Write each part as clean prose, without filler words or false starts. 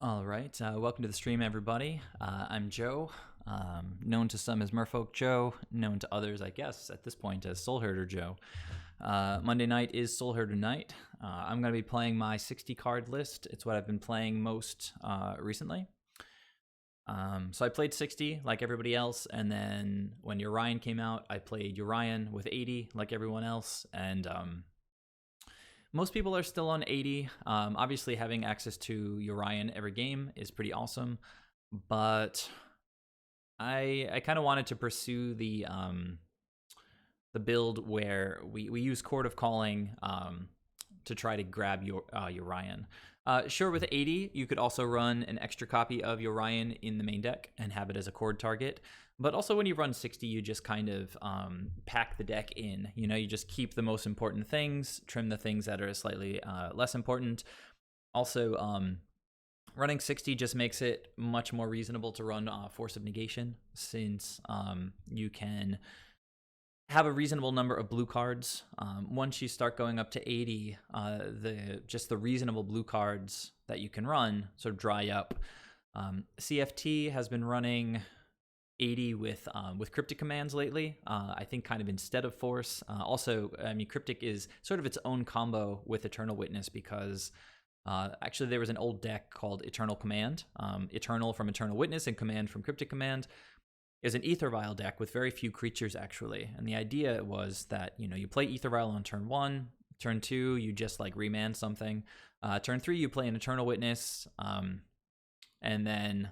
All right, welcome to the stream, everybody. I'm Joe, known to some as Merfolk Joe, known to others, I guess, at this point as Soul Herder Joe. Monday night is Soul Herder night. I'm going to be playing my 60 card list. It's what I've been playing most recently. So I played 60 like everybody else, and then when Urian came out, I played Urian with 80 like everyone else, and most people are still on 80. Obviously, having access to Urian every game is pretty awesome, but I kind of wanted to pursue the build where we use Chord of Calling to try to grab Urian. Sure, with 80, you could also run an extra copy of Urian in the main deck and have it as a chord target. But also when you run 60, you just kind of pack the deck in. You know, you just keep the most important things, trim the things that are slightly less important. Also, running 60 just makes it much more reasonable to run Force of Negation, since you can have a reasonable number of blue cards. Once you start going up to 80, the reasonable blue cards that you can run sort of dry up. CFT has been running 80 with cryptic commands lately. I think kind of instead of force. Also, I mean, cryptic is sort of its own combo with Eternal Witness, because actually there was an old deck called Eternal Command. Eternal from Eternal Witness and Command from Cryptic Command is an Aether Vial deck with very few creatures, actually. And the idea was that, you know, you play Aether Vial on turn 1, turn 2, you just like remand something. Turn 3, you play an Eternal Witness, and then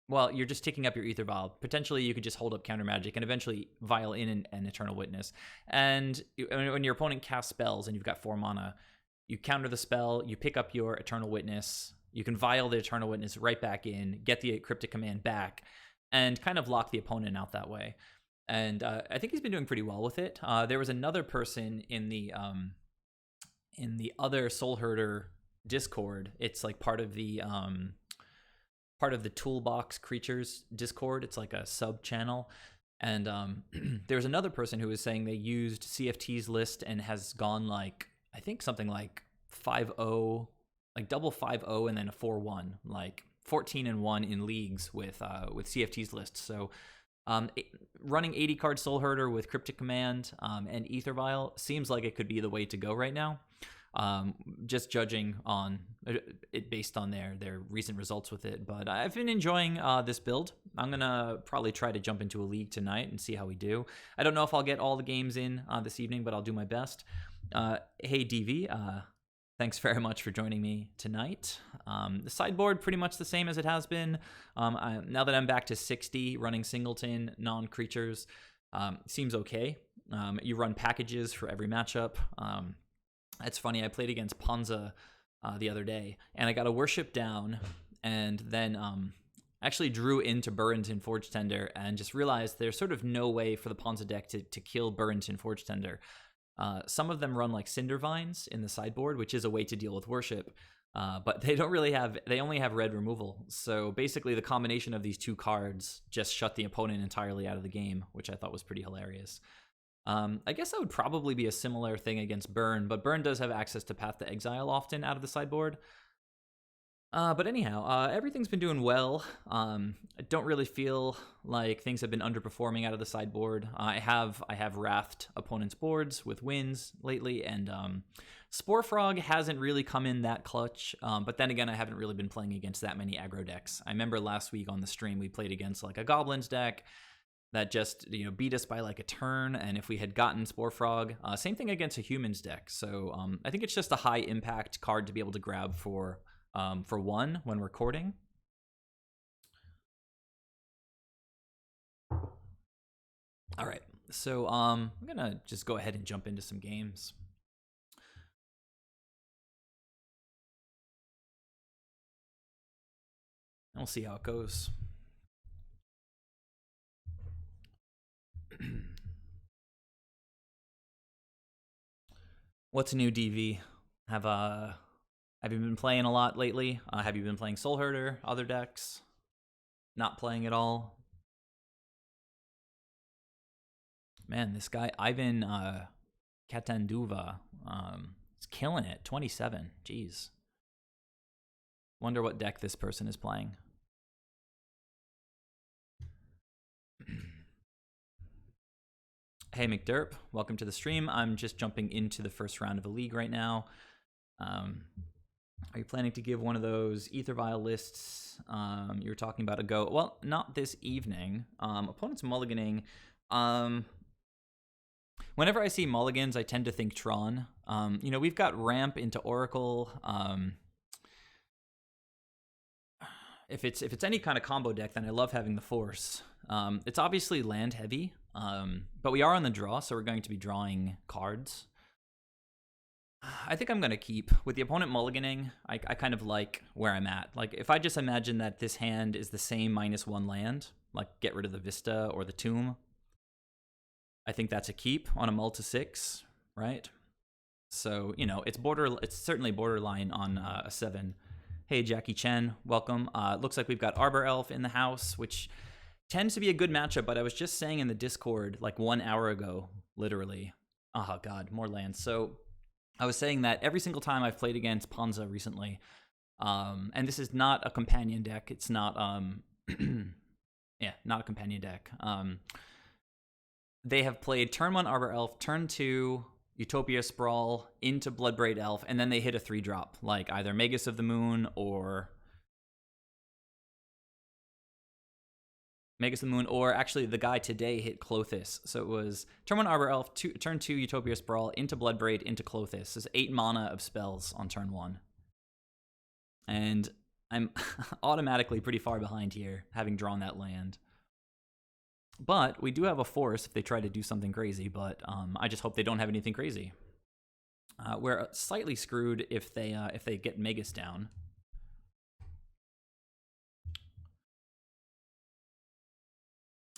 well, you're just ticking up your Aether Vial. Potentially, you could just hold up Counter Magic and eventually vial in an Eternal Witness. And when your opponent casts spells and you've got 4 mana, you counter the spell, you pick up your Eternal Witness, you can vial the Eternal Witness right back in, get the Cryptic Command back, and kind of lock the opponent out that way. And I think he's been doing pretty well with it. There was another person in the other Soul Herder Discord. It's like part of the Toolbox Creatures Discord. It's like a sub channel. And there's another person who was saying they used CFT's list and has gone like, I think something like 5-0, like double 5-0 and then a 4-1, like 14-1 in leagues with CFT's list. So running 80 card Soul Herder with Cryptic Command and Aether Vial seems like it could be the way to go right now. Just judging on it based on their recent results with it. But I've been enjoying this build. I'm gonna probably try to jump into a league tonight and see how we do. I don't know if I'll get all the games in this evening, but I'll do my best. Hey DV, thanks very much for joining me tonight. The sideboard pretty much the same as it has been. Now that I'm back to 60, running singleton, non-creatures, seems okay. You run packages for every matchup. It's funny, I played against Ponza the other day, and I got a worship down, and then actually drew into Burrington Forge Tender, and just realized there's sort of no way for the Ponza deck to kill Burrington Forge Tender. Some of them run like Cinder Vines in the sideboard, which is a way to deal with worship, but they only have red removal. So basically the combination of these two cards just shut the opponent entirely out of the game, which I thought was pretty hilarious. I guess that would probably be a similar thing against Burn, but Burn does have access to Path to Exile often out of the sideboard. But anyhow, everything's been doing well. I don't really feel like things have been underperforming out of the sideboard. I have wrathed opponents' boards with wins lately, and Spore Frog hasn't really come in that clutch. But then again, I haven't really been playing against that many aggro decks. I remember last week on the stream we played against like a Goblins deck that just, you know, beat us by like a turn, and if we had gotten Spore Frog, same thing against a Humans deck. So I think it's just a high impact card to be able to grab for one when recording. All right, so I'm gonna just go ahead and jump into some games. And we'll see how it goes. What's new, DV? Have you been playing a lot lately? Have you been playing Soul Herder, other decks? Not playing at all? Man, this guy Ivan Katanduva is killing it. 27. Jeez. Wonder what deck this person is playing. Hey McDerp, welcome to the stream. I'm just jumping into the first round of a league right now. Are you planning to give one of those Ether Vial lists you were talking about a go? Well, not this evening. Opponents mulliganing. Whenever I see mulligans, I tend to think Tron. You know, we've got ramp into Oracle. If it's any kind of combo deck, then I love having the Force. It's obviously land heavy, but we are on the draw, so we're going to be drawing cards. I think I'm going to keep. With the opponent mulliganing, I kind of like where I'm at. Like, if I just imagine that this hand is the same -1 land, like get rid of the Vista or the Tomb, I think that's a keep on a mull to 6, right? So, you know, it's certainly borderline on a 7. Hey, Jackie Chen, welcome. Looks like we've got Arbor Elf in the house, which tends to be a good matchup, but I was just saying in the Discord like 1 hour ago, literally. Oh, God, more lands. So I was saying that every single time I've played against Ponza recently, and this is not a companion deck. It's not, yeah, not a companion deck. They have played turn 1 Arbor Elf, turn 2 Utopia Sprawl into Bloodbraid Elf, and then they hit a 3-drop, like either Magus of the Moon or actually the guy today hit Klothys. So it was turn 1 Arbor Elf, turn 2 Utopia Sprawl, into Bloodbraid, into Klothys. There's 8 mana of spells on turn 1. And I'm automatically pretty far behind here, having drawn that land. But we do have a Force if they try to do something crazy, but I just hope they don't have anything crazy. We're slightly screwed if they get Magus down.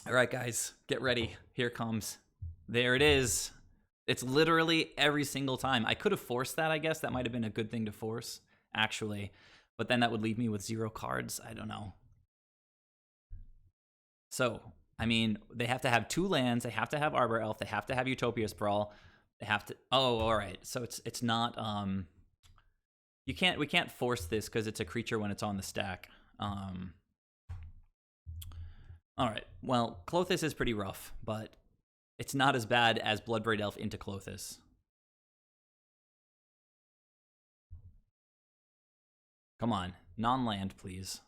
All right, guys, get ready. Here comes. There it is. It's literally every single time. I could have forced that, I guess. That might have been a good thing to force, actually. But then that would leave me with 0 cards. I don't know. So, I mean, they have to have 2 lands. They have to have Arbor Elf. They have to have Utopia Sprawl. They have to. Oh, all right. So it's not. We can't force this because it's a creature when it's on the stack. All right. Well, Klothys is pretty rough, but it's not as bad as Bloodbraid Elf into Klothys. Come on, non-land, please.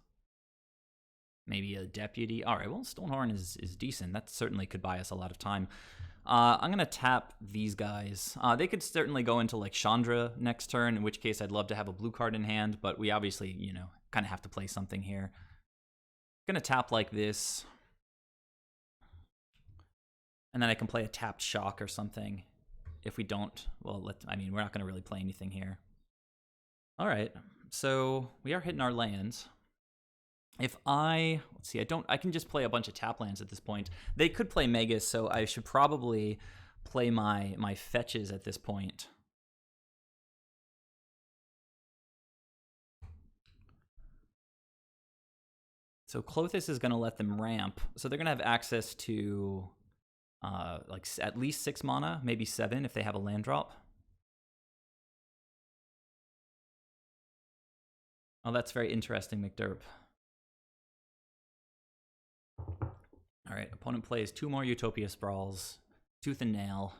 Maybe a Deputy. All right, well, Stonehorn is decent. That certainly could buy us a lot of time. I'm going to tap these guys. They could certainly go into, like, Chandra next turn, in which case I'd love to have a blue card in hand, but we obviously, you know, kind of have to play something here. Going to tap like this. And then I can play a tapped Shock or something. If we don't, well, I mean, we're not going to really play anything here. All right, so we are hitting our lands. If let's see, I can just play a bunch of tap lands at this point. They could play Magus, so I should probably play my fetches at this point. So Klothys is going to let them ramp, so they're going to have access to like at least 6 mana, maybe 7 if they have a land drop. Oh, that's very interesting, McDerp. All right, opponent plays 2 more Utopia Sprawls, Tooth and Nail.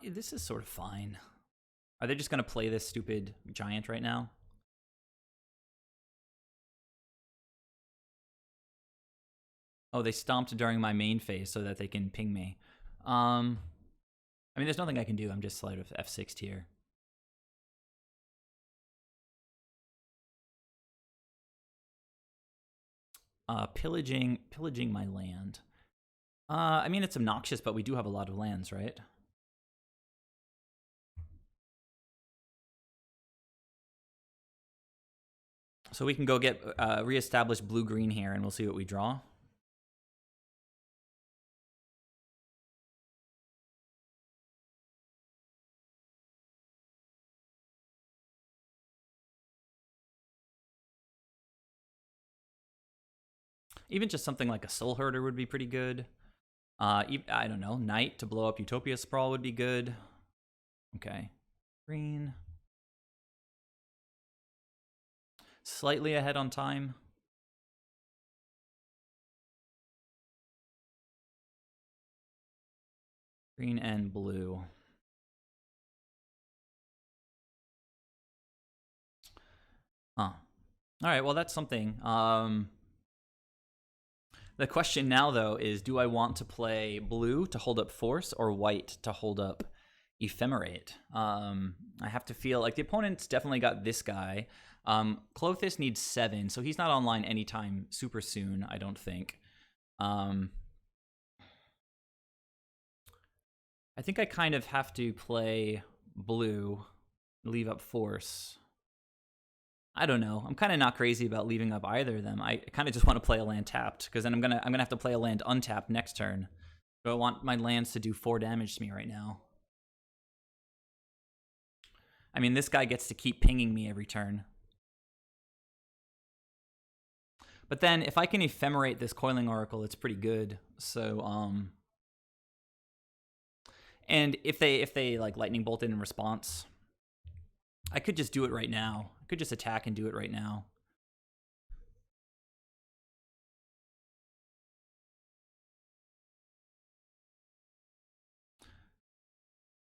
This is sort of fine. Are they just going to play this stupid giant right now? Oh, they stomped during my main phase so that they can ping me. I mean, there's nothing I can do. I'm just sort of F6'd here. Pillaging my land. I mean, it's obnoxious, but we do have a lot of lands, right? So we can go get reestablish blue-green here, and we'll see what we draw. Even just something like a Soul Herder would be pretty good. I don't know, Knight to blow up Utopia Sprawl would be good. Okay. Green. Slightly ahead on time. Green and blue. Huh. All right, well, that's something. The question now, though, is do I want to play blue to hold up force or white to hold up ephemerate? I have to feel like the opponent's definitely got this guy. Klothys needs 7, so he's not online anytime super soon, I don't think. I think I kind of have to play blue, leave up force. I don't know. I'm kind of not crazy about leaving up either of them. I kind of just want to play a land tapped, because then I'm gonna have to play a land untapped next turn. So I want my lands to do 4 damage to me right now. I mean, this guy gets to keep pinging me every turn. But then if I can ephemerate this Coiling Oracle, it's pretty good. So and if they like lightning bolted in response, I could just do it right now. I could just attack and do it right now.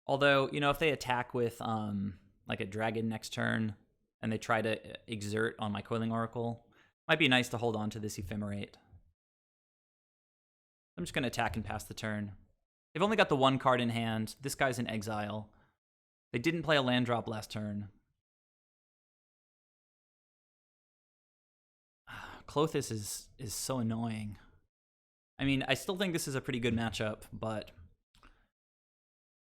Although, you know, if they attack with like a dragon next turn and they try to exert on my Coiling Oracle, might be nice to hold on to this ephemerate. I'm just going to attack and pass the turn. They've only got the 1 card in hand. This guy's in exile. They didn't play a land drop last turn. Klothys is so annoying. I mean, I still think this is a pretty good matchup, but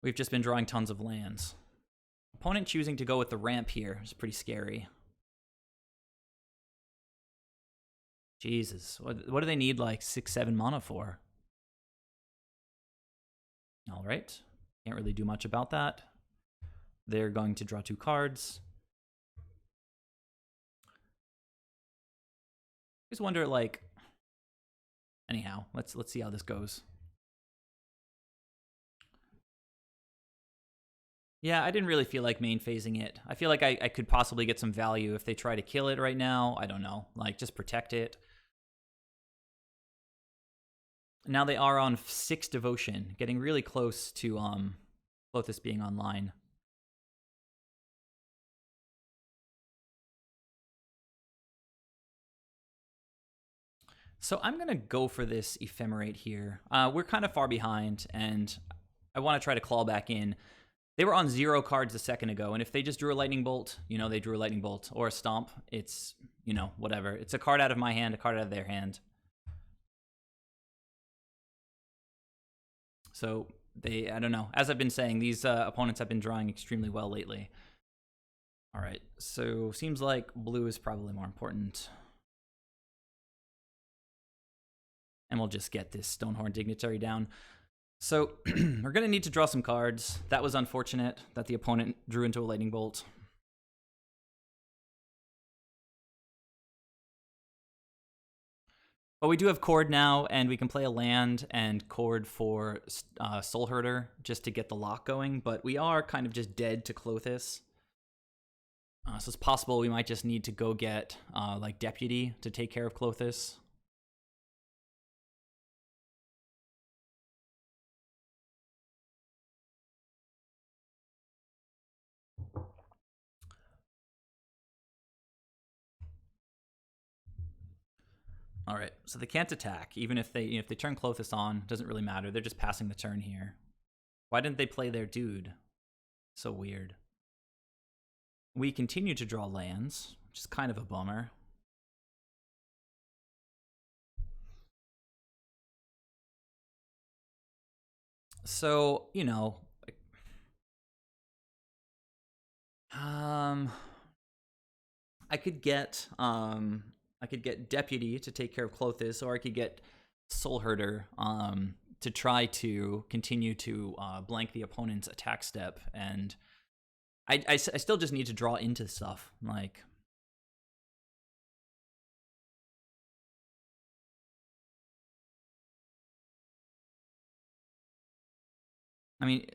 we've just been drawing tons of lands. Opponent choosing to go with the ramp here is pretty scary. Jesus, what do they need like 6-7 mana for? All right, can't really do much about that. They're going to draw 2 cards. I just wonder, like, anyhow, let's see how this goes. Yeah, I didn't really feel like main phasing it. I feel like I could possibly get some value if they try to kill it right now. I don't know, like just protect it. Now they are on 6 devotion, getting really close to Klothys being online. So I'm gonna go for this ephemerate here. We're kind of far behind, and I want to try to claw back in. They were on 0 cards a second ago, and if they just drew a lightning bolt, you know, they drew a lightning bolt or a stomp. It's, you know, whatever. It's a card out of my hand, a card out of their hand. So I don't know. As I've been saying, these opponents have been drawing extremely well lately. All right, so seems like blue is probably more important. And we'll just get this Stonehorn Dignitary down. So we're going to need to draw some cards. That was unfortunate that the opponent drew into a lightning bolt. But we do have Chord now, and we can play a land and Chord for Soul Herder just to get the lock going. But we are kind of just dead to Klothys. So it's possible we might just need to go get like Deputy to take care of Klothys. All right, so they can't attack, even if they turn Klothys on. Doesn't really matter. They're just passing the turn here. Why didn't they play their dude? So weird. We continue to draw lands, which is kind of a bummer. So, you know, I could get Deputy to take care of Klothys, or I could get Soul Herder to try to continue to blank the opponent's attack step, and I still just need to draw into stuff. Like, I mean,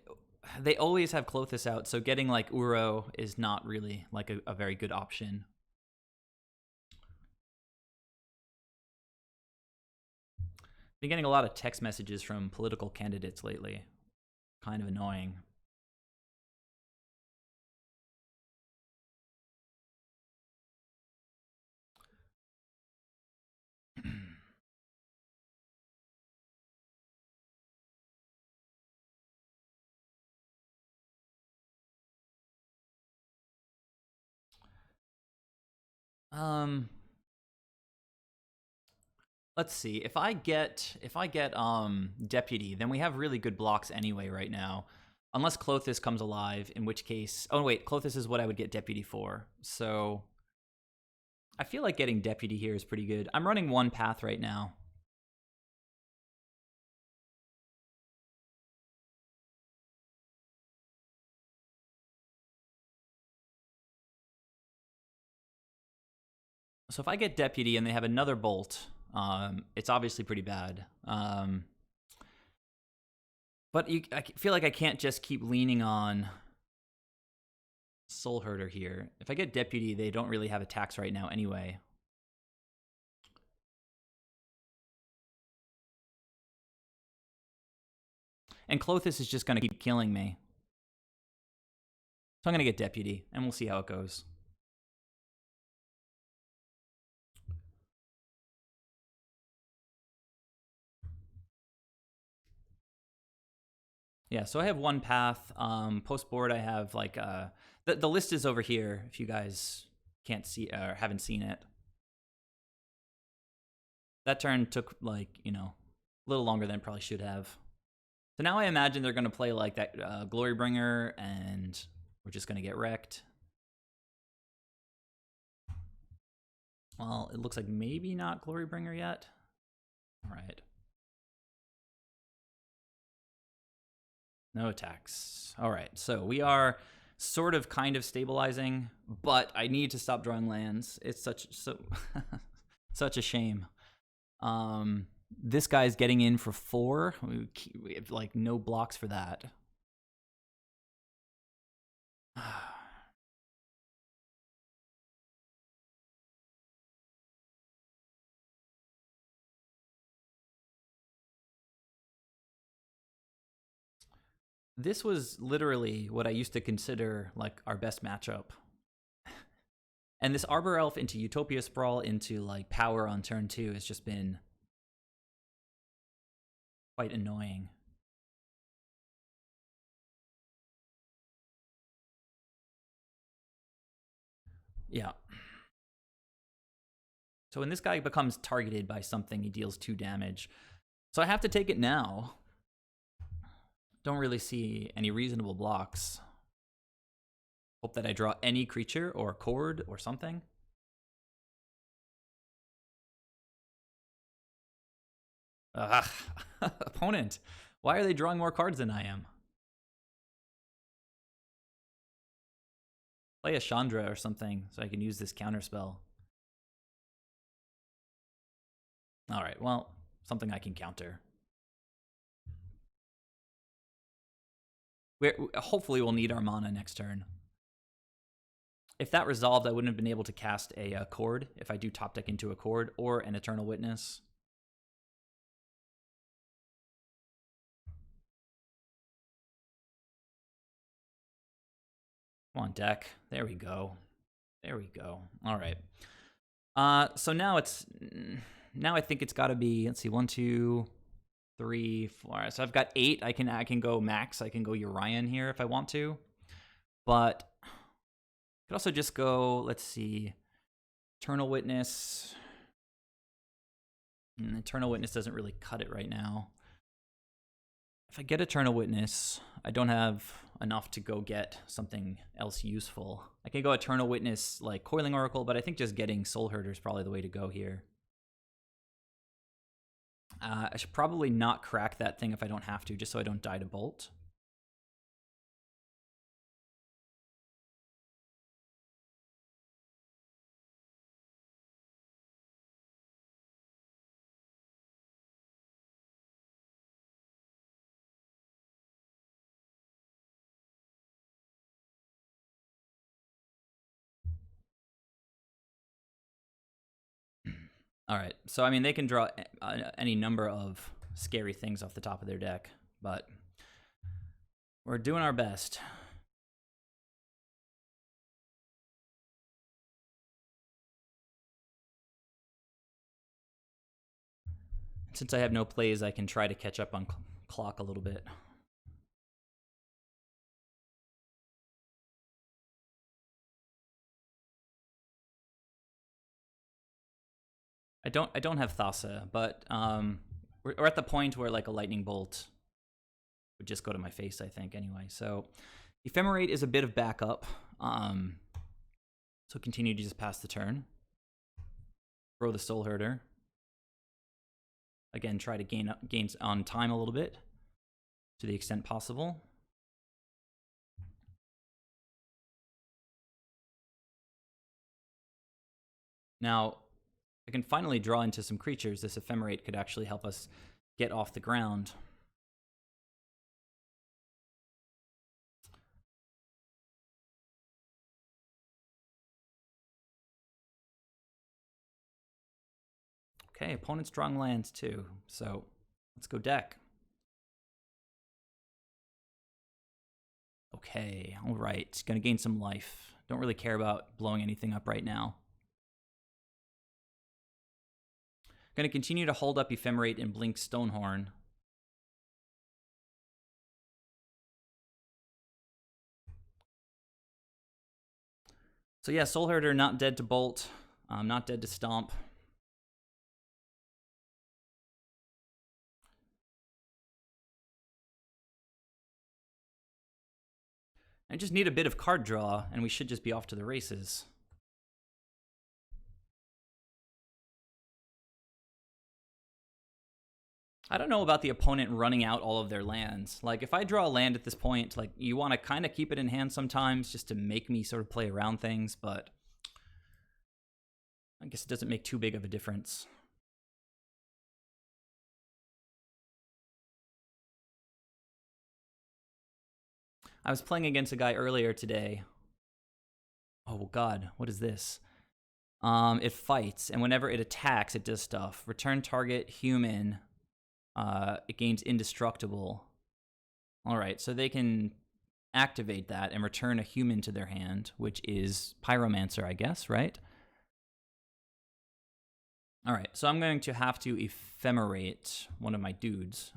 they always have Klothys out, so getting like Uro is not really like a very good option. Been getting a lot of text messages from political candidates lately. Kind of annoying. Let's see. If I get deputy, then we have really good blocks anyway right now. Unless Klothys comes alive, in which case, oh wait, Klothys is what I would get deputy for. So I feel like getting deputy here is pretty good. I'm running one path right now. So if I get deputy and they have another bolt, it's obviously pretty bad. But I feel like I can't just keep leaning on Soul Herder here. If I get deputy, they don't really have attacks right now anyway. And Klothys is just going to keep killing me. So I'm going to get deputy, and we'll see how it goes. Yeah, so I have one path. Post board, I have like the list is over here. If you guys can't see or haven't seen it, that turn took like a little longer than it probably should have. So now I imagine they're gonna play like that Glorybringer, and we're just gonna get wrecked. Well, it looks like maybe not Glorybringer yet. All right. No attacks. All right, so we are sort of kind of stabilizing, but I need to stop drawing lands. It's such a shame. This guy's getting in for 4. We have like no blocks for that. This was literally what I used to consider like our best matchup. And this Arbor Elf into Utopia Sprawl into like power on turn 2 has just been quite annoying. Yeah. So when this guy becomes targeted by something, he deals 2 damage. So I have to take it now. Don't really see any reasonable blocks. Hope that I draw any creature or cord or something. Opponent, why are they drawing more cards than I am? Play a Chandra or something so I can use this counter spell. All right, well, something I can counter. Hopefully we'll need our mana next turn. If that resolved, I wouldn't have been able to cast a cord if I do top deck into a cord or an Eternal Witness. Come on, deck. There we go. There we go. All right. So now I think it's got to be, let's see, 1, 2, 3, 4. So I've got 8. I can go max. I can go Urian here if I want to, but I could also just go. Let's see, Eternal Witness. Eternal Witness doesn't really cut it right now. If I get Eternal Witness, I don't have enough to go get something else useful. I can go Eternal Witness like Coiling Oracle, but I think just getting Soul Herder is probably the way to go here. I should probably not crack that thing if I don't have to, just so I don't die to Bolt. All right. So, I mean, they can draw any number of scary things off the top of their deck, but we're doing our best. Since I have no plays, I can try to catch up on clock a little bit. I don't have Thassa, but we're at the point where like a lightning bolt would just go to my face, I think, anyway. So Ephemerate is a bit of backup. So continue to just pass the turn. Throw the Soul Herder. Again, try to gain on time a little bit to the extent possible. Now, I can finally draw into some creatures. This Ephemerate could actually help us get off the ground. Okay, opponent's drawing lands too, so let's go deck. Okay, all right, gonna gain some life. Don't really care about blowing anything up right now. Gonna continue to hold up Ephemerate and blink Stonehorn. So yeah, Soul Herder not dead to Bolt, not dead to Stomp. I just need a bit of card draw, and we should just be off to the races. I don't know about the opponent running out all of their lands. Like, if I draw a land at this point, like, you want to kind of keep it in hand sometimes just to make me sort of play around things, but I guess it doesn't make too big of a difference. I was playing against a guy earlier today. Oh god, what is this? It fights, and whenever it attacks, it does stuff. Return target human. It gains indestructible. Alright, so they can activate that and return a human to their hand, which is Pyromancer, I guess, right? Alright, so I'm going to have to Ephemerate one of my dudes.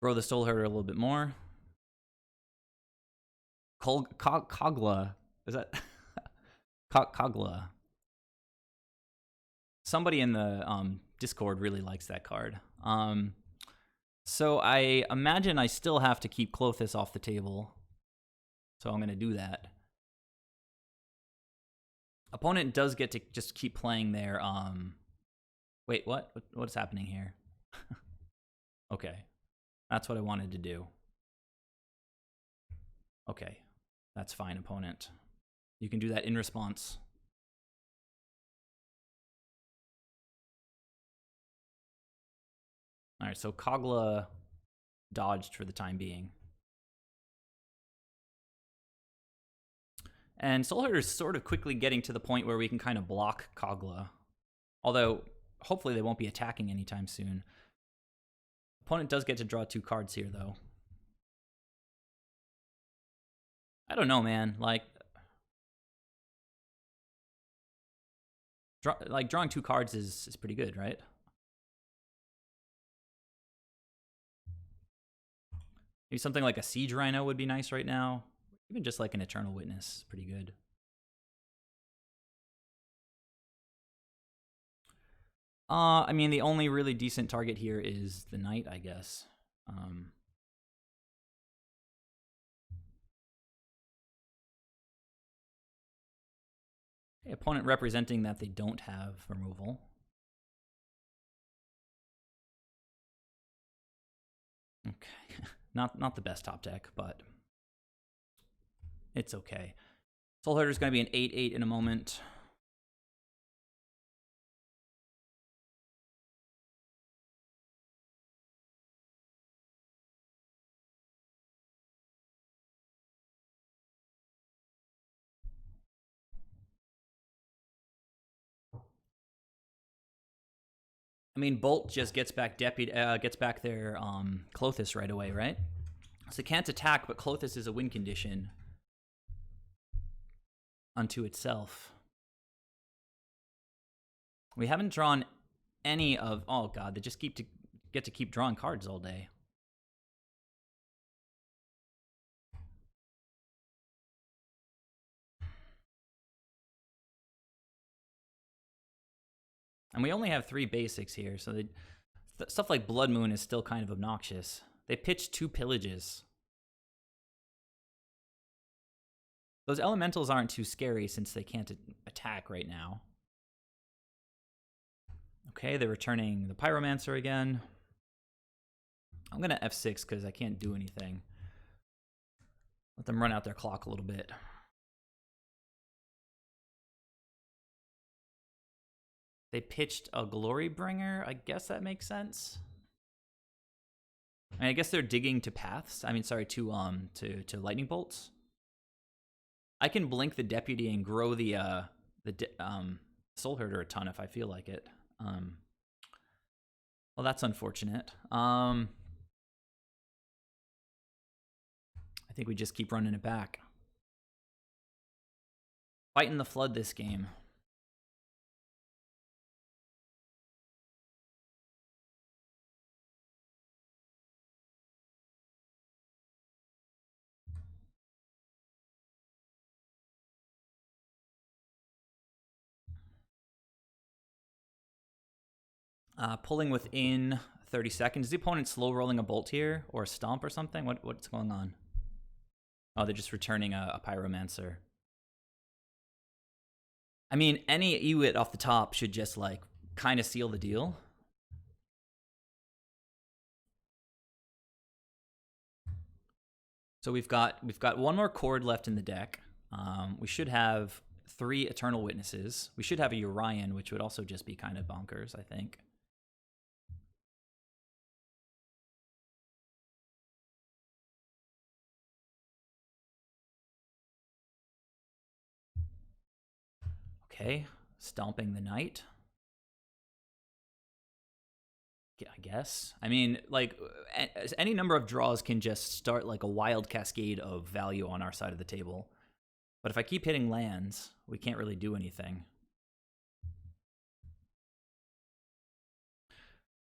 Grow the Soul Herder a little bit more. Kogla. Is that? Kogla. Somebody in the Discord really likes that card. So I imagine I still have to keep Klothys off the table. So I'm going to do that. Opponent does get to just keep playing their... Wait, what? What's happening here? Okay. That's what I wanted to do. Okay. That's fine, opponent. You can do that in response. Alright, so Kogla dodged for the time being. And Soul Herder is sort of quickly getting to the point where we can kind of block Kogla. Although, hopefully they won't be attacking anytime soon. Opponent does get to draw 2 cards here, though. I don't know, man. Like drawing 2 cards is pretty good, right? Maybe something like a Siege Rhino would be nice right now. Even just like an Eternal Witness, pretty good. I mean, the only really decent target here is the Knight, I guess. Okay, opponent representing that they don't have removal. Okay, not the best top deck, but it's okay. Soul Herder is going to be an 8/8 in a moment. I mean, Bolt just gets back gets back their Klothys right away, right? So it can't attack, but Klothys is a win condition unto itself. We haven't drawn any of... Oh god, they just get to keep drawing cards all day. And we only have 3 basics here, so stuff like Blood Moon is still kind of obnoxious. They pitched 2 pillages. Those elementals aren't too scary since they can't attack right now. Okay, they're returning the Pyromancer again. I'm going to F6 because I can't do anything. Let them run out their clock a little bit. They pitched a Glorybringer. I guess that makes sense. I guess they're digging to paths. I mean, sorry, to lightning bolts. I can blink the Deputy and grow the Soul Herder a ton if I feel like it. Well, that's unfortunate. I think we just keep running it back. Fighting the Flood this game. Pulling within 30 seconds. Is the opponent slow rolling a bolt here or a stomp or something? What's going on? Oh, they're just returning a Pyromancer. I mean, any Ewit off the top should just like kind of seal the deal. So we've got one more chord left in the deck. We should have 3 Eternal Witnesses. We should have a Urian, which would also just be kind of bonkers, I think. Okay, stomping the Knight. Yeah, I guess. I mean, like, any number of draws can just start like a wild cascade of value on our side of the table. But if I keep hitting lands, we can't really do anything.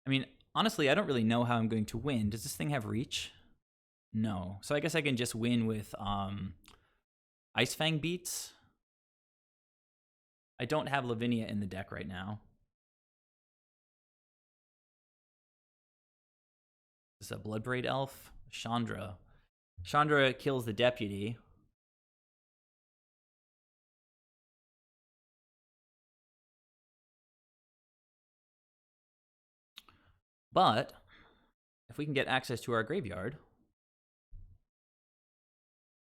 I mean, honestly, I don't really know how I'm going to win. Does this thing have reach? No. So I guess I can just win with Ice Fang Beats. I don't have Lavinia in the deck right now. This is a Bloodbraid Elf. Chandra. Chandra kills the Deputy. But if we can get access to our graveyard,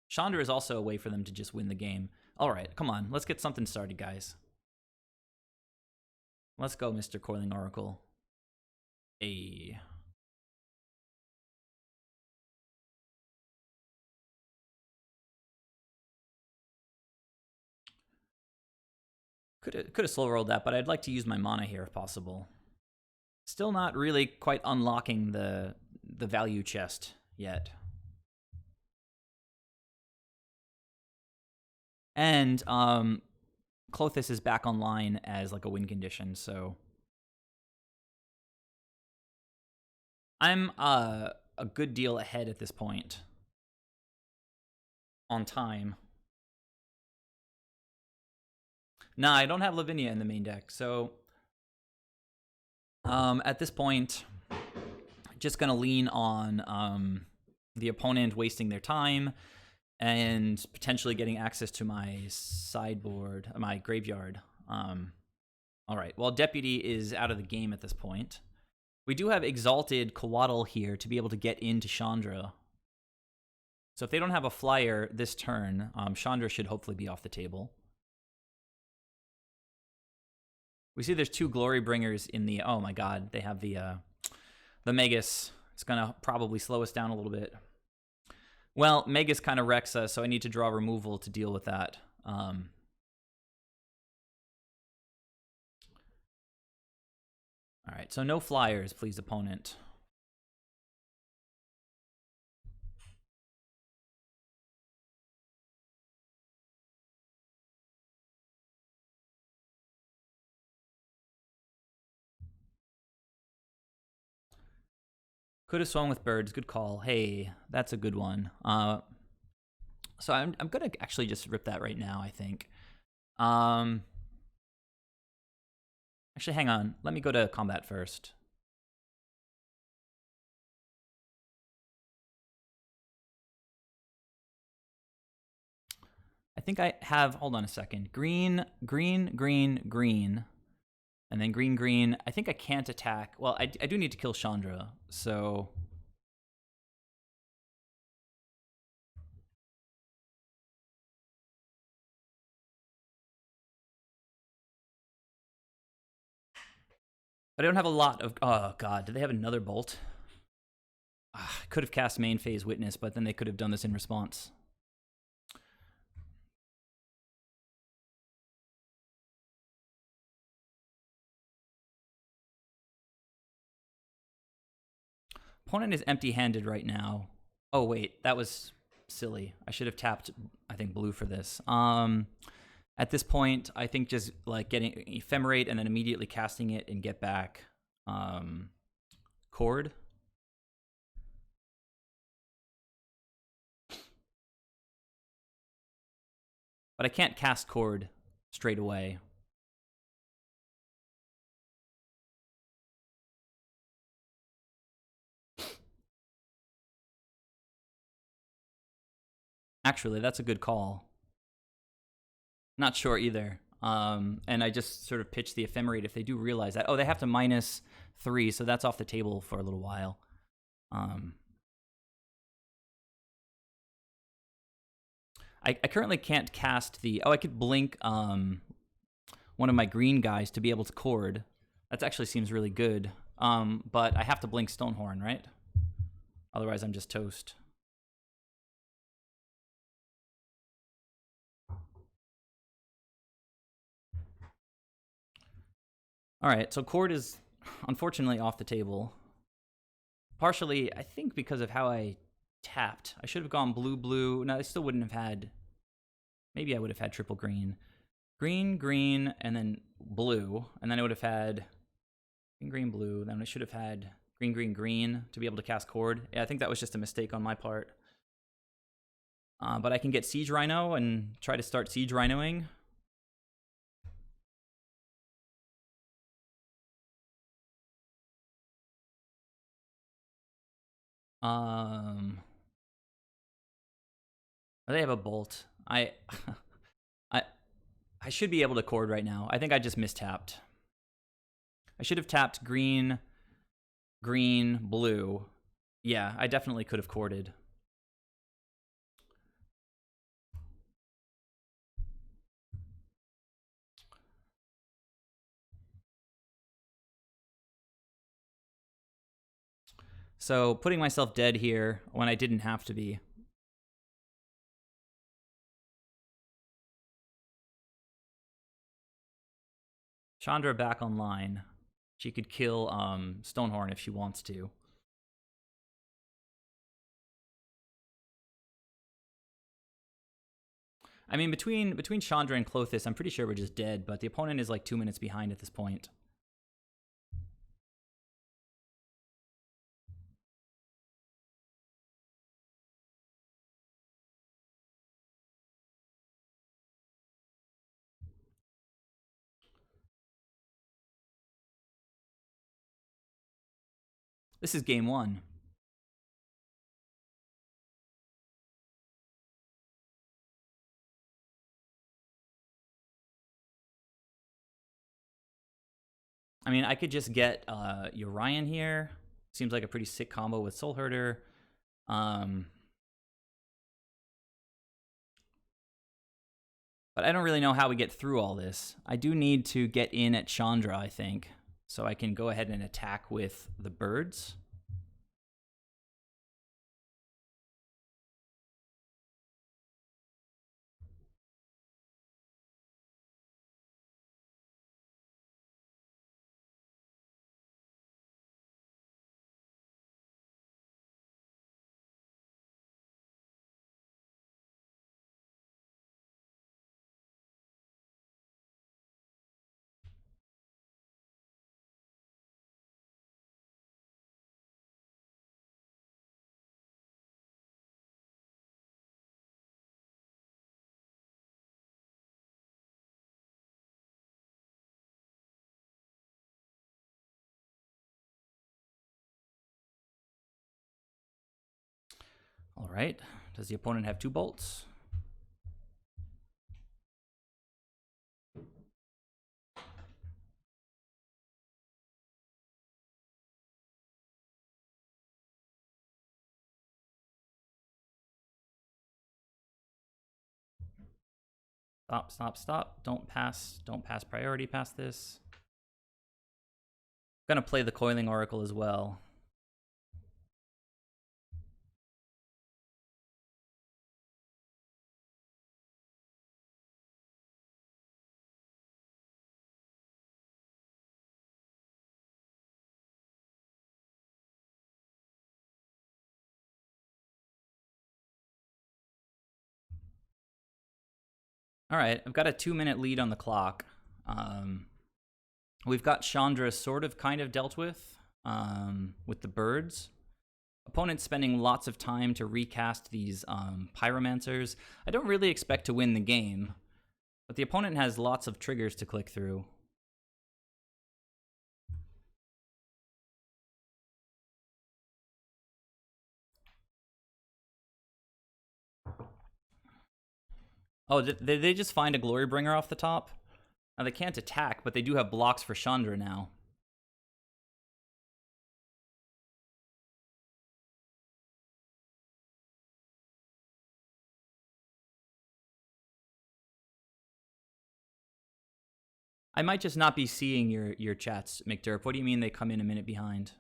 Chandra is also a way for them to just win the game. All right, come on. Let's get something started, guys. Let's go, Mr. Coiling Oracle. Hey. Could have slow rolled that, but I'd like to use my mana here if possible. Still not really quite unlocking the value chest yet. And Klothys is back online as like a win condition, so I'm a good deal ahead at this point on time. Nah, I don't have Lavinia in the main deck, so at this point, just gonna lean on the opponent wasting their time and potentially getting access to my sideboard, my graveyard. All right, well, Deputy is out of the game at this point. We do have Exalted Coatl here to be able to get into Chandra. So if they don't have a flyer this turn, Chandra should hopefully be off the table. We see there's 2 Glorybringers in the... Oh my god, they have the Magus. It's going to probably slow us down a little bit. Well, Magus kind of wrecks us, so I need to draw removal to deal with that. Alright, right, so no flyers, please, opponent. Could have swung with birds. Good call. Hey, that's a good one. So I'm gonna actually just rip that right now, I think. Actually, hang on. Let me go to combat first. I think I have, hold on a second. Green, green, green, green, and then green, green. I think I can't attack. Well, I do need to kill Chandra, so... But I don't have a lot of... Oh, God. Do they have another bolt? I could have cast main phase Witness, but then they could have done this in response. Opponent is empty-handed right now. Oh, wait. That was silly. I should have tapped, I think, blue for this. At this point, I think just like getting Ephemerate and then immediately casting it and get back Chord. But I can't cast Chord straight away. Actually, that's a good call. Not sure either. And I just sort of pitched the Ephemerate if they do realize that. Oh, they have to -3, so that's off the table for a little while. I currently can't cast the... Oh, I could blink one of my green guys to be able to Chord. That actually seems really good. But I have to blink Stonehorn, right? Otherwise, I'm just toast. All right, so Chord is unfortunately off the table. Partially, I think, because of how I tapped. I should have gone blue, blue. No, I still wouldn't have had... Maybe I would have had triple green. Green, green, and then blue. And then I would have had green, green, blue. Then I should have had green, green, green to be able to cast Chord. Yeah, I think that was just a mistake on my part. But I can get Siege Rhino and try to start Siege Rhinoing. They have a bolt. I should be able to Chord right now. I think I just mistapped. I should have tapped green, green, blue. Yeah, I definitely could have Chorded. So putting myself dead here when I didn't have to be. Chandra back online. She could kill Stonehorn if she wants to. I mean, between Chandra and Klothys, I'm pretty sure we're just dead, but the opponent is like 2 minutes behind at this point. This is game 1. I mean, I could just get Urian here. Seems like a pretty sick combo with Soul Herder. But I don't really know how we get through all this. I do need to get in at Chandra, I think, so I can go ahead and attack with the birds. All right. Does the opponent have 2 bolts? Stop, stop, stop. Don't pass priority past this. I'm gonna play the Coiling Oracle as well. All right, I've got a 2-minute lead on the clock. We've got Chandra sort of kind of dealt with the birds. Opponent's spending lots of time to recast these pyromancers. I don't really expect to win the game, but the opponent has lots of triggers to click through. Oh, did they just find a Glorybringer off the top? Now, they can't attack, but they do have blocks for Chandra now. I might just not be seeing your chats, McDurp. What do you mean they come in a minute behind?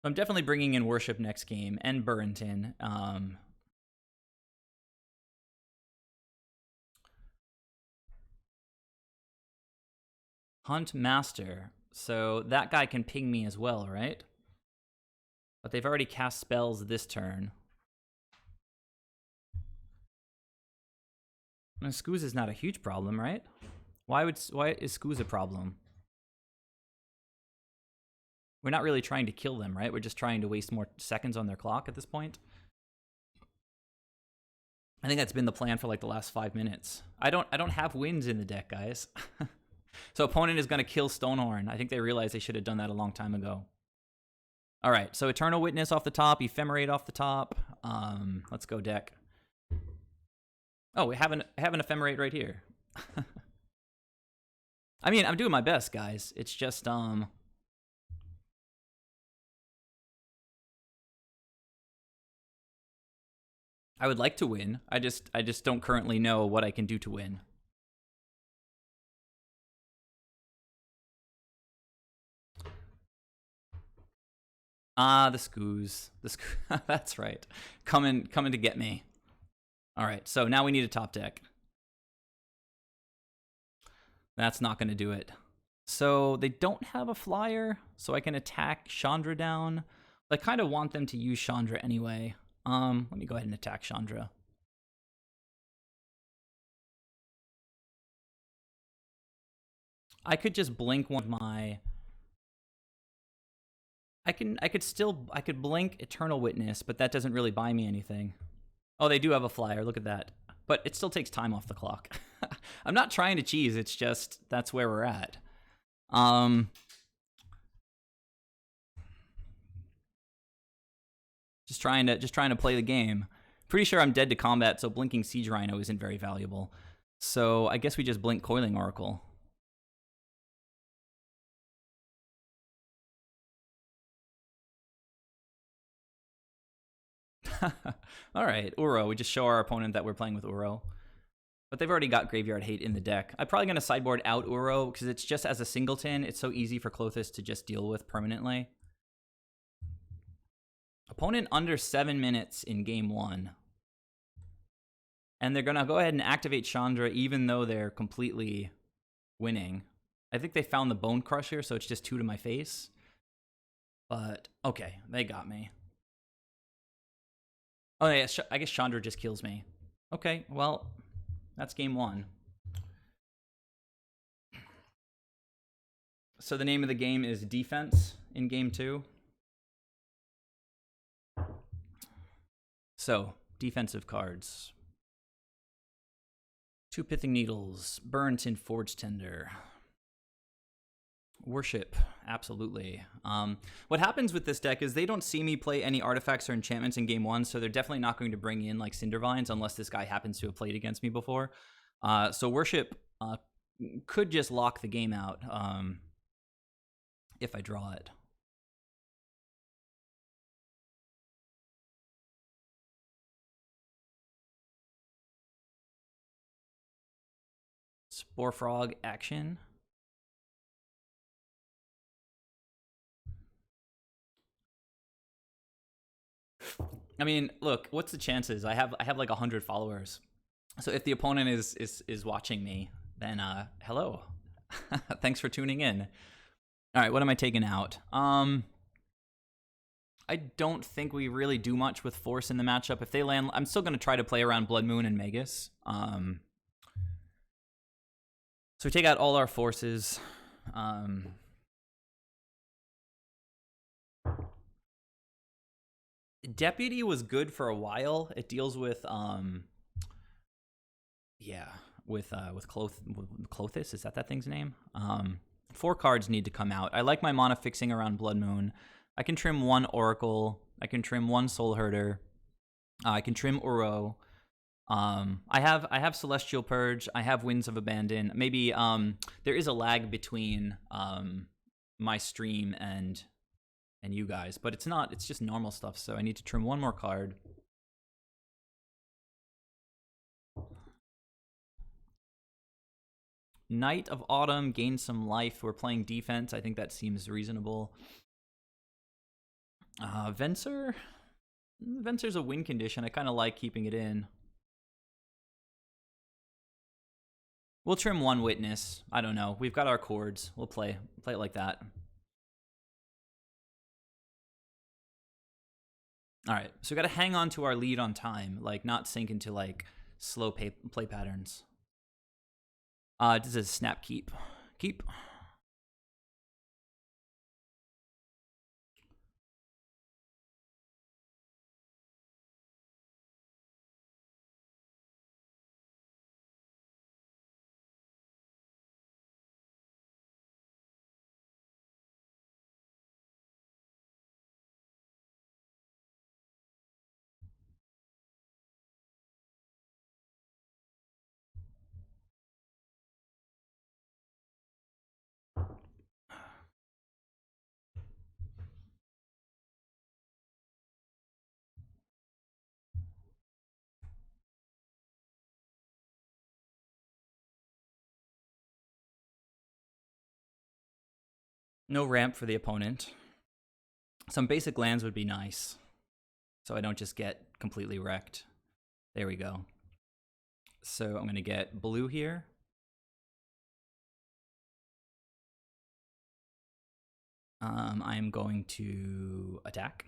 I'm definitely bringing in Worship next game, and Burrington. Hunt Master. So that guy can ping me as well, right? But they've already cast spells this turn. And Scooz is not a huge problem, right? Why is Scooz a problem? We're not really trying to kill them, right? We're just trying to waste more seconds on their clock at this point. I think that's been the plan for like the last 5 minutes. I don't have wins in the deck, guys. So opponent is going to kill Stonehorn. I think they realize they should have done that a long time ago. All right, so Eternal Witness off the top, Ephemerate off the top. Let's go deck. Oh, we have an Ephemerate right here. I mean, I'm doing my best, guys. It's just I would like to win. I just don't currently know what I can do to win. Ah, the Scooz. That's right. Coming to get me. All right, so now we need a top deck. That's not going to do it. So they don't have a flyer, so I can attack Chandra down. I kind of want them to use Chandra anyway. Let me go ahead and attack Chandra. I could just blink one of my... I could blink Eternal Witness, but that doesn't really buy me anything. Oh, they do have a flyer. Look at that. But it still takes time off the clock. I'm not trying to cheese. It's just that's where we're at. Just trying to play the game. Pretty sure I'm dead to combat, so blinking Siege Rhino isn't very valuable. So I guess we just blink Coiling Oracle. All right, Uro. We just show our opponent that we're playing with Uro. But they've already got Graveyard Hate in the deck. I'm probably going to sideboard out Uro because it's just as a singleton. It's so easy for Klothys to just deal with permanently. Opponent under 7 minutes in game 1. And they're going to go ahead and activate Chandra even though they're completely winning. I think they found the Bone Crusher, so it's just 2 to my face. But, okay, they got me. Oh, yeah, I guess Chandra just kills me. Okay, well, that's game 1. So the name of the game is Defense in game 2. So, defensive cards. 2 Pithing Needles, Burnt in Forge Tender. Worship, absolutely. What happens with this deck is they don't see me play any artifacts or enchantments in game one, so they're definitely not going to bring in like Cindervines unless this guy happens to have played against me before. So Worship could just lock the game out if I draw it. Spore Frog action. I mean, look, what's the chances? I have like 100 followers. So if the opponent is watching me, then hello. Thanks for tuning in. All right, what am I taking out? I don't think we really do much with Force in the matchup. If they land, I'm still going to try to play around Blood Moon and Magus. So we take out all our forces. Deputy was good for a while. It deals with with Clothis. Is that thing's name? 4 cards need to come out. I like my mana fixing around Blood Moon. I can trim 1 Oracle. I can trim 1 Soul Herder. I can trim Uro. I have Celestial Purge. I have Winds of Abandon. Maybe there is a lag between my stream and you guys, but it's not. It's just normal stuff. So I need to trim 1 more card. Knight of Autumn, gain some life. We're playing defense. I think that seems reasonable. Venser. Venser's a win condition. I kind of like keeping it in. We'll trim 1 Witness. I don't know. We've got our chords. We'll play it like that. All right, so we got to hang on to our lead on time, like not sink into like slow play patterns. This is snap keep. Keep. No ramp for the opponent. Some basic lands would be nice, so I don't just get completely wrecked. There we go. So I'm going to get blue here. I'm going to attack.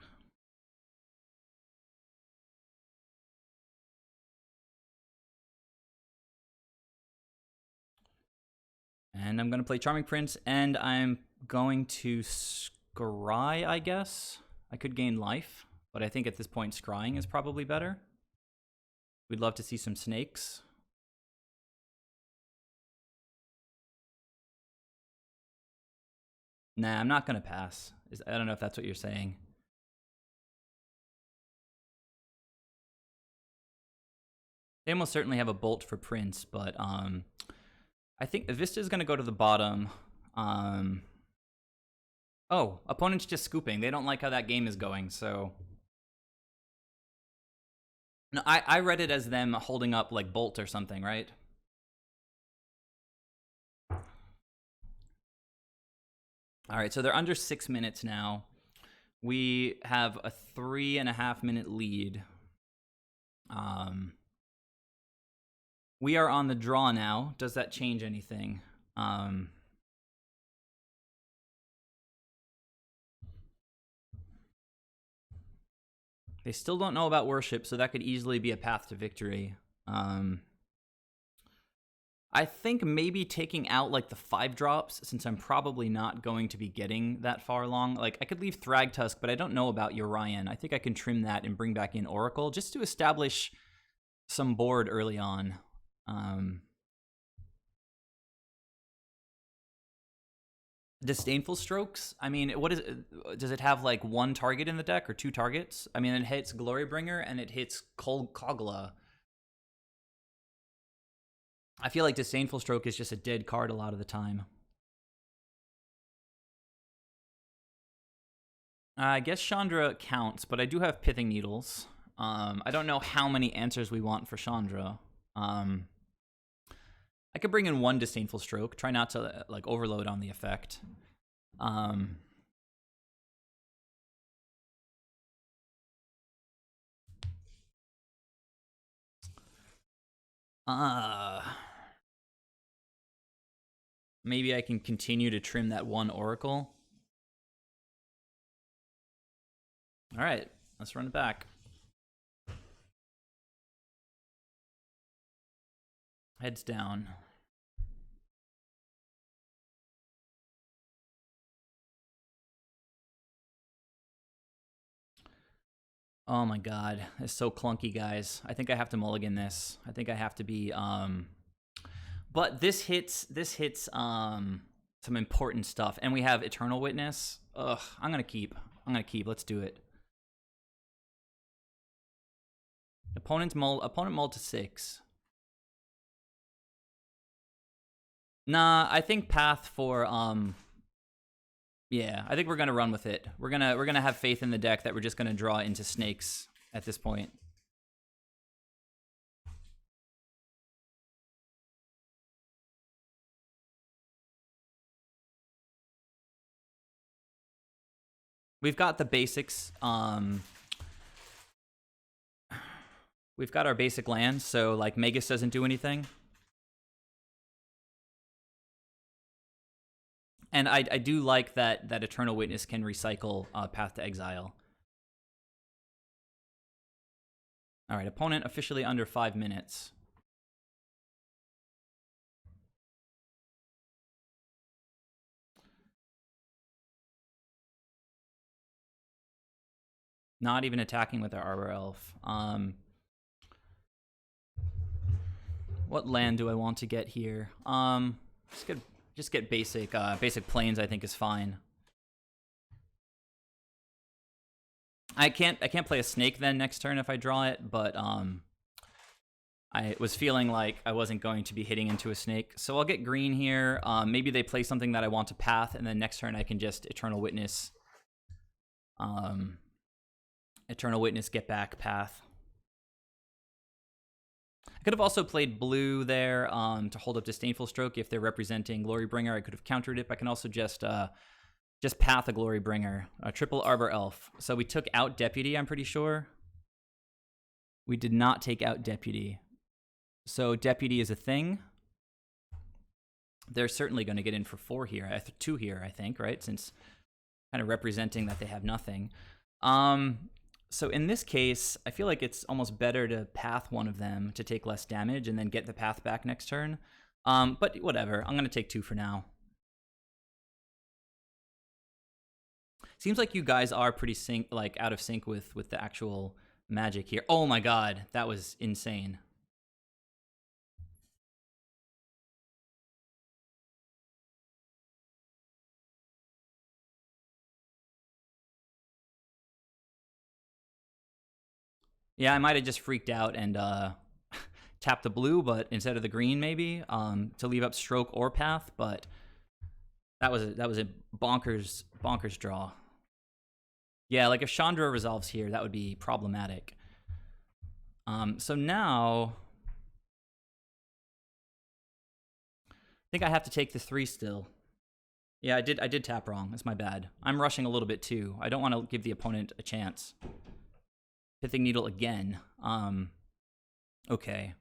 And I'm going to play Charming Prince, and I'm going to scry, I guess. I could gain life, but I think at this point scrying is probably better. We'd love to see some snakes. Nah, I'm not going to pass. I don't know if that's what you're saying. They almost certainly have a bolt for Prince, but I think Vista is going to go to the bottom. Oh, opponent's just scooping. They don't like how that game is going, so... No, I read it as them holding up like Bolt or something, right? All right, so they're under 6 minutes now. We have a 3.5 minute lead. We are on the draw now. Does that change anything? They still don't know about Worship, so that could easily be a path to victory. I think maybe taking out like the 5 drops, since I'm probably not going to be getting that far along. Like I could leave Thragtusk, but I don't know about Urian. I think I can trim that and bring back in Oracle just to establish some board early on. Disdainful Strokes. I mean, what is it? Does it have like one target in the deck or two targets? I mean, it hits Glorybringer and it hits Kogla. I feel like Disdainful Stroke is just a dead card a lot of the time. I guess Chandra counts, but I do have Pithing Needles. I don't know how many answers we want for Chandra. I could bring in one Disdainful Stroke. Try not to like overload on the effect. Maybe I can continue to trim that one Oracle. All right, let's run it back. Heads down. Oh my god, it's so clunky, guys. I think I have to mulligan this. I think I have to be but this hits some important stuff, and we have Eternal Witness. Ugh, I'm gonna keep. Let's do it. Opponent mull to 6. Nah, I think path for yeah, I think we're gonna run with it. We're gonna have faith in the deck that we're just gonna draw into snakes at this point. We've got the basics. We've got our basic lands, so like Magus doesn't do anything. And I do like that Eternal Witness can recycle Path to Exile. All right, opponent officially under 5 minutes. Not even attacking with our Arbor Elf. What land do I want to get here? Just get basic plains. I think is fine. I can't play a snake then next turn if I draw it, but I was feeling like I wasn't going to be hitting into a snake, so I'll get green here. Maybe they play something that I want to path, and then next turn I can just Eternal Witness. Eternal Witness, get back, path. I could have also played blue there to hold up Disdainful Stroke if they're representing Glorybringer. I could have countered it, but I can also just path a Glorybringer. Triple Arbor Elf. So we took out Deputy, I'm pretty sure. We did not take out Deputy. So Deputy is a thing. They're certainly going to get in for 4 here. 2 here, I think, right? Since kind of representing that they have nothing. So in this case, I feel like it's almost better to path one of them to take less damage and then get the path back next turn. But whatever. I'm going to take 2 for now. Seems like you guys are pretty out of sync with the actual magic here. Oh my god, that was insane. Yeah, I might have just freaked out and tapped the blue, but instead of the green, maybe to leave up stroke or path. But that was a bonkers draw. Yeah, like if Chandra resolves here, that would be problematic. So now I think I have to take the 3 still. Yeah, I did tap wrong. That's my bad. I'm rushing a little bit too. I don't want to give the opponent a chance. Pithing Needle again. Okay.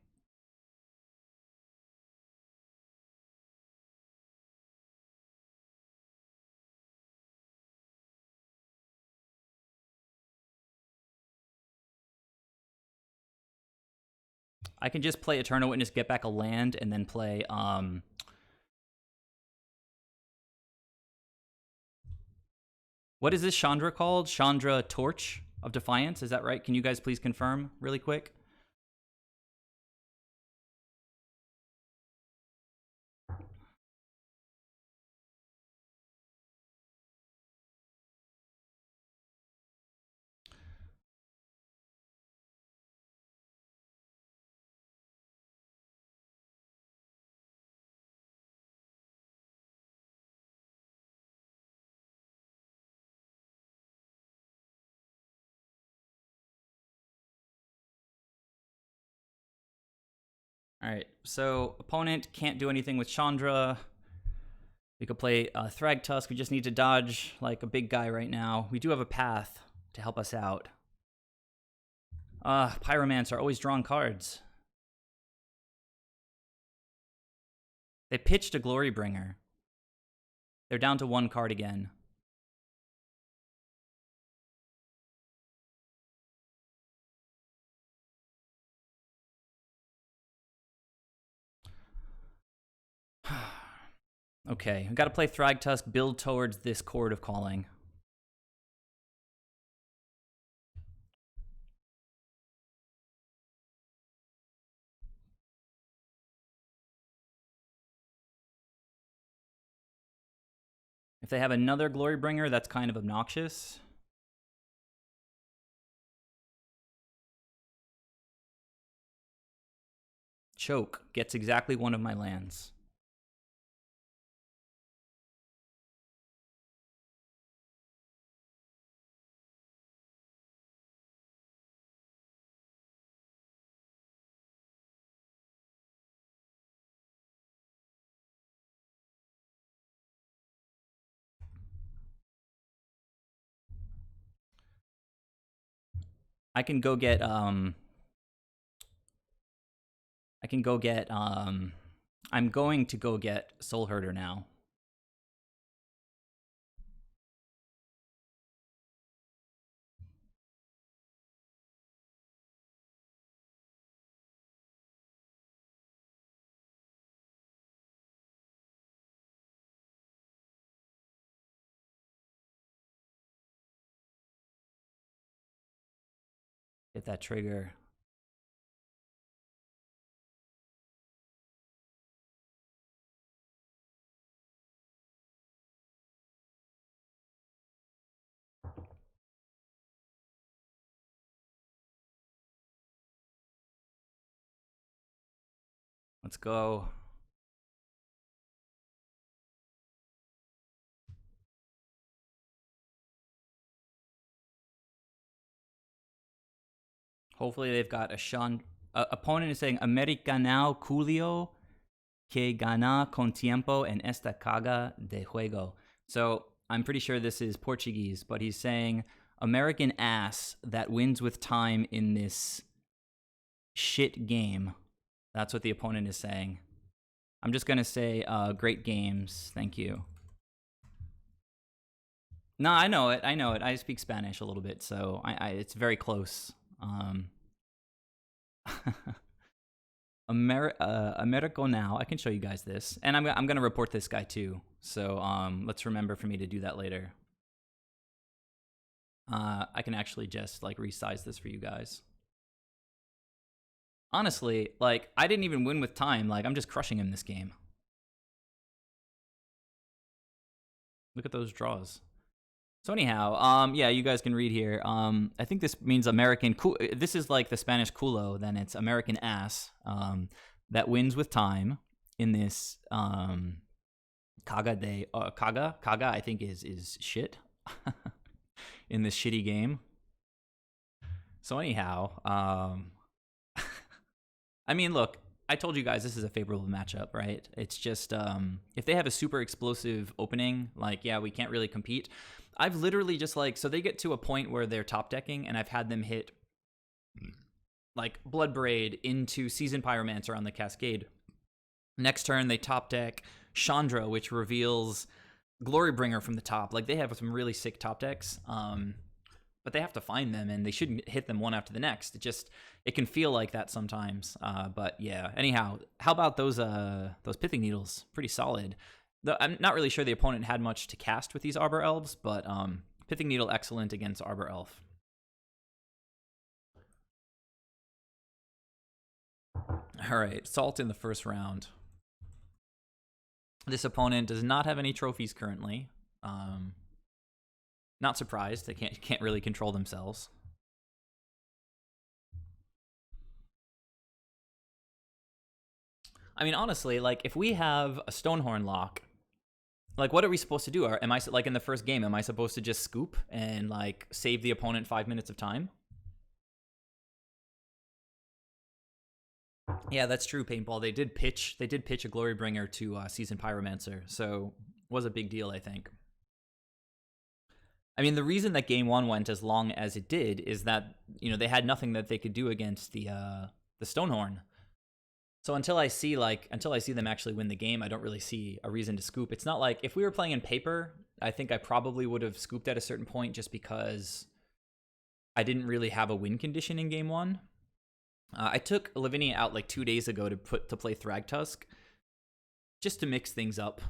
I can just play Eternal Witness, get back a land, and then play what is this Chandra called? Chandra Torch of Defiance, is that right? Can you guys please confirm really quick? All right, so opponent can't do anything with Chandra. We could play Thragtusk. We just need to dodge like a big guy right now. We do have a path to help us out. Pyromancer, always drawing cards. They pitched a Glorybringer. They're down to 1 card again. Okay, we gotta play Thragtusk, build towards this Chord of Calling. If they have another Glorybringer, that's kind of obnoxious. Choke gets exactly 1 of my lands. I can go get I'm going to go get Soul Herder now. Get that trigger. Let's go. Hopefully they've got a opponent is saying Americanao Julio que gana con tiempo en esta caga de juego. So I'm pretty sure this is Portuguese, but he's saying American ass that wins with time in this shit game. That's what the opponent is saying. I'm just gonna say great games, thank you. No, I know it. I speak Spanish a little bit, so it's very close. Americo now. I can show you guys this, and I'm gonna report this guy too. So let's remember for me to do that later. I can actually just like resize this for you guys. Honestly, like I didn't even win with time. Like I'm just crushing him this game. Look at those draws. So anyhow, yeah, you guys can read here. I think this means American. This is like the Spanish culo. Then it's American ass. That wins with time in this caga de caga. I think is shit in this shitty game. So anyhow, I mean, look. I told you guys this is a favorable matchup, right? It's just if they have a super explosive opening, like yeah, we can't really compete. I've literally just like, so they get to a point where they're top decking, and I've had them hit like Bloodbraid into Seasoned Pyromancer on the Cascade. Next turn, they top deck Chandra, which reveals Glorybringer from the top. Like they have some really sick top decks, but they have to find them, and they shouldn't hit them one after the next. It can feel like that sometimes. But yeah. Anyhow, how about those Pithing Needles? Pretty solid. I'm not really sure the opponent had much to cast with these Arbor Elves, but Pithing Needle excellent against Arbor Elf. All right, Salt in the first round. This opponent does not have any trophies currently. Not surprised. They can't really control themselves. I mean, honestly, like if we have a Stonehorn lock, like what are we supposed to do? Am I like in the first game? Am I supposed to just scoop and like save the opponent 5 minutes of time? Yeah, that's true, Paintball. They did pitch a Glorybringer to Seasoned Pyromancer, so it was a big deal, I think. I mean, the reason that game one went as long as it did is that they had nothing that they could do against the Stonehorn. So until I see them actually win the game, I don't really see a reason to scoop. It's not like if we were playing in paper, I think I probably would have scooped at a certain point just because I didn't really have a win condition in game one. I took Lavinia out like 2 days ago to play Thragtusk, just to mix things up.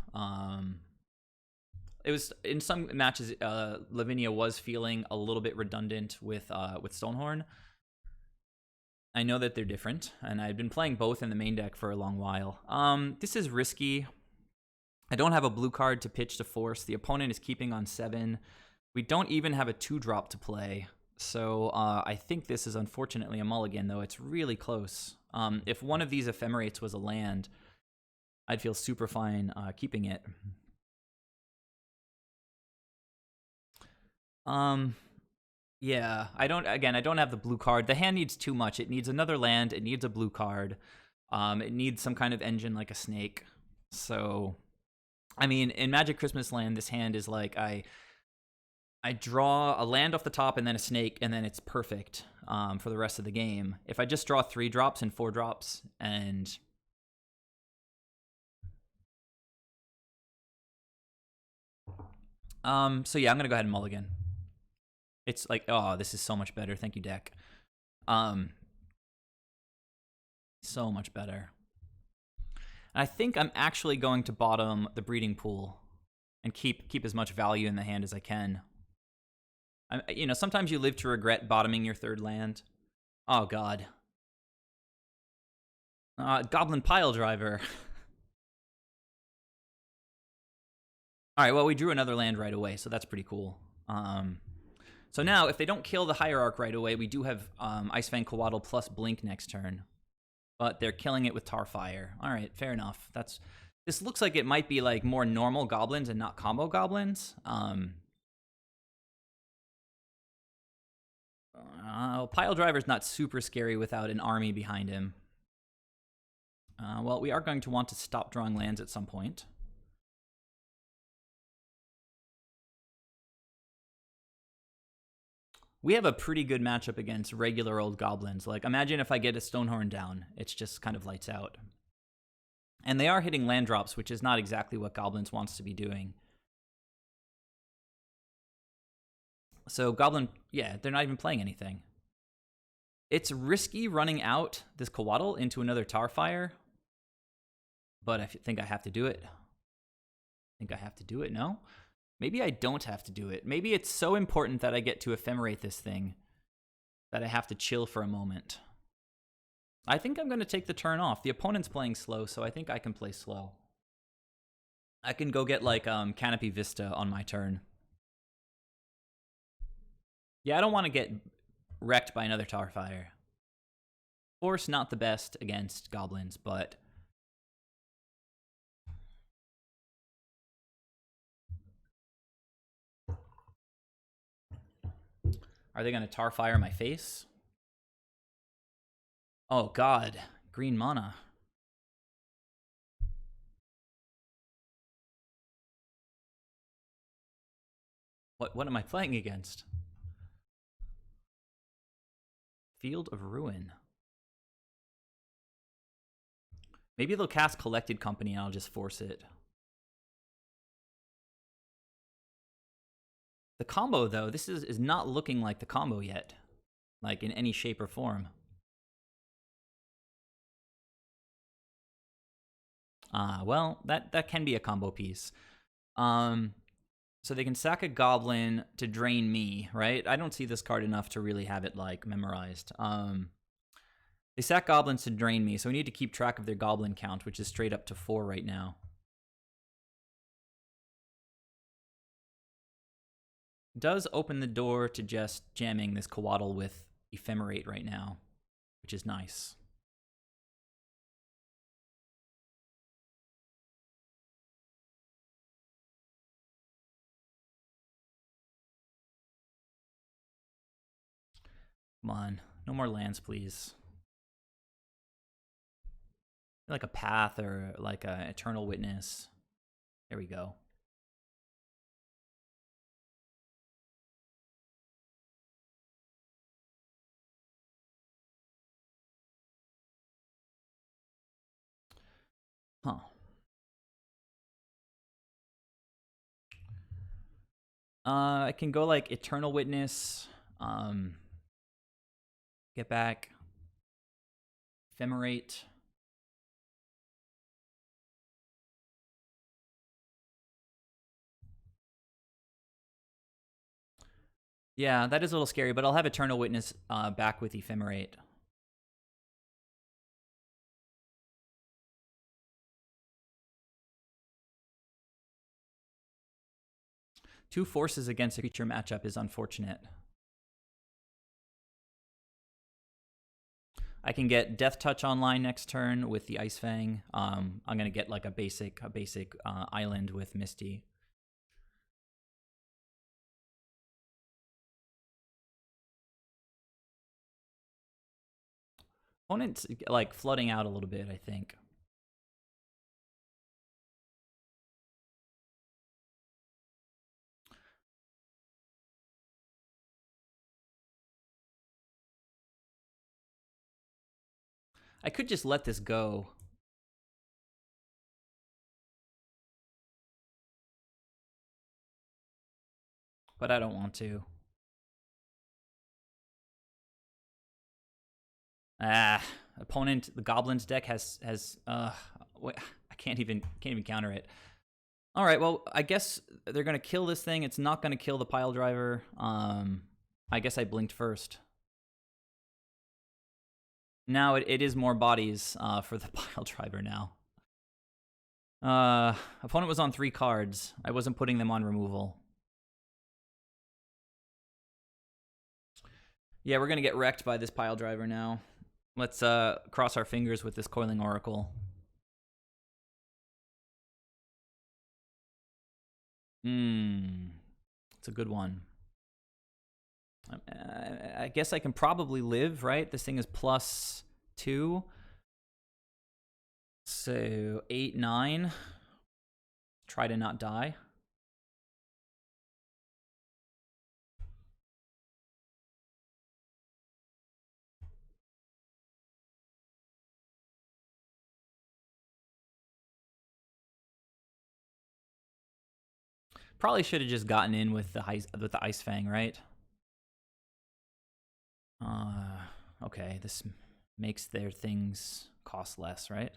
It was in some matches, Lavinia was feeling a little bit redundant with Stonehorn. I know that they're different, and I've been playing both in the main deck for a long while. This is risky. I don't have a blue card to pitch to force. The opponent is keeping on 7. We don't even have a 2-drop to play. So I think this is unfortunately a mulligan, though it's really close. If one of these ephemerates was a land, I'd feel super fine keeping it. Yeah, I don't have the blue card. The hand needs too much. It needs another land. It needs a blue card. It needs some kind of engine like a snake. So, I mean, in Magic Christmas Land, this hand is like I draw a land off the top and then a snake, and then it's perfect for the rest of the game. If I just draw 3 drops and 4 drops and... so yeah, I'm going to go ahead and mulligan. It's like, oh, this is so much better. Thank you, deck. So much better. And I think I'm actually going to bottom the breeding pool and keep as much value in the hand as I can. Sometimes you live to regret bottoming your 3rd land. Oh, God. Goblin Pile Driver. All right, well, we drew another land right away, so that's pretty cool. So now, if they don't kill the Hierarch right away, we do have Icefang Coatl plus Blink next turn. But they're killing it with Tarfire. All right, fair enough. This looks like it might be like more normal goblins and not combo goblins. Pile Driver's not super scary without an army behind him. Well, we are going to want to stop drawing lands at some point. We have a pretty good matchup against regular old goblins. Like, imagine if I get a Stonehorn down. It's just kind of lights out. And they are hitting land drops, which is not exactly what Goblins wants to be doing. So Goblin, yeah, they're not even playing anything. It's risky running out this Coatl into another Tarfire, but I think I have to do it. No? Maybe I don't have to do it. Maybe it's so important that I get to ephemerate this thing that I have to chill for a moment. I think I'm going to take the turn off. The opponent's playing slow, so I think I can play slow. I can go get, like, Canopy Vista on my turn. Yeah, I don't want to get wrecked by another Tarfire. Force, not the best against goblins, but... Are they going to Tarfire my face? Oh, God. Green mana. What am I playing against? Field of Ruin. Maybe they'll cast Collected Company and I'll just force it. The combo, though, this is not looking like the combo yet. Like, in any shape or form. Well, that can be a combo piece. So they can sack a goblin to drain me, right? I don't see this card enough to really have it, like, memorized. They sack goblins to drain me, so we need to keep track of their goblin count, which is straight up to 4 right now. Does open the door to just jamming this Coatl with Ephemerate right now, which is nice. Come on, no more lands, please. like a path or like a eternal witness. There we go. Huh. I can go like eternal witness, get back, ephemerate. Yeah, that is a little scary, but I'll have eternal witness back with ephemerate. Two forces against a creature matchup is unfortunate. I can get Death Touch online next turn with the Ice Fang. I'm gonna get like a basic island with Misty. Opponent's like flooding out a little bit, I think. I could just let this go. But I don't want to. Opponent, the Goblins deck has wait, I can't even counter it. All right, well, I guess they're gonna kill this thing. It's not gonna kill the pile driver. I guess I blinked first. Now it is more bodies for the pile driver now. Opponent was on 3 cards. I wasn't putting them on removal. Yeah, we're gonna get wrecked by this pile driver now. Let's cross our fingers with this Coiling Oracle. It's a good one. I guess I can probably live, right? This thing is +2. So 8, 9. Try to not die. Probably should have just gotten in with the Ice Fang, right? Okay, this makes their things cost less, right?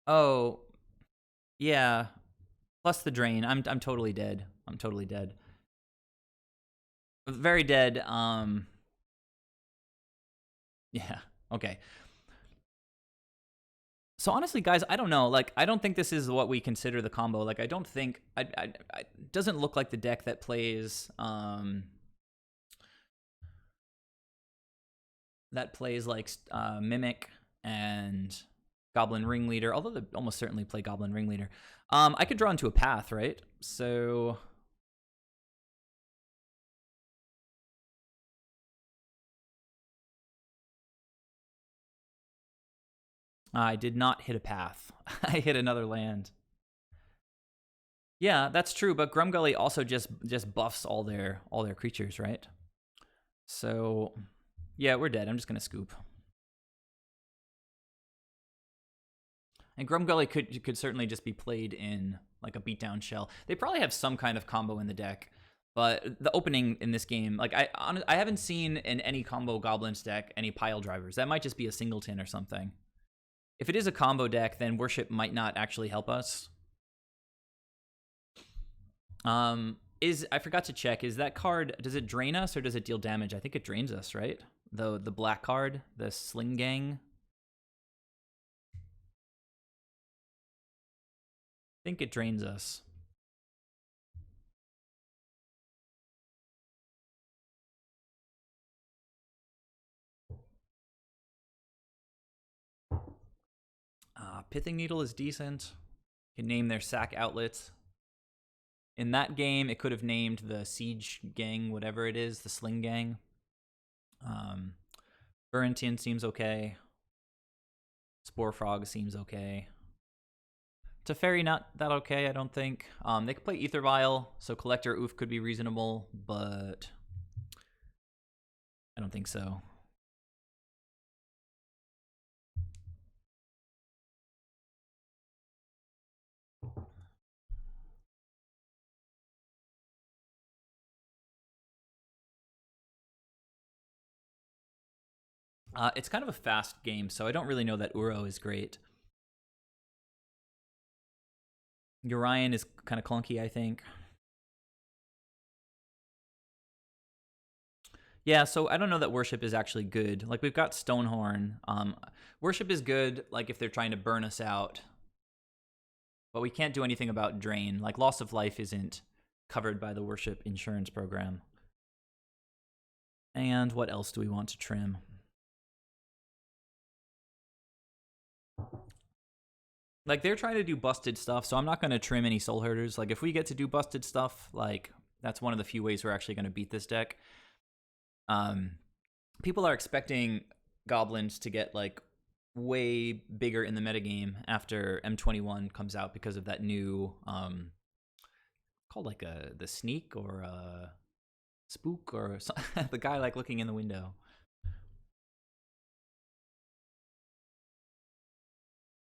Oh, yeah. Plus the drain. I'm totally dead. I'm totally dead. Very dead. Yeah. Okay. So honestly, guys, I don't know. Like, I don't think this is what we consider the combo. Like, I don't think it doesn't look like the deck that plays like Mimic and Goblin Ringleader. Although they almost certainly play Goblin Ringleader. I could draw into a path, right? So I did not hit a path. I hit another land. Yeah, that's true, but Grumgully also just buffs all their creatures, right? So yeah, we're dead. I'm just gonna scoop. And Grumgully could certainly just be played in like a beatdown shell. They probably have some kind of combo in the deck, but the opening in this game, like I haven't seen in any combo Goblins deck any pile drivers. That might just be a singleton or something. If it is a combo deck, then Worship might not actually help us. I forgot to check, is that card, does it drain us or does it deal damage? I think it drains us, right? The black card, the Sling Gang. I think it drains us. Pithing Needle is decent. You can name their sack outlets. In that game, it could have named the Siege Gang, whatever it is, the Sling Gang. Burrentian seems okay. Spore Frog seems okay. Teferi not that okay, I don't think. They could play Ether Vial, so Collector Oof could be reasonable, but I don't think so. It's kind of a fast game, so I don't really know that Uro is great. Urian is kind of clunky, I think. Yeah, so I don't know that Worship is actually good. Like, we've got Stonehorn. Worship is good, like, if they're trying to burn us out. But we can't do anything about Drain. Like, Loss of Life isn't covered by the Worship insurance program. And what else do we want to trim? Like, they're trying to do busted stuff, so I'm not going to trim any Soul Herders. Like, if we get to do busted stuff, like, that's one of the few ways we're actually going to beat this deck. People are expecting Goblins to get, like, way bigger in the metagame after M21 comes out because of that new, called, like, the Sneak or Spook or the guy, like, looking in the window.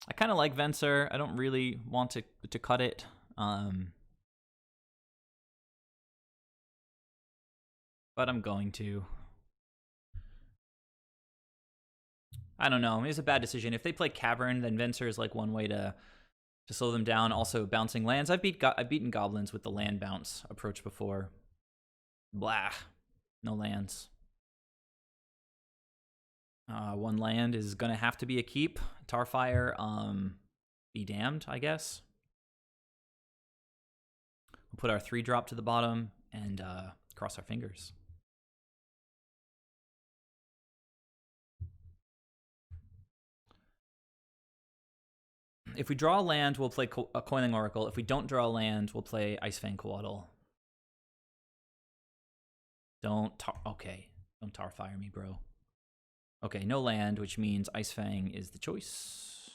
I kind of like Venser. I don't really want to cut it. But I'm going to. I don't know. It's a bad decision. If they play Cavern, then Venser is like one way to slow them down. Also, bouncing lands. I've beaten Goblins with the land bounce approach before. Blah. No lands. One land is gonna have to be a keep. Tarfire, be damned, I guess. We'll put our 3-drop to the bottom and cross our fingers. If we draw a land, we'll play a Coiling Oracle. If we don't draw a land, we'll play Icefang Coatl. Okay. Don't Tarfire me, bro. Okay, no land, which means Icefang is the choice.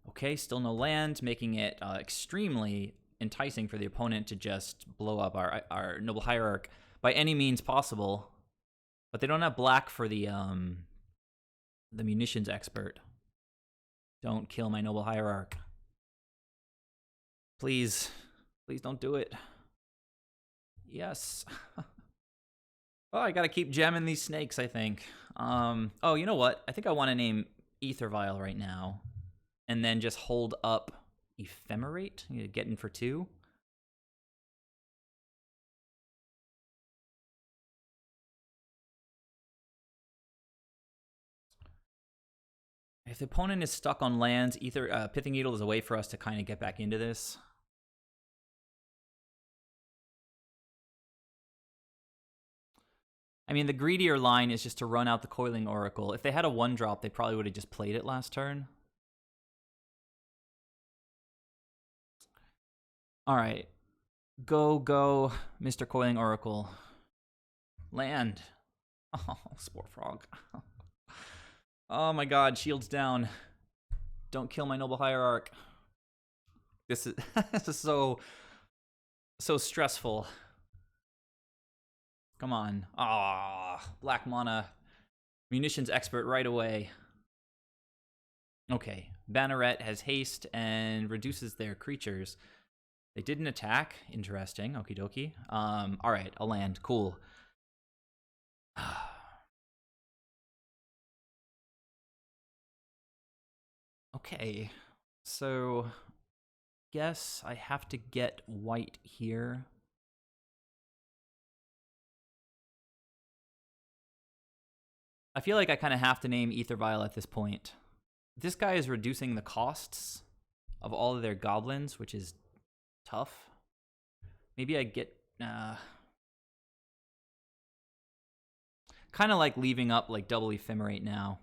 Okay, still no land, making it extremely enticing for the opponent to just blow up our Noble Hierarch by any means possible. But they don't have black for the Munitions Expert. Don't kill my Noble Hierarch. Please. Please don't do it. Yes. Oh, I gotta keep jamming these snakes, I think. Oh, you know what? I think I want to name Ether Vial right now. And then just hold up Ephemerate. Get in for 2. If the opponent is stuck on lands, Pithing Needle is a way for us to kind of get back into this. I mean, the greedier line is just to run out the Coiling Oracle. If they had a 1-drop, they probably would have just played it last turn. All right. Go, Mr. Coiling Oracle. Land. Oh, Spore Frog. Oh my god, shields down. Don't kill my Noble Hierarch. This is this is so stressful. Come on. Ah, black mana. Munitions Expert right away. Okay. Banneret has haste and reduces their creatures. They didn't attack. Interesting. Okie dokie. Alright, a land. Cool. Okay. So, guess I have to get white here. I feel like I kind of have to name Ether Vial at this point. This guy is reducing the costs of all of their goblins, which is tough. Maybe I get... kind of like leaving up like double Ephemerate now.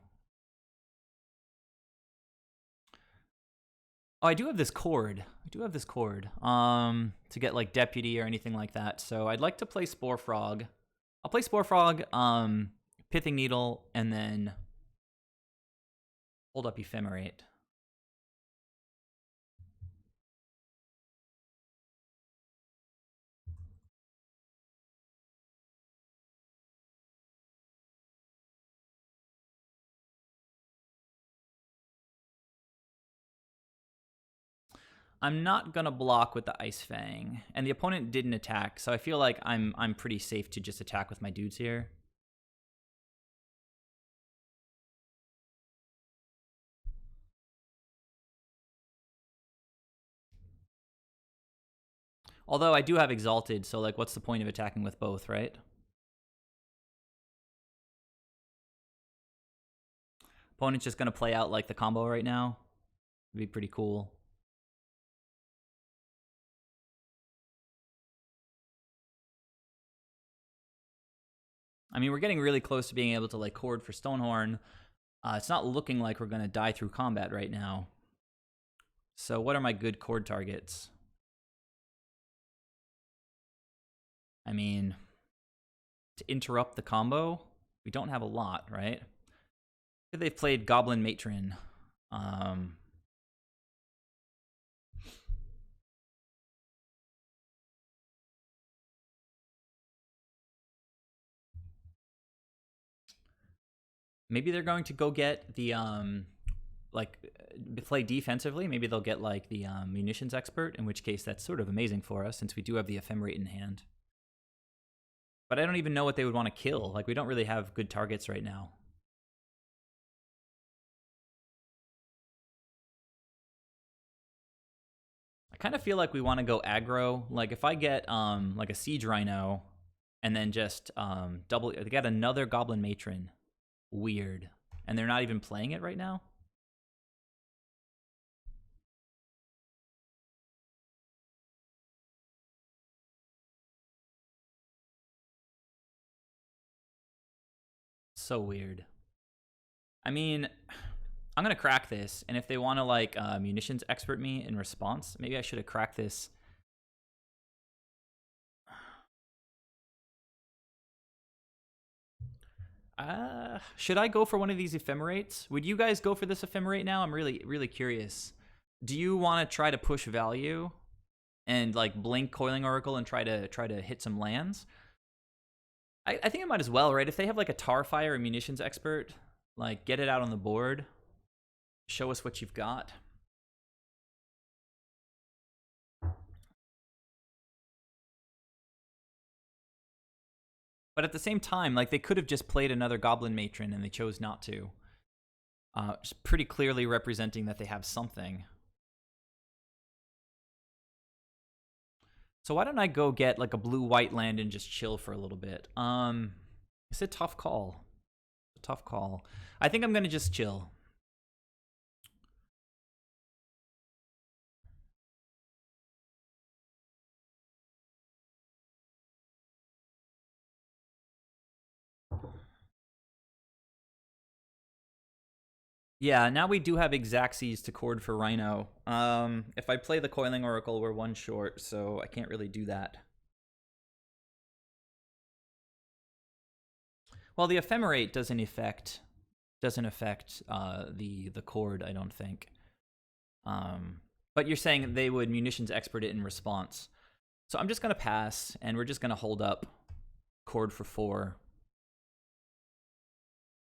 Oh, I do have this cord. To get like Deputy or anything like that. So I'd like to play Spore Frog. I'll play Spore Frog, Pithing Needle, and then hold up Ephemerate. I'm not gonna block with the Ice Fang, and the opponent didn't attack, so I feel like I'm pretty safe to just attack with my dudes here. Although I do have Exalted, so like, what's the point of attacking with both, right? Opponent's just gonna play out like the combo right now. It'd be pretty cool. I mean, we're getting really close to being able to like chord for Stonehorn. It's not looking like we're gonna die through combat right now. So what are my good chord targets? I mean, to interrupt the combo, we don't have a lot, right? They've played Goblin Matron. Maybe they're going to go get the like play defensively. Maybe they'll get like the munitions expert, in which case that's sort of amazing for us since we do have the Ephemerate in hand. But I don't even know what they would want to kill. Like, we don't really have good targets right now. I kind of feel like we want to go aggro. Like, if I get like a Siege Rhino and then just double, they got another Goblin Matron. Weird. And they're not even playing it right now? So weird. I mean, I'm gonna crack this, and if they want to like munitions expert me in response, maybe I should have cracked this. Should I go for one of these ephemerates? Would you guys go for this ephemerate now? I'm really curious. Do you want to try to push value and like blink Coiling Oracle and try to hit some lands? I think I might as well, right? If they have like a Tarfire or munitions expert, like get it out on the board. Show us what you've got. But at the same time, like, they could have just played another Goblin Matron and they chose not to. Just pretty clearly representing that they have something. So why don't I go get like a blue-white land and just chill for a little bit? It's a tough call. It's a tough call. I think I'm gonna just chill. Yeah, now we do have Xaxes to chord for Rhino. If I play the Coiling Oracle, we're one short, so I can't really do that. Well, the Ephemerate doesn't affect the chord, I don't think. But you're saying they would munitions expert it in response. So I'm just gonna pass, and we're just gonna hold up chord for 4.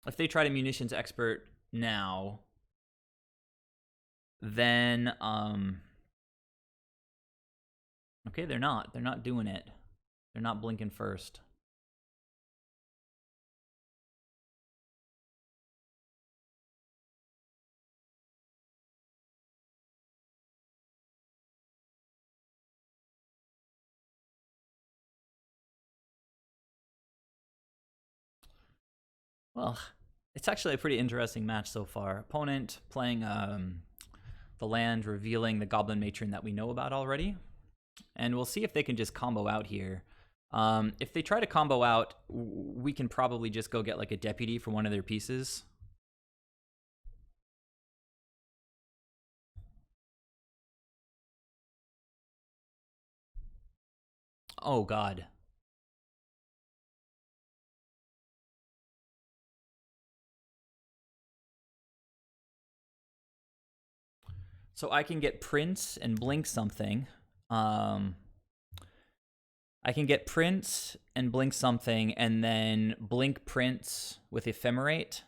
If they try to munitions expert now, then okay, they're not doing it. They're not blinking first. Well, it's actually a pretty interesting match so far. Opponent playing the land, revealing the Goblin Matron that we know about already. And we'll see if they can just combo out here. If they try to combo out, we can probably just go get like a deputy for one of their pieces. Oh, God. So I can get Prince and blink something. I can get Prince and blink something, and then blink Prince with Ephemerate,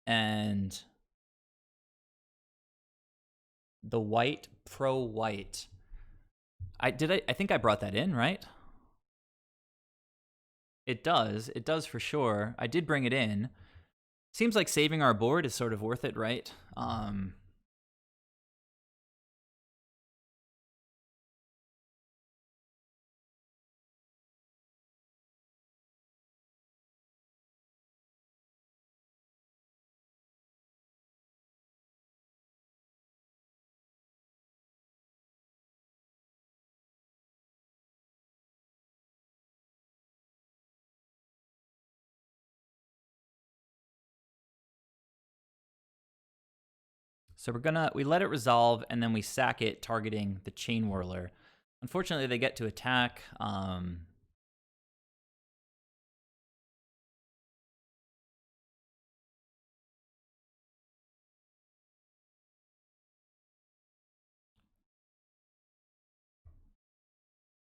and the white pro white. I think I brought that in, right? It does. It does for sure. I did bring it in. Seems like saving our board is sort of worth it, right? So we let it resolve, and then we sack it, targeting the Chain Whirler. Unfortunately, they get to attack.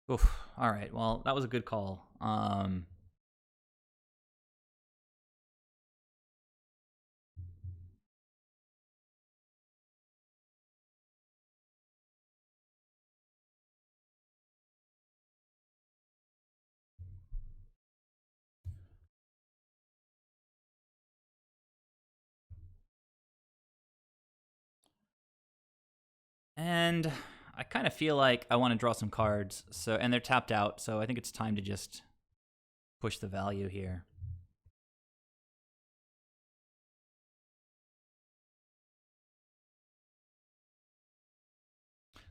Oof. All right. Well, that was a good call. And I kind of feel like I want to draw some cards. And they're tapped out, so I think it's time to just push the value here.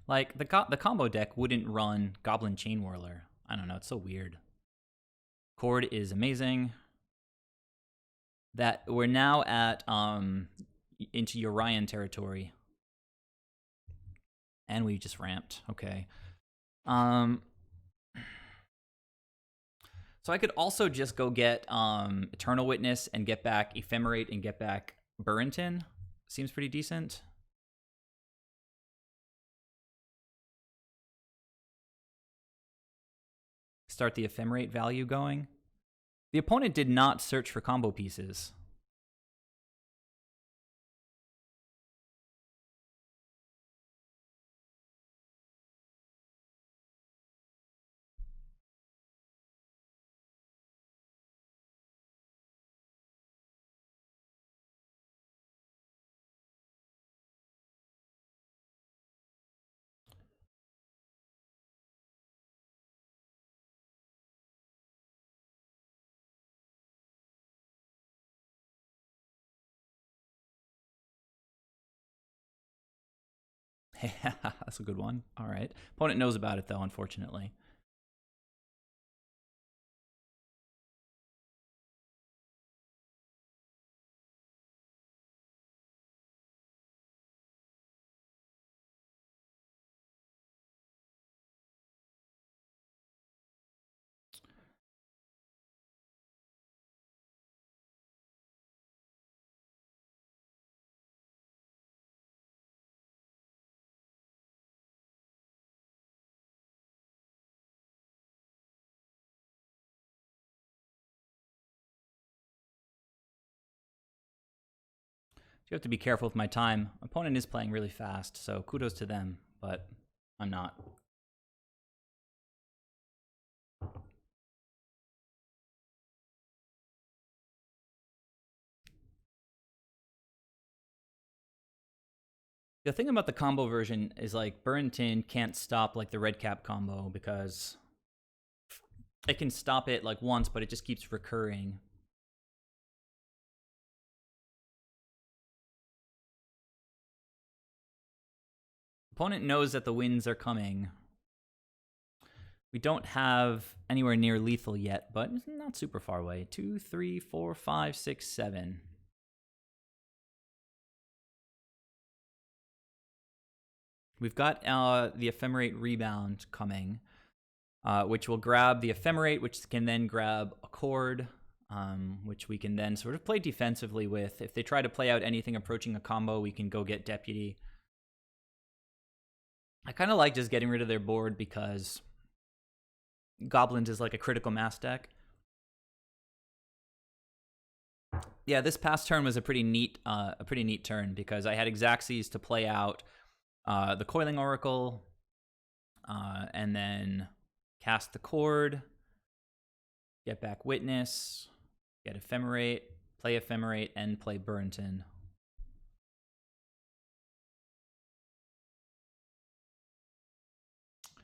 Like the combo deck wouldn't run Goblin Chain Whirler. I don't know. It's so weird. Chord is amazing. That we're now at into Urian territory. And we just ramped. Okay. So I could also just go get Eternal Witness and get back Ephemerate and get back Burrenton. Seems pretty decent. Start the Ephemerate value going. The opponent did not search for combo pieces. That's a good one. All right. Opponent knows about it, though, unfortunately. You have to be careful with my time. Opponent is playing really fast, so kudos to them, but I'm not. The thing about the combo version is like Burrenton can't stop like the red cap combo because it can stop it like once, but it just keeps recurring. Opponent knows that the wins are coming. We don't have anywhere near lethal yet, but not super far away. 2, 3, 4, 5, 6, 7. We've got the Ephemerate Rebound coming, which will grab the Ephemerate, which can then grab a Chord, which we can then sort of play defensively with. If they try to play out anything approaching a combo, we can go get Deputy. I kind of like just getting rid of their board because Goblins is like a critical mass deck. Yeah, this past turn was a pretty neat turn because I had Xaxes to play out the Coiling Oracle, and then cast the Cord, get back Witness, get Ephemerate, play Ephemerate, and play Burrenton.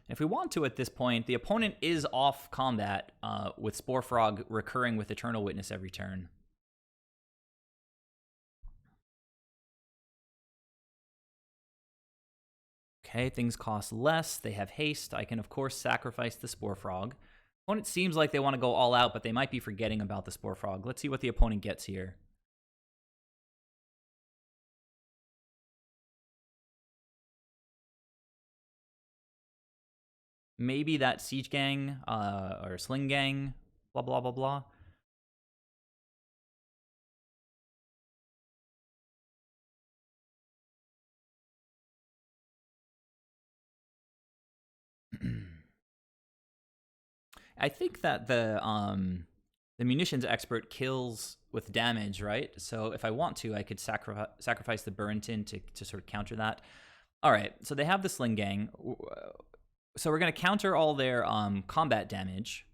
If we want to at this point, the opponent is off combat with Spore Frog recurring with Eternal Witness every turn. Okay, things cost less. They have haste. I can, of course, sacrifice the Spore Frog. Opponent seems like they want to go all out, but they might be forgetting about the Spore Frog. Let's see what the opponent gets here. Maybe that Siege Gang or Sling Gang, blah, blah, blah, blah. I think that the munitions expert kills with damage, right? So if I want to, I could sacrifice the Burrenton to sort of counter that. All right, so they have the Sling Gang. So we're going to counter all their combat damage.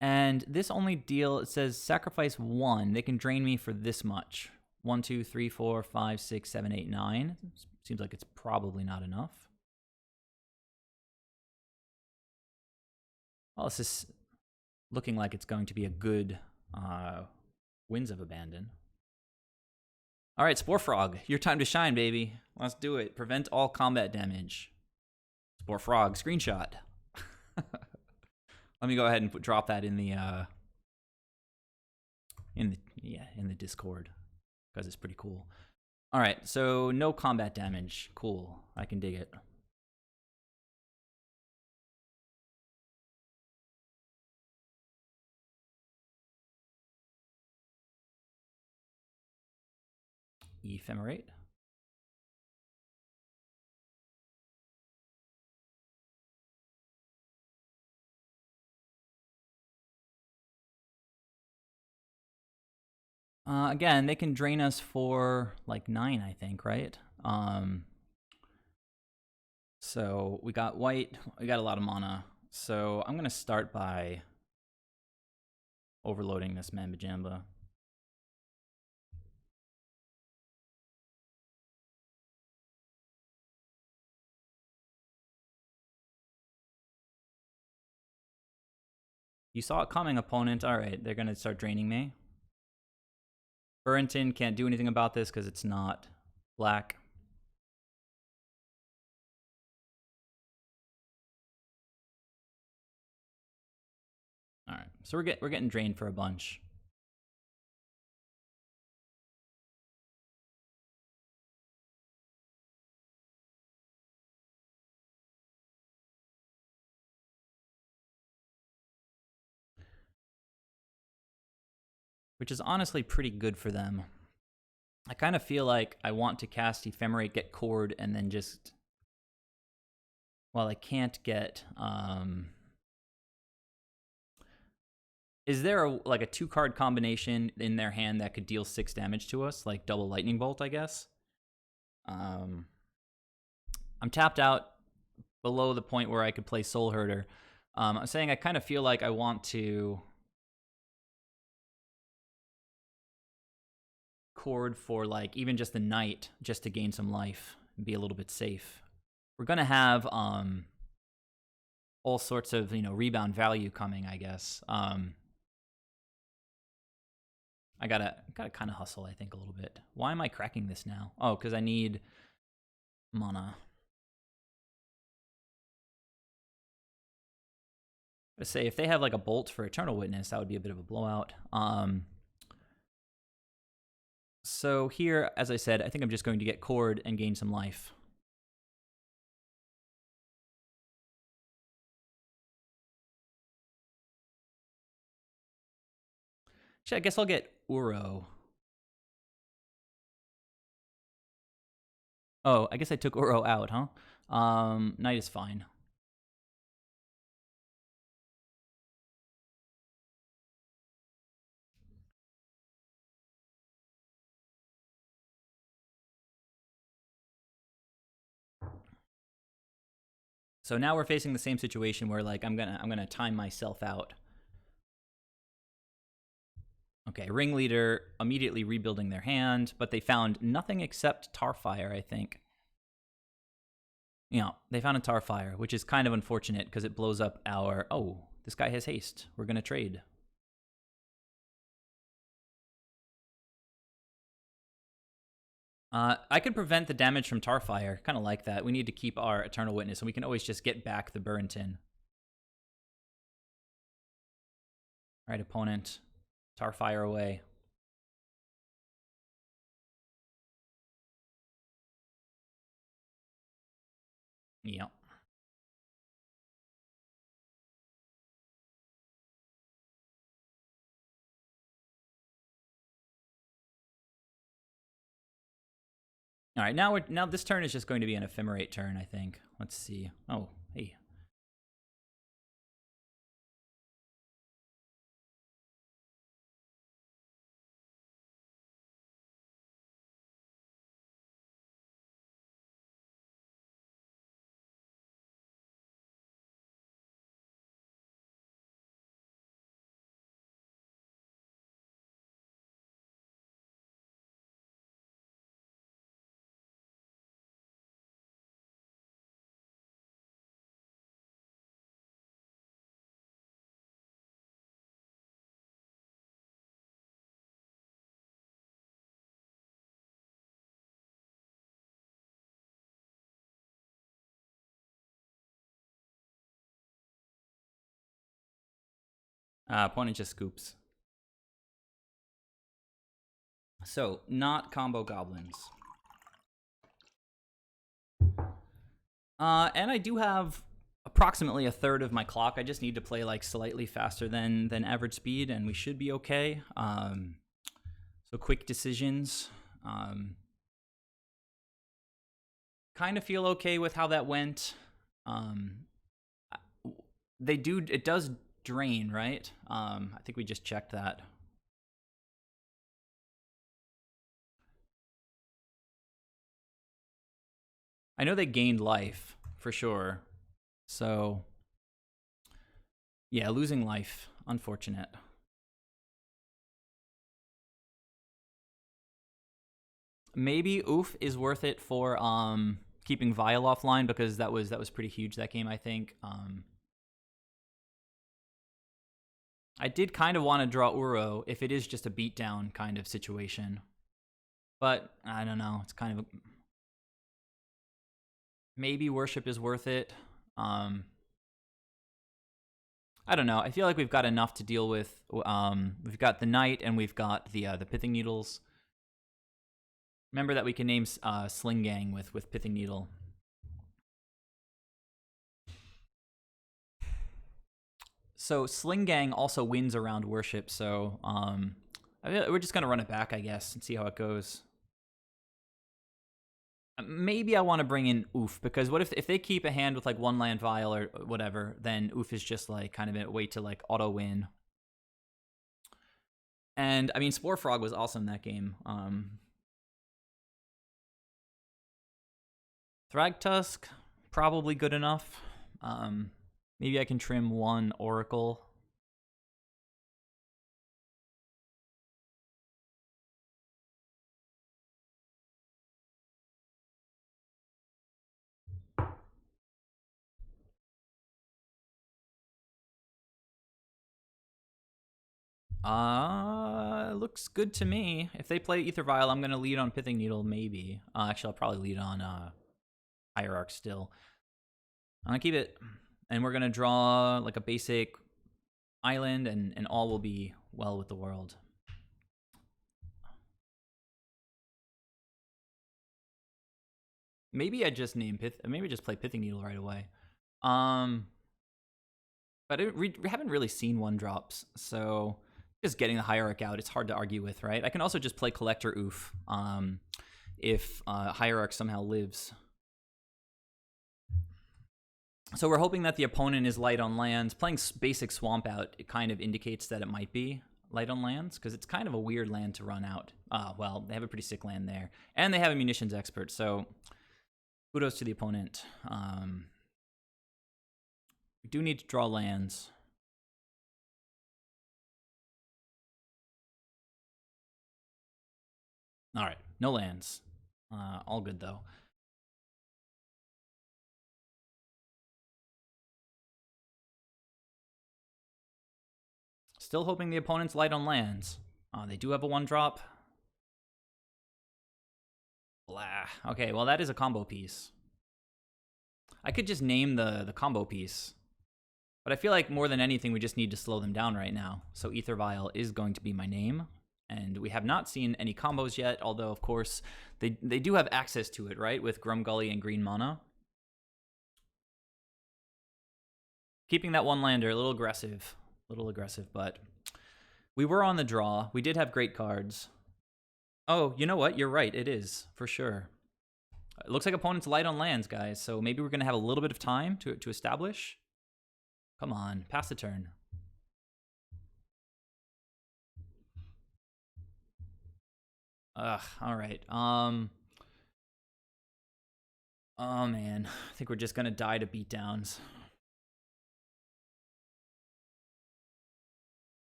And this only it says sacrifice 1. They can drain me for this much. 1, 2, 3, 4, 5, 6, 7, 8, 9. Seems like it's probably not enough. Well, this is looking like it's going to be a good Winds of Abandon. All right, Spore Frog, your time to shine, baby. Let's do it. Prevent all combat damage. Spore Frog, screenshot. Let me go ahead and drop that in the Discord because it's pretty cool. All right, so no combat damage. Cool. I can dig it. Ephemerate. Again, they can drain us for like 9, I think, right? So we got white. We got a lot of mana. So I'm going to start by overloading this Mamba Jamba. You saw it coming, opponent. All right, they're going to start draining me. Burrenton can't do anything about this because it's not black. All right, so we're getting drained for a bunch. Which is honestly pretty good for them. I kind of feel like I want to cast Ephemerate, get Cord, and then just... Well, I can't get... Is there like a 2-card combination in their hand that could deal 6 damage to us? Like double Lightning Bolt, I guess? I'm tapped out below the point where I could play Soul Herder. I'm saying I kind of feel like I want to... Cord for like even just the night, just to gain some life and be a little bit safe. We're gonna have all sorts of rebound value coming, I guess. I gotta kind of hustle, I think, a little bit. Why am I cracking this now? Oh, because I need mana. Let's say if they have like a bolt for Eternal Witness, that would be a bit of a blowout. So here, as I said, I think I'm just going to get Cord and gain some life. Actually, I guess I'll get Uro. Oh, I guess I took Uro out, huh? Knight is fine. So now we're facing the same situation where like I'm gonna time myself out. Okay, ringleader immediately rebuilding their hand, but they found nothing except Tarfire, I think. Yeah, they found a Tarfire, which is kind of unfortunate because it blows up our... Oh, this guy has haste. We're going to trade. I could prevent the damage from Tarfire. Kind of like that. We need to keep our Eternal Witness, and we can always just get back the Burrington. All right, opponent. Tarfire away. Yeah. All right, now this turn is just going to be an ephemerate turn, I think. Let's see. Oh, hey. Opponent just scoops. So, not combo goblins. And I do have approximately a third of my clock. I just need to play like slightly faster than average speed, and we should be okay. So quick decisions. Kind of feel okay with how that went. It does drain, right? I think we just checked that. I know they gained life, for sure. So, yeah, losing life. Unfortunate. Maybe Oof is worth it for keeping Vial offline, because that was pretty huge that game, I think. I did kind of want to draw Uro if it is just a beatdown kind of situation. But I don't know. It's kind of maybe Worship is worth it. I don't know. I feel like we've got enough to deal with. We've got the Knight and we've got the Pithing Needles. Remember that we can name Sling Gang with Pithing Needle. So Sling Gang also wins around Worship, so we're just going to run it back, I guess, and see how it goes. Maybe I want to bring in Oof, because what if they keep a hand with like one land vial or whatever, then Oof is just like kind of a way to like auto win. And I mean, Spore Frog was awesome that game. Thragtusk, probably good enough. Maybe I can trim one Oracle. Looks good to me. If they play Ether Vial, I'm gonna lead on Pithing Needle, maybe. Actually, I'll probably lead on Hierarch still. I'm gonna keep it, and we're gonna draw like a basic island, and all will be well with the world. Maybe I just name maybe just play Pithing Needle right away. But we haven't really seen 1-drops, so Just getting the Hierarch out, it's hard to argue with, right? I can also just play Collector Oof if Hierarch somehow lives. So we're hoping that the opponent is light on lands. Playing basic Swamp out, it kind of indicates that it might be light on lands, because it's kind of a weird land to run out. Well, they have a pretty sick land there. And they have a Munitions Expert, so kudos to the opponent. We do need to draw lands. All right, no lands. All good, though. Still hoping the opponent's light on lands. They do have a 1-drop. Blah. Okay, well, that is a combo piece. I could just name the combo piece. But I feel like more than anything, we just need to slow them down right now. So Aether Vial is going to be my name. And we have not seen any combos yet, although, of course, they do have access to it, right? With Grumgully and green mana. Keeping that one lander a little aggressive. But we were on the draw. We did have great cards. Oh, you know what? You're right. It is, for sure. It looks like opponent's light on lands, guys. So maybe we're going to have a little bit of time to establish. Come on, pass the turn. Ugh, all right. Oh, man. I think we're just going to die to beatdowns.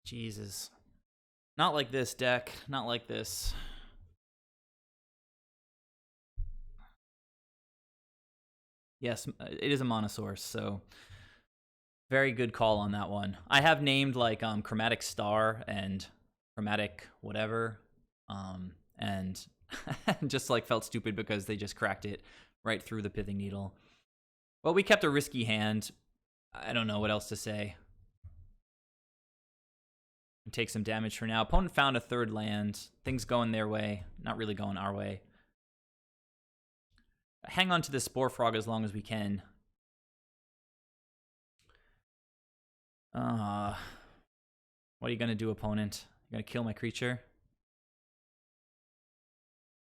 Jesus. Not like this, deck. Not like this. Yes, it is a mana source, so very good call on that one. I have named like Chromatic Star and Chromatic whatever, and just like felt stupid because they just cracked it right through the Pithing Needle. Well, we kept a risky hand. I don't know what else to say. Take some damage for now. Opponent found a 3rd land. Things going their way. Not really going our way. Hang on to the Spore Frog as long as we can. What are you going to do, opponent? You're going to kill my creature?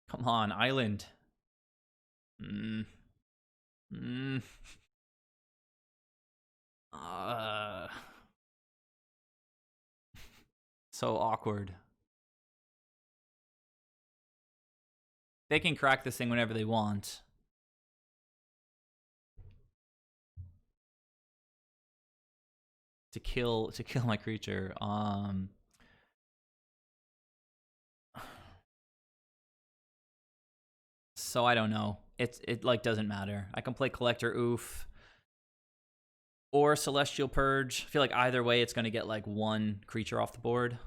Come on, island. So awkward. They can crack this thing whenever they want. To kill my creature. So I don't know. It like doesn't matter. I can play Collector Oof or Celestial Purge. I feel like either way it's going to get like 1 creature off the board.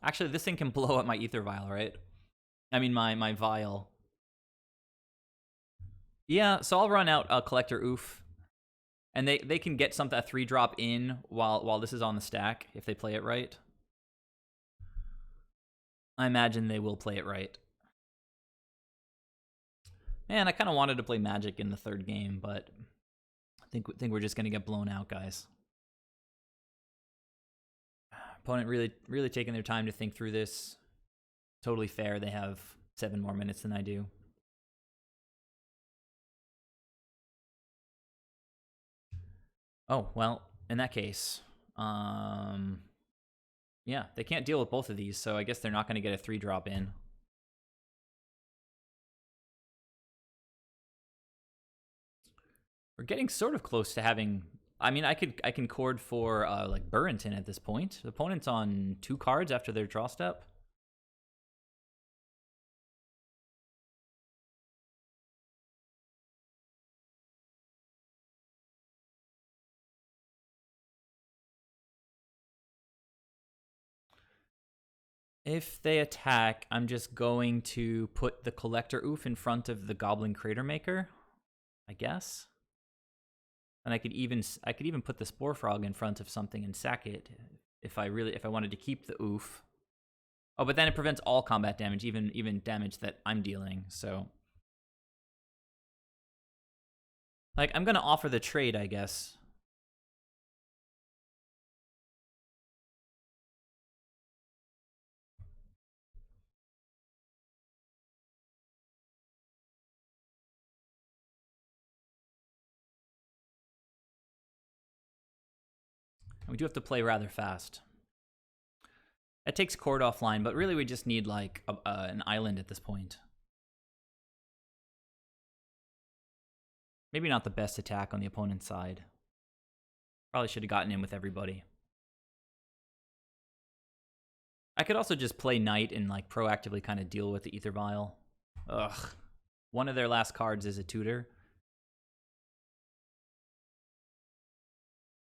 Actually, this thing can blow up my Aether Vial, right? I mean my Vial. Yeah, so I'll run out a Collector Oof. And they can get something, a 3-drop in while this is on the stack, if they play it right. I imagine they will play it right. Man, I kind of wanted to play Magic in the 3rd game, but I think we're just going to get blown out, guys. Opponent really taking their time to think through this. Totally fair. They have 7 more minutes than I do. Oh, well, in that case, yeah, they can't deal with both of these, so I guess they're not going to get a 3-drop in. We're getting sort of close to having... I mean, I can chord for like Burrenton at this point. The opponent's on 2 cards after their draw step. If they attack, I'm just going to put the Collector Oof in front of the Goblin Crater Maker, I guess. And I could even put the Spore Frog in front of something and sack it if I wanted to keep the Oof. Oh, but then it prevents all combat damage, even damage that I'm dealing. So Like, I'm gonna offer the trade, I guess. We do have to play rather fast. It takes Cord offline, but really we just need, like, an island at this point. Maybe not the best attack on the opponent's side. Probably should have gotten in with everybody. I could also just play Knight and, like, proactively kind of deal with the Ether Vial. Ugh. One of their last cards is a tutor.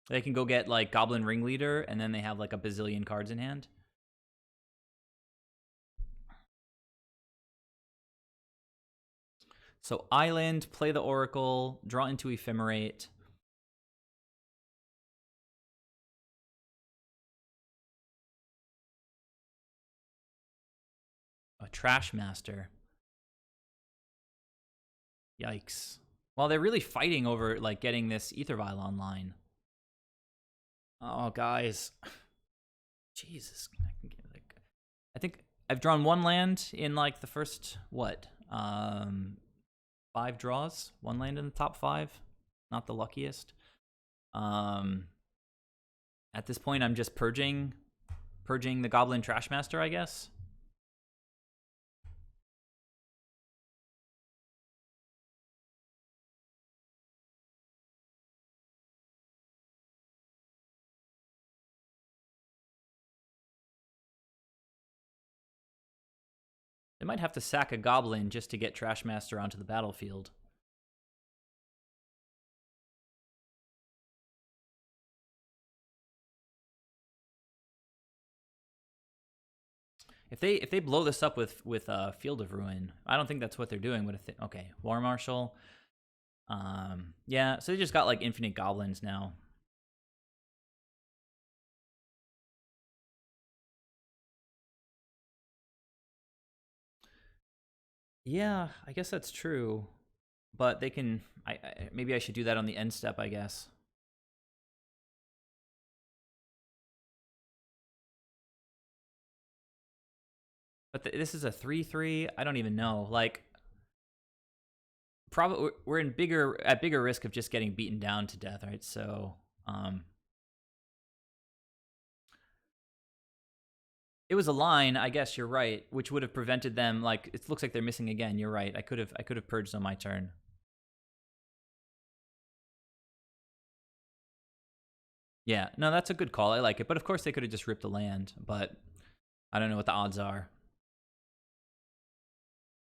They can go get, like, Goblin Ringleader, and then they have, like, a bazillion cards in hand. So Island, play the Oracle, draw into Ephemerate. A Trash Master. Yikes. Well, they're really fighting over, like, getting this Ether Vial online. Oh, guys. Jesus. I think I've drawn one land in, like, the first, what? 5 draws. One land in the top 5. Not the luckiest. At this point, I'm just purging the Goblin Trashmaster, I guess. They might have to sack a Goblin just to get Trashmaster onto the battlefield. If they blow this up with Field of Ruin, I don't think that's what they're doing. But okay, War Marshal. Yeah, so they just got, like, infinite goblins now. Yeah, I guess that's true. But they can. Maybe I should do that on the end step, I guess. But this is a 3/3. I don't even know. Like, probably we're at bigger risk of just getting beaten down to death, right? So, it was a line, I guess you're right, which would have prevented them. Like, it looks like they're missing again. You're right. I could have purged on my turn. Yeah, no, that's a good call. I like it. But of course they could have just ripped the land, but I don't know what the odds are.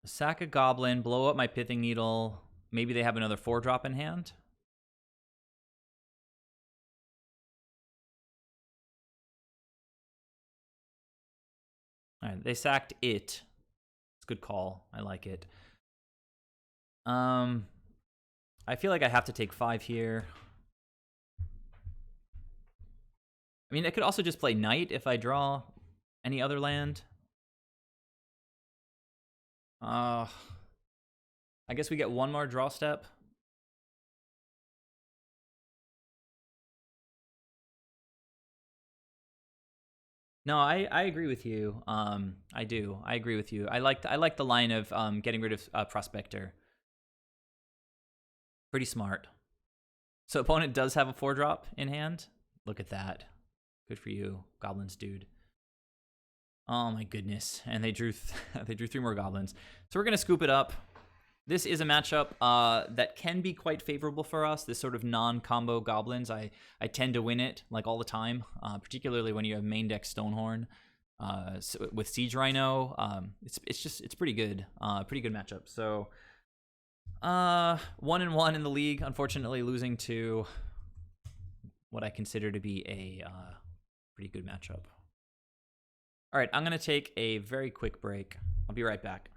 Sack a Goblin, blow up my Pithing Needle. Maybe they have another 4-drop in hand. All right, they sacked it. It's a good call. I like it. I feel like I have to take 5 here. I mean, I could also just play Knight if I draw any other land. I guess we get one more draw step. No, I agree with you. I do. I agree with you. I like the line of getting rid of Prospector. Pretty smart. So opponent does have a 4-drop in hand. Look at that. Good for you, Goblins dude. Oh my goodness. And they drew they drew 3 more Goblins. So we're going to scoop it up. This is a matchup that can be quite favorable for us. This sort of non-combo Goblins. I tend to win it, like, all the time, particularly when you have main deck Stonehorn. So with Siege Rhino, it's pretty good. Pretty good matchup. So 1-1 in the league, unfortunately losing to what I consider to be a pretty good matchup. All right, I'm going to take a very quick break. I'll be right back.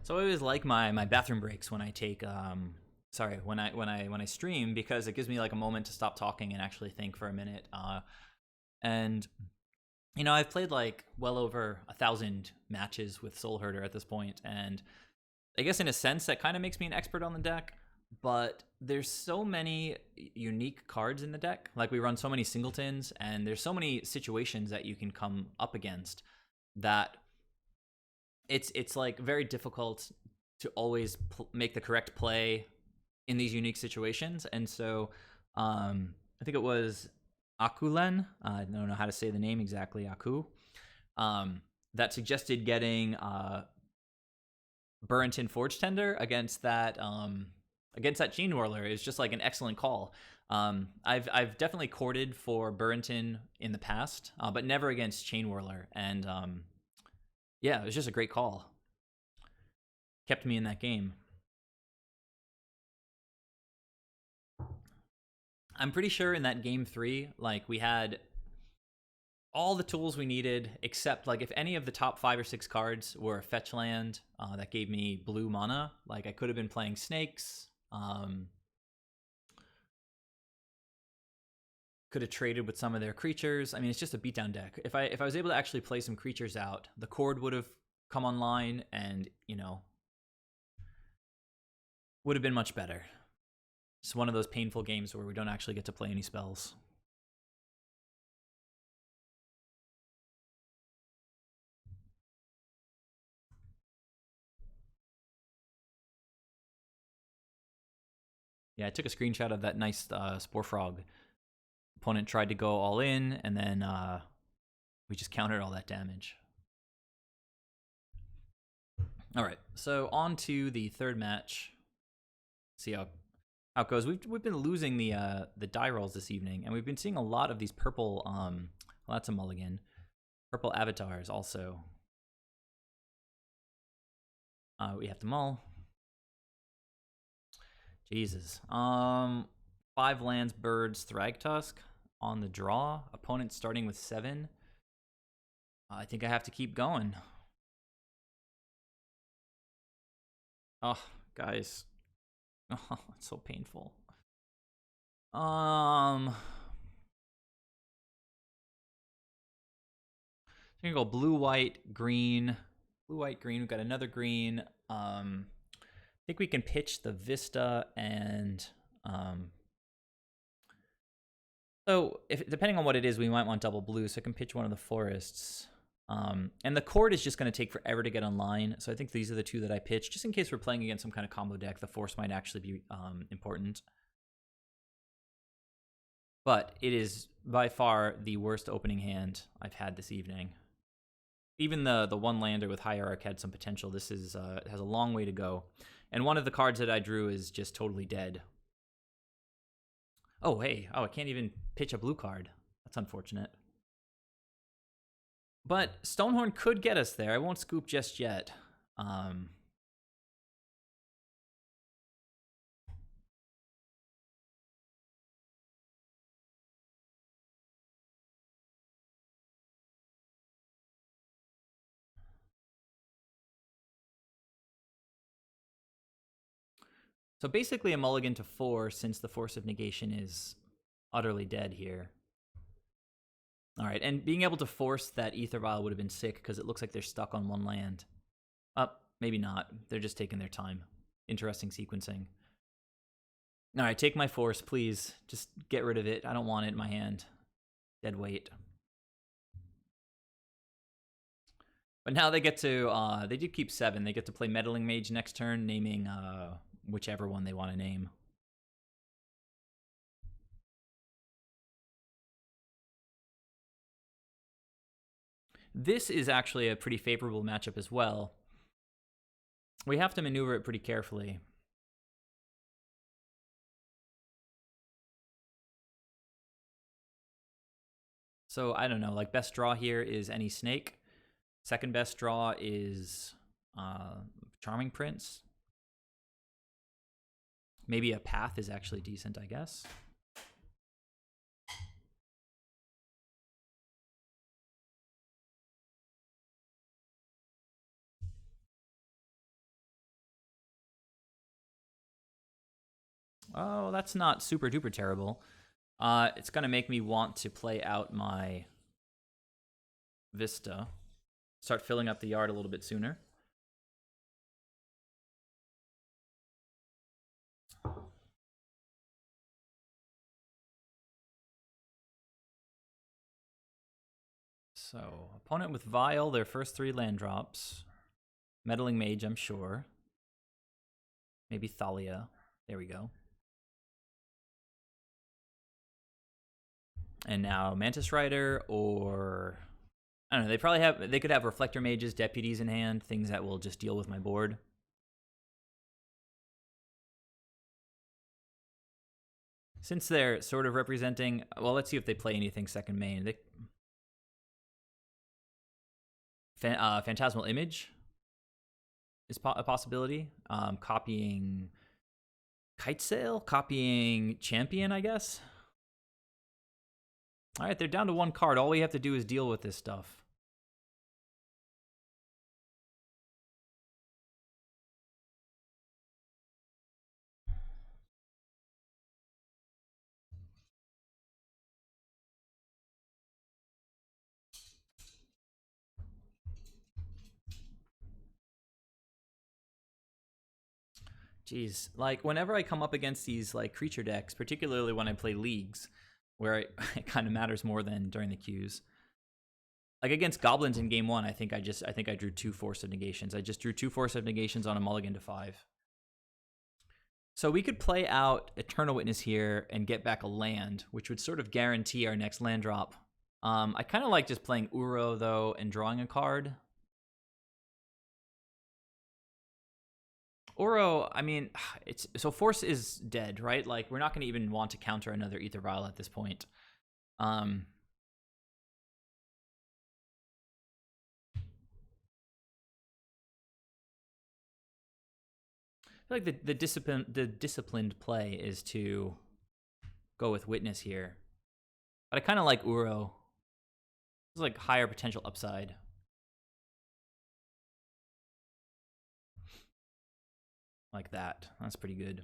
So I always like my bathroom breaks when I take sorry, when I stream, because it gives me like a moment to stop talking and actually think for a minute. And you know, I've played like well over 1,000 matches with Soul Herder at this point, and I guess in a sense that kind of makes me an expert on the deck. But there's so many unique cards in the deck. Like, we run so many singletons, and there's so many situations that you can come up against that it's like very difficult to always make the correct play in these unique situations. And so I think it was Akulen, I don't know how to say the name exactly, Aku, that suggested getting Burrington Forge Tender against that Chain Whirler. Is just like an excellent call. I've definitely courted for Burrington in the past, but never against Chain Whirler. And yeah, it was just a great call. Kept me in that game. I'm pretty sure in that game 3, like, we had all the tools we needed, except like if any of the top 5 or 6 cards were a fetch land that gave me blue mana, like I could have been playing snakes. Could have traded with some of their creatures. I mean, it's just a beatdown deck. If I was able to actually play some creatures out, the Cord would have come online, and you know, would have been much better. It's one of those painful games where we don't actually get to play any spells. Yeah, I took a screenshot of that nice Spore Frog. Opponent tried to go all in, and then we just countered all that damage. All right, so on to the third match. See how it goes. We've been losing the die rolls this evening, and we've been seeing a lot of these purple well, that's a mulligan. Purple avatars also. We have to mull. Jesus. 5 lands, birds, Thragtusk on the draw. Opponent starting with 7. I think I have to keep going. Oh, guys. Oh, it's so painful. I'm gonna go blue, white, green. Blue, white, green. We've got another green. I think we can pitch the Vista and so depending on what it is, we might want double blue. So I can pitch one of the forests. And the Cord is just going to take forever to get online. So I think these are the 2 that I pitch, just in case we're playing against some kind of combo deck. The Force might actually be important. But it is by far the worst opening hand I've had this evening. Even the 1-lander with Hierarch had some potential. This is has a long way to go. And one of the cards that I drew is just totally dead. Oh, hey. Oh, I can't even pitch a blue card. That's unfortunate. But Stonehorn could get us there. I won't scoop just yet. So basically a mulligan to 4, since the Force of Negation is utterly dead here. All right, and being able to force that Ether Vial would have been sick, because it looks like they're stuck on 1 land. Maybe not. They're just taking their time. Interesting sequencing. All right, take my Force, please. Just get rid of it. I don't want it in my hand. Dead weight. But now they get to, they did keep 7. They get to play Meddling Mage next turn, naming whichever one they want to name. This is actually a pretty favorable matchup as well. We have to maneuver it pretty carefully. So I don't know, like, best draw here is any snake. Second best draw is Charming Prince. Maybe a path is actually decent, I guess. Oh, that's not super duper terrible. It's going to make me want to play out my Vista. Start filling up the yard a little bit sooner. So, opponent with Vial, their first 3 land drops. Meddling Mage, I'm sure. Maybe Thalia. There we go. And now Mantis Rider, or I don't know, they could have Reflector Mages, Deputies in hand, things that will just deal with my board. Since they're sort of representing, well, let's see if they play anything second main. Phantasmal Image is a possibility. Copying Kitesail, copying Champion, I guess. All right, they're down to 1 card. All we have to do is deal with this stuff. Jeez, like whenever I come up against these like creature decks, particularly when I play leagues, where it kind of matters more than during the queues. Like against goblins in game 1, I think I drew 2 Force of Negations. I just drew 2 Force of Negations on a mulligan to 5. So we could play out Eternal Witness here and get back a land, which would sort of guarantee our next land drop. I kind of like just playing Uro though and drawing a card. Uro, I mean, so Force is dead, right? Like we're not going to even want to counter another Aether Vial at this point. I feel like the disciplined play is to go with Witness here, but I kind of like Uro. It's like higher potential upside. Like that. That's pretty good.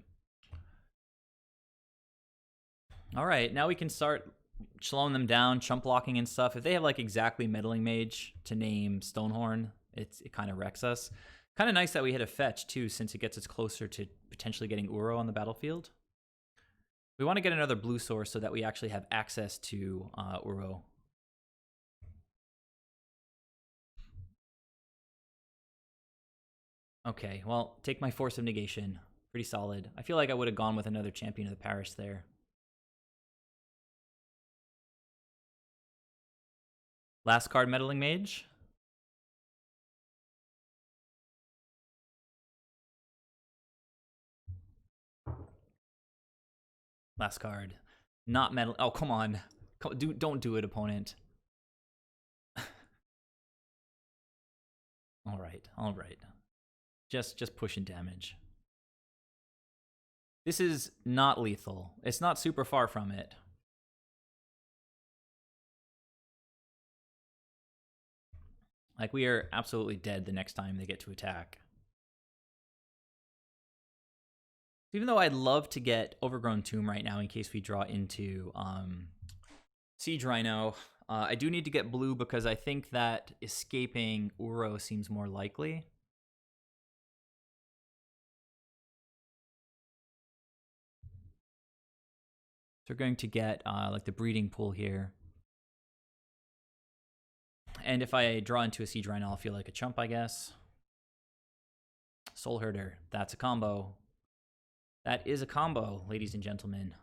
All right, now we can start slowing them down, chump blocking and stuff. If they have like exactly Meddling Mage to name Stonehorn, it kind of wrecks us. Kind of nice that we hit a fetch too, since it gets us closer to potentially getting Uro on the battlefield. We want to get another blue source so that we actually have access to Uro. Okay, well, take my Force of Negation. Pretty solid. I feel like I would have gone with another Champion of the Parish there. Last card, Meddling Mage. Last card. Not metal. Oh, come on. Don't do it, opponent. All right. Just pushing damage. This is not lethal. It's not super far from it. Like, we are absolutely dead the next time they get to attack. Even though I'd love to get Overgrown Tomb right now in case we draw into Siege Rhino, I do need to get blue because I think that escaping Uro seems more likely. So we're going to get like the breeding pool here. And if I draw into a Siege Rhino, I'll feel like a chump, I guess. Soul Herder, that's a combo. That is a combo, ladies and gentlemen.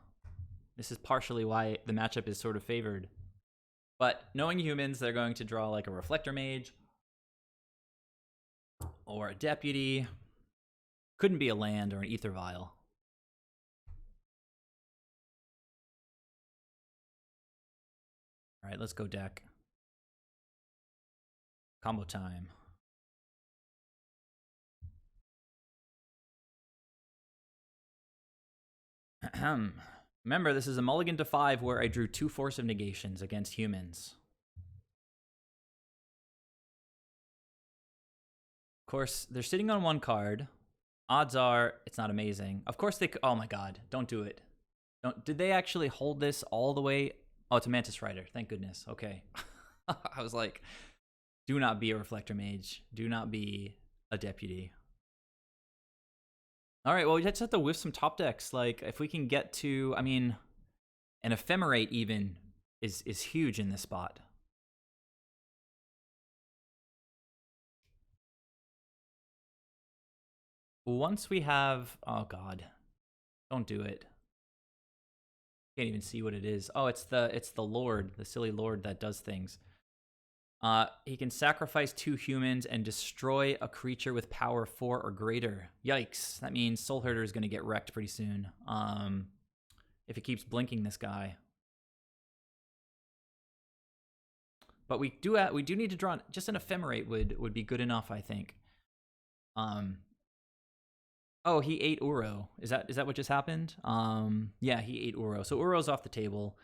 This is partially why the matchup is sort of favored. But knowing humans, they're going to draw like a Reflector Mage or a Deputy. Couldn't be a land or an Aether Vial. All right, let's go deck. Combo time. Remember, this is a mulligan to 5 where I drew 2 Force of Negations against humans. Of course, they're sitting on 1 card. Odds are it's not amazing. Of course they. Oh my god! Don't do it. Don't. Did they actually hold this all the way? Oh, it's a Mantis Rider. Thank goodness. Okay. I was like, do not be a Reflector Mage. Do not be a Deputy. All right. Well, we just have to whiff some top decks. Like, if we can get to, I mean, an Ephemerate even is huge in this spot. Once we have, oh god, don't do it. Can't even see what it is. Oh, it's the Lord, the silly Lord that does things. He can sacrifice 2 humans and destroy a creature with power 4 or greater. Yikes! That means Soul Herder is going to get wrecked pretty soon. If he keeps blinking this guy. But we do need to draw just an Ephemerate would be good enough, I think. Oh, he ate Uro. Is that what just happened? Yeah, he ate Uro. So Uro's off the table.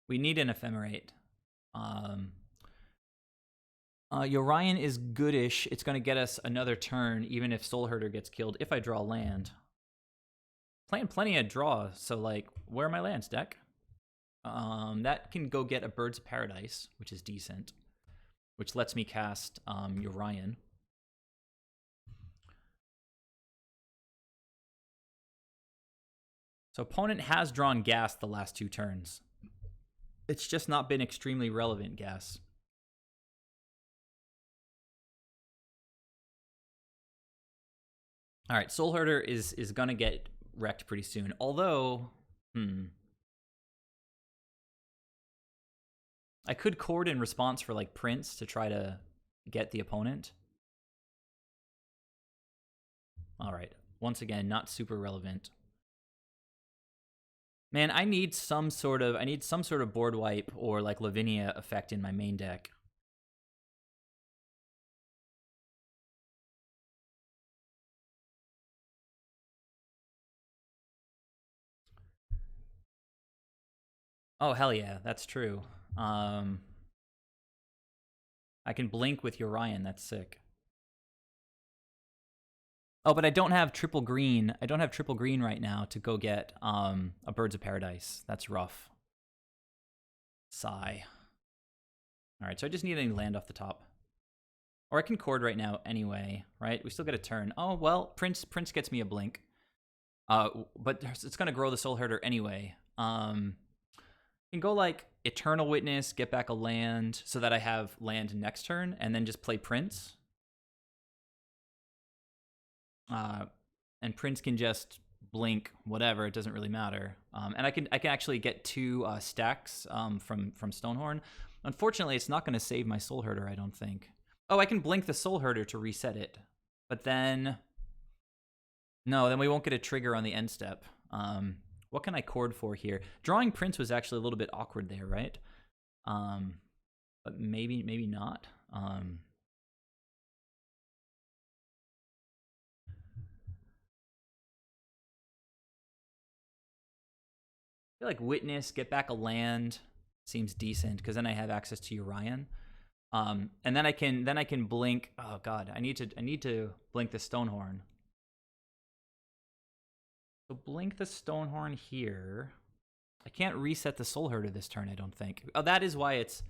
We need an Ephemerate. Yorion is goodish. It's going to get us another turn, even if Soul Herder gets killed, if I draw land. Playing plenty of draw, so, like, where are my lands, deck? That can go get a Birds of Paradise, which is decent, which lets me cast Yorion. So opponent has drawn Gas the last 2 turns. It's just not been extremely relevant, Gas. All right, Soul Herder is going to get wrecked pretty soon. Although, I could Chord in response for, like, Prince to try to get the opponent. All right. Once again, not super relevant. Man, I need some sort of board wipe or, like, Lavinia effect in my main deck. Oh, hell yeah, that's true. I can blink with Yorion, that's sick. Oh, but I don't have triple green. I don't have triple green right now to go get a Birds of Paradise. That's rough. Sigh. All right, so I just need any land off the top. Or I can Chord right now anyway, right? We still get a turn. Oh, well, Prince gets me a blink. But it's going to grow the Soul Herder anyway. Can go, like, Eternal Witness, get back a land so that I have land next turn, and then just play Prince. And Prince can just blink whatever, it doesn't really matter. And I can actually get 2 stacks from Stonehorn. Unfortunately, it's not going to save my Soul Herder, I don't think. Oh, I can blink the Soul Herder to reset it. But then... No, then we won't get a trigger on the end step. What can I Chord for here? Drawing Prince was actually a little bit awkward there, right? But maybe not. I feel like Witness, get back a land seems decent because then I have access to Yorion. And then I can blink. Oh god, I need to blink the Stonehorn. So blink the Stonehorn here. I can't reset the Soul Herder this turn, I don't think. Oh, that is why it's...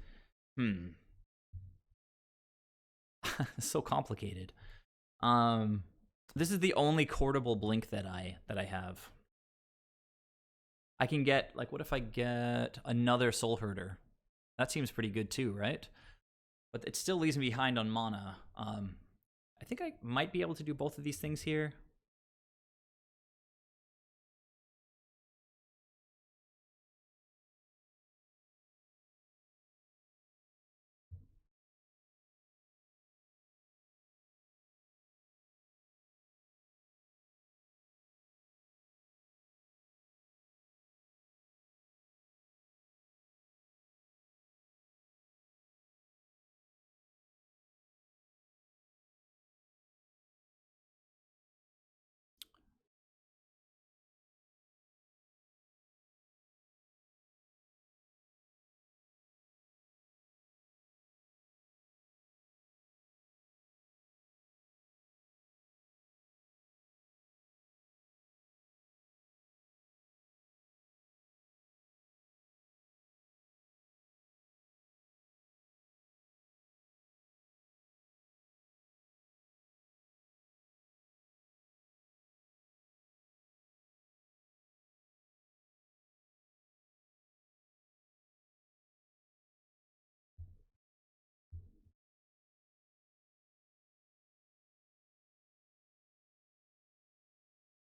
It's so complicated. This is the only Chordable blink that I have. I can get, like, what if I get another Soul Herder? That seems pretty good too, right? But it still leaves me behind on mana. I think I might be able to do both of these things here.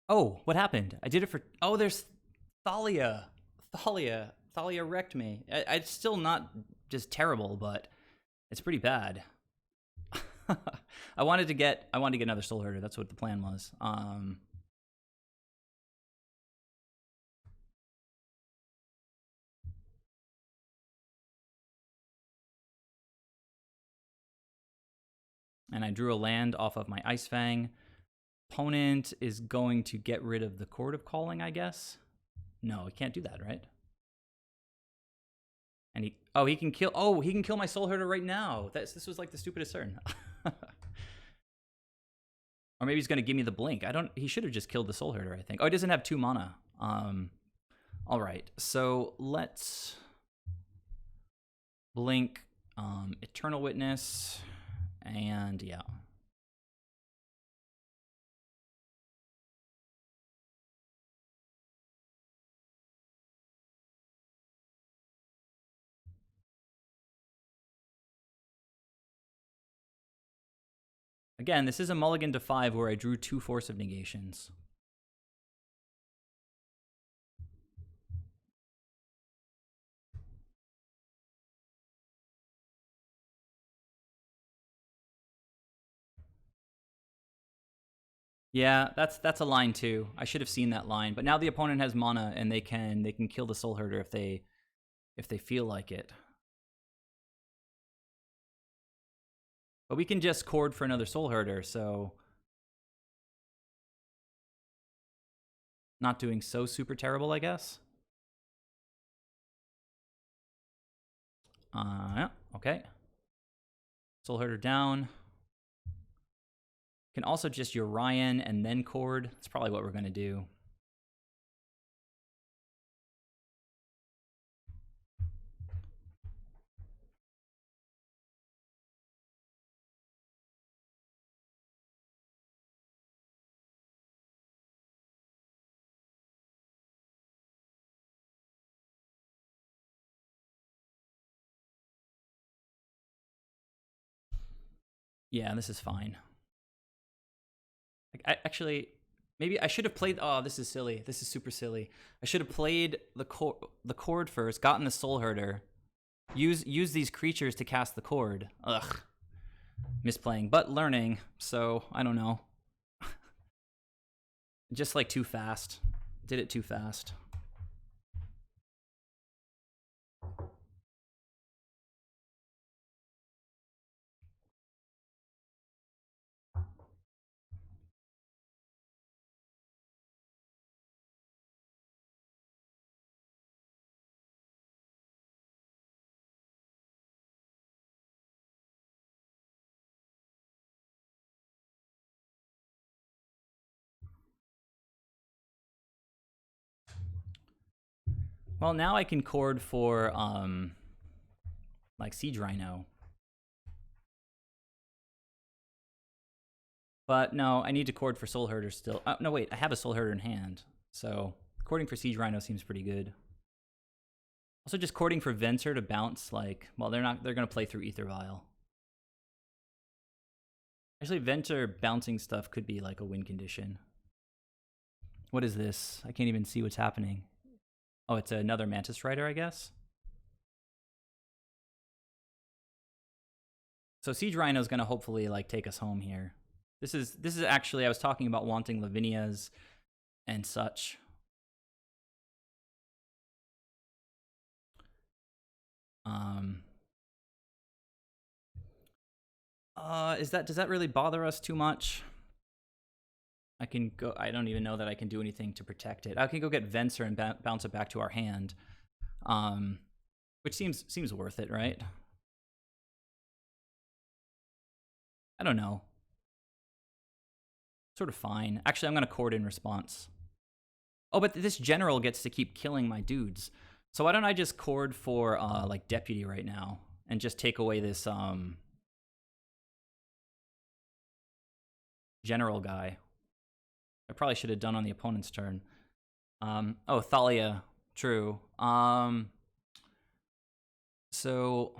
Oh, what happened? I did it for... Oh, there's Thalia. Thalia wrecked me. It's still not just terrible, but it's pretty bad. I wanted to get another Soul Herder. That's what the plan was. And I drew a land off of my Ice Fang. Opponent is going to get rid of the Chord of Calling, I guess. No, he can't do that, right? And he can kill my Soul Herder right now. This was like the stupidest turn. Or maybe he's gonna give me the blink. He should have just killed the Soul Herder, I think. Oh, he doesn't have 2 mana. All right, so let's blink Eternal Witness, and yeah. Again, this is a mulligan to 5 where I drew 2 Force of Negations. Yeah, that's a line too. I should have seen that line, but now the opponent has mana and they can kill the Soul Herder if they feel like it. But we can just Chord for another Soul Herder, so not doing so super terrible, I guess. Yeah, okay. Soul Herder down. Can also just Urian and then Chord. That's probably what we're going to do. Yeah, this is fine. Actually, maybe I should have played... Oh, this is silly. This is super silly. I should have played the Chord first, gotten the Soul Herder, use these creatures to cast the Chord. Ugh. Misplaying, but learning, so I don't know. Just like too fast. Did it too fast. Well, now I can Chord for, like, Siege Rhino. But no, I need to Chord for Soul Herder still. No, wait, I have a Soul Herder in hand. So, Chording for Siege Rhino seems pretty good. Also, just Chording for Venser to bounce, like, well, they're going to play through Aether Vial. Actually, Venser bouncing stuff could be, like, a win condition. What is this? I can't even see what's happening. Oh, it's another Mantis Rider, I guess? So Siege Rhino is going to hopefully, like, take us home here. This is actually, I was talking about wanting Lavinias and such. Does that really bother us too much? I can go, I don't even know that I can do anything to protect it. I can go get Venser and bounce it back to our hand. Which seems worth it, right? I don't know. Sort of fine. Actually, I'm going to Chord in response. Oh, but this general gets to keep killing my dudes. So why don't I just Chord for, like, Deputy right now and just take away this, general guy. I probably should have done on the opponent's turn. Oh, Thalia. True. So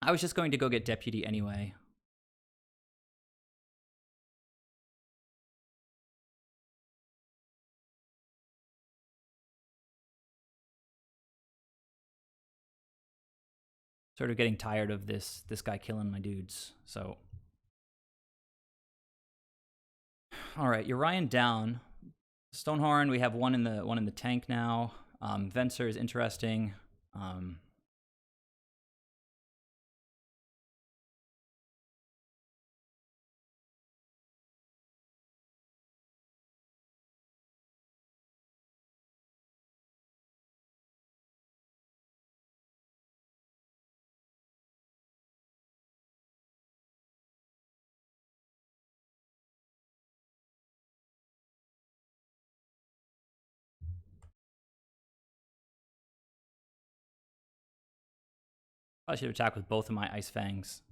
I was just going to go get Deputy anyway. sort of getting tired of this guy killing my dudes. So, all right, Urian down. Stonehorn, we have one in the tank now. Venser is interesting. I should attack with both of my Ice Fangs.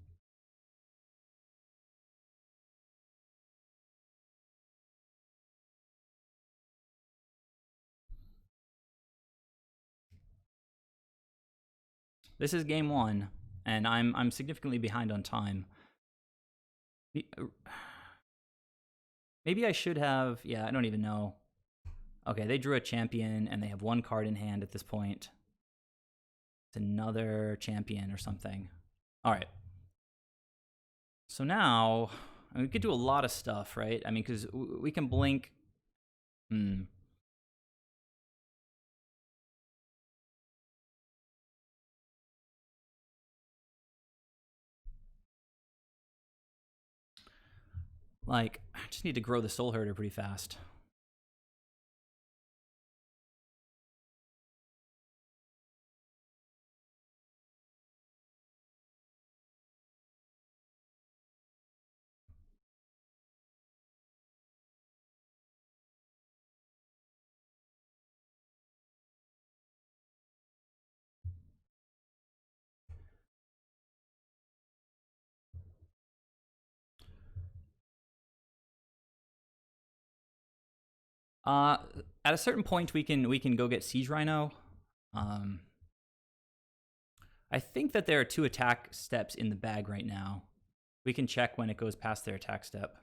This is game 1, and I'm significantly behind on time. Maybe I should have. Yeah, I don't even know. Okay, they drew a champion, and they have 1 card in hand at this point. It's another champion or something. All right. So now, I mean, we could do a lot of stuff, right? I mean, because we can blink. Like, I just need to grow the Soul Herder pretty fast. At a certain point, we can go get Siege Rhino. I think that there are 2 attack steps in the bag right now. We can check when it goes past their attack step.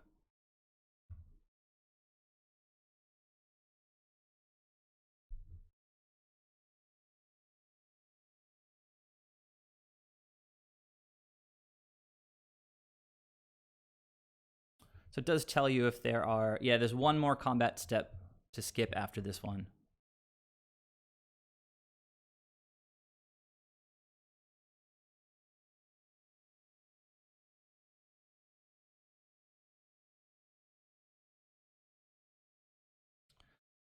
So it does tell you if there are... Yeah, there's 1 more combat step to skip after this one.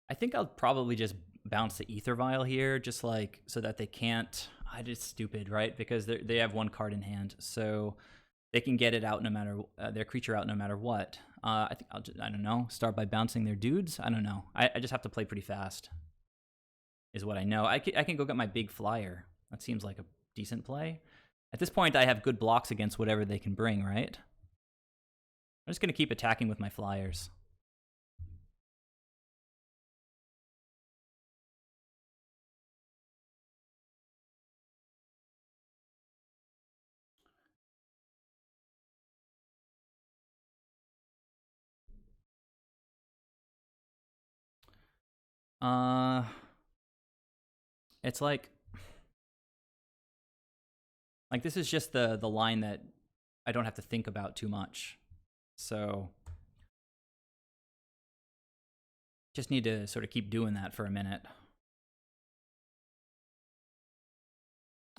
I think I'll probably just bounce the Ether Vial here, just like so that they can't... I just stupid, right? Because they have 1 card in hand, so they can get it out no matter their creature out no matter what. I think I don't know, start by bouncing their dudes. I don't know. I just have to play pretty fast, is what I know. I can go get my big flyer. That seems like a decent play. At this point, I have good blocks against whatever they can bring, right? I'm just gonna keep attacking with my flyers. It's like this is just the line that I don't have to think about too much. So just need to sort of keep doing that for a minute.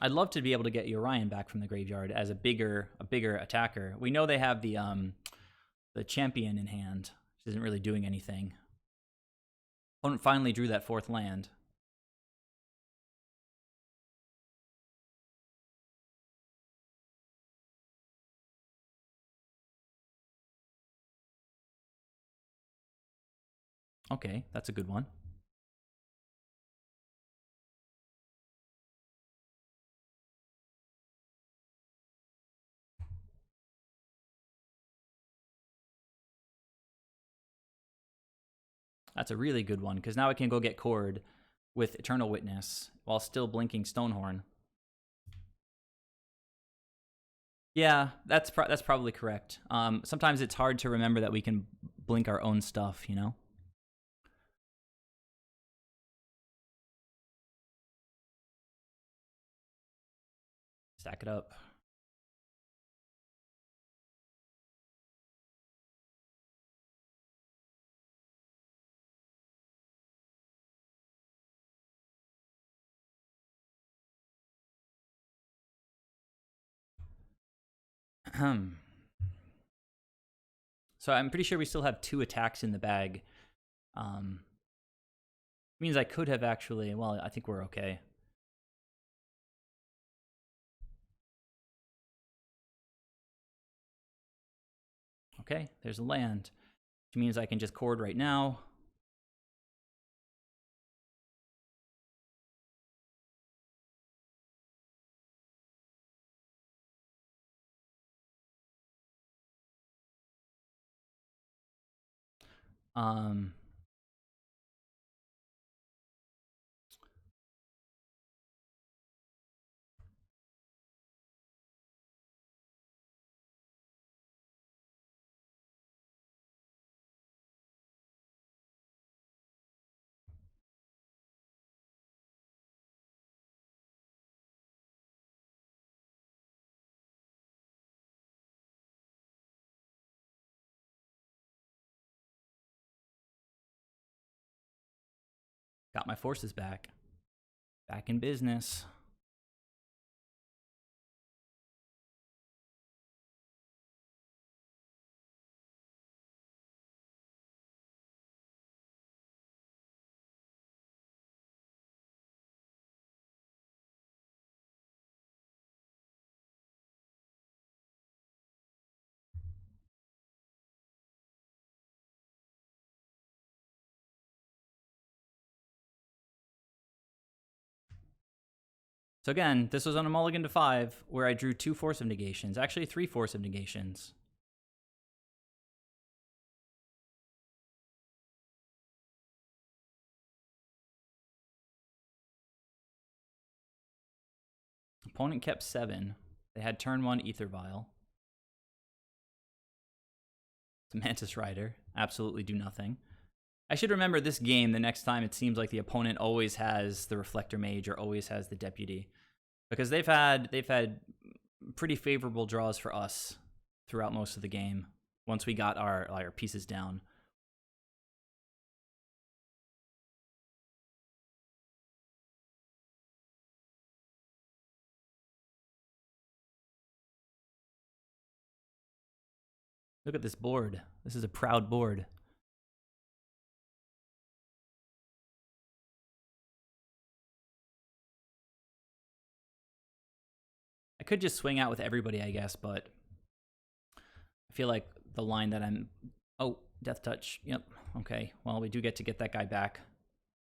I'd love to be able to get Urian back from the graveyard as a bigger attacker. We know they have the champion in hand, which isn't really doing anything. Opponent finally drew that 4th land. Okay, that's a good one. That's a really good one, because now I can go get Cord with Eternal Witness while still blinking Stonehorn. Yeah, that's probably correct. Sometimes it's hard to remember that we can blink our own stuff, you know? Stack it up. So I'm pretty sure we still have 2 attacks in the bag. Means I could have actually, well, I think we're okay. Okay, there's a land, which means I can just chord right now. Got my forces back. Back in business. So again, this was on a mulligan to 5, where I drew 2 force of negations. Actually, 3 force of negations. Opponent kept 7. They had turn 1 Ether Vial. It's a Mantis Rider. Absolutely do nothing. I should remember this game the next time it seems like the opponent always has the Reflector Mage or always has the Deputy. Because they've had pretty favorable draws for us throughout most of the game once we got our pieces down. Look at this board. This is a proud board. I could just swing out with everybody, I guess, but I feel like the line that I'm... Oh, Death Touch. Yep. Okay. Well, we do get to get that guy back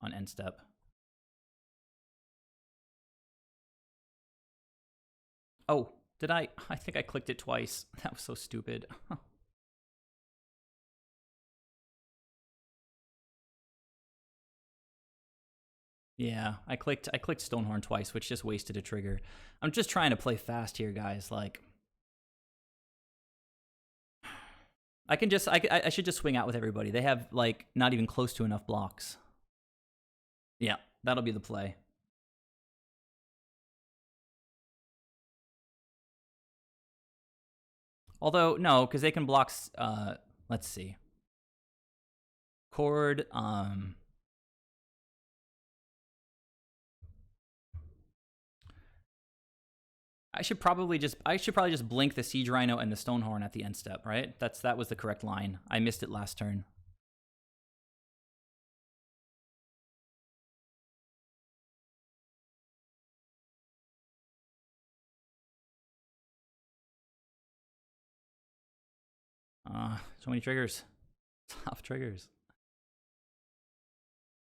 on end step. Oh, did I? I think I clicked it twice. That was so stupid. Yeah, I clicked Stonehorn twice, which just wasted a trigger. I'm just trying to play fast here, guys. Like, I should just swing out with everybody. They have, like, not even close to enough blocks. Yeah, that'll be the play. Although, no, because they can block, let's see. Chord, I should probably just blink the Siege Rhino and the Stonehorn at the end step, right? That was the correct line. I missed it last turn. So many triggers. Tough triggers.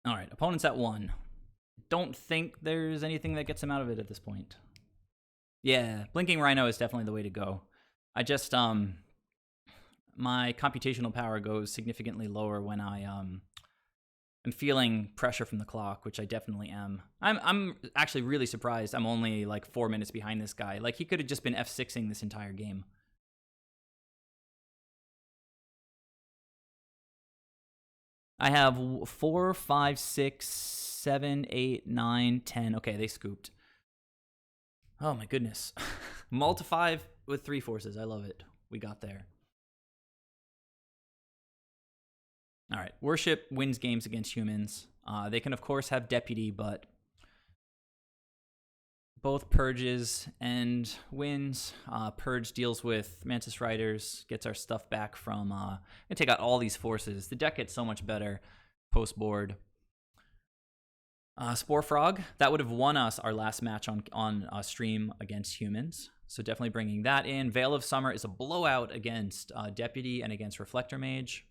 All right, opponent's at 1. Don't think there's anything that gets him out of it at this point. Yeah, Blinking Rhino is definitely the way to go. I just, my computational power goes significantly lower when I'm feeling pressure from the clock, which I definitely am. I'm actually really surprised I'm only like 4 minutes behind this guy. Like, he could have just been F6ing this entire game. I have 4, 5, 6, 7, 8, 9, 10. Okay, they scooped. Oh my goodness. Multi-5 with 3 forces. I love it. We got there. All right. Worship wins games against humans. They can, of course, have Deputy, but both purges and wins. Purge deals with Mantis Riders, gets our stuff back from... and take out all these forces. The deck gets so much better post-board. Spore Frog, that would have won us our last match on stream against humans. So definitely bringing that in. Veil of Summer is a blowout against Deputy and against Reflector Mage.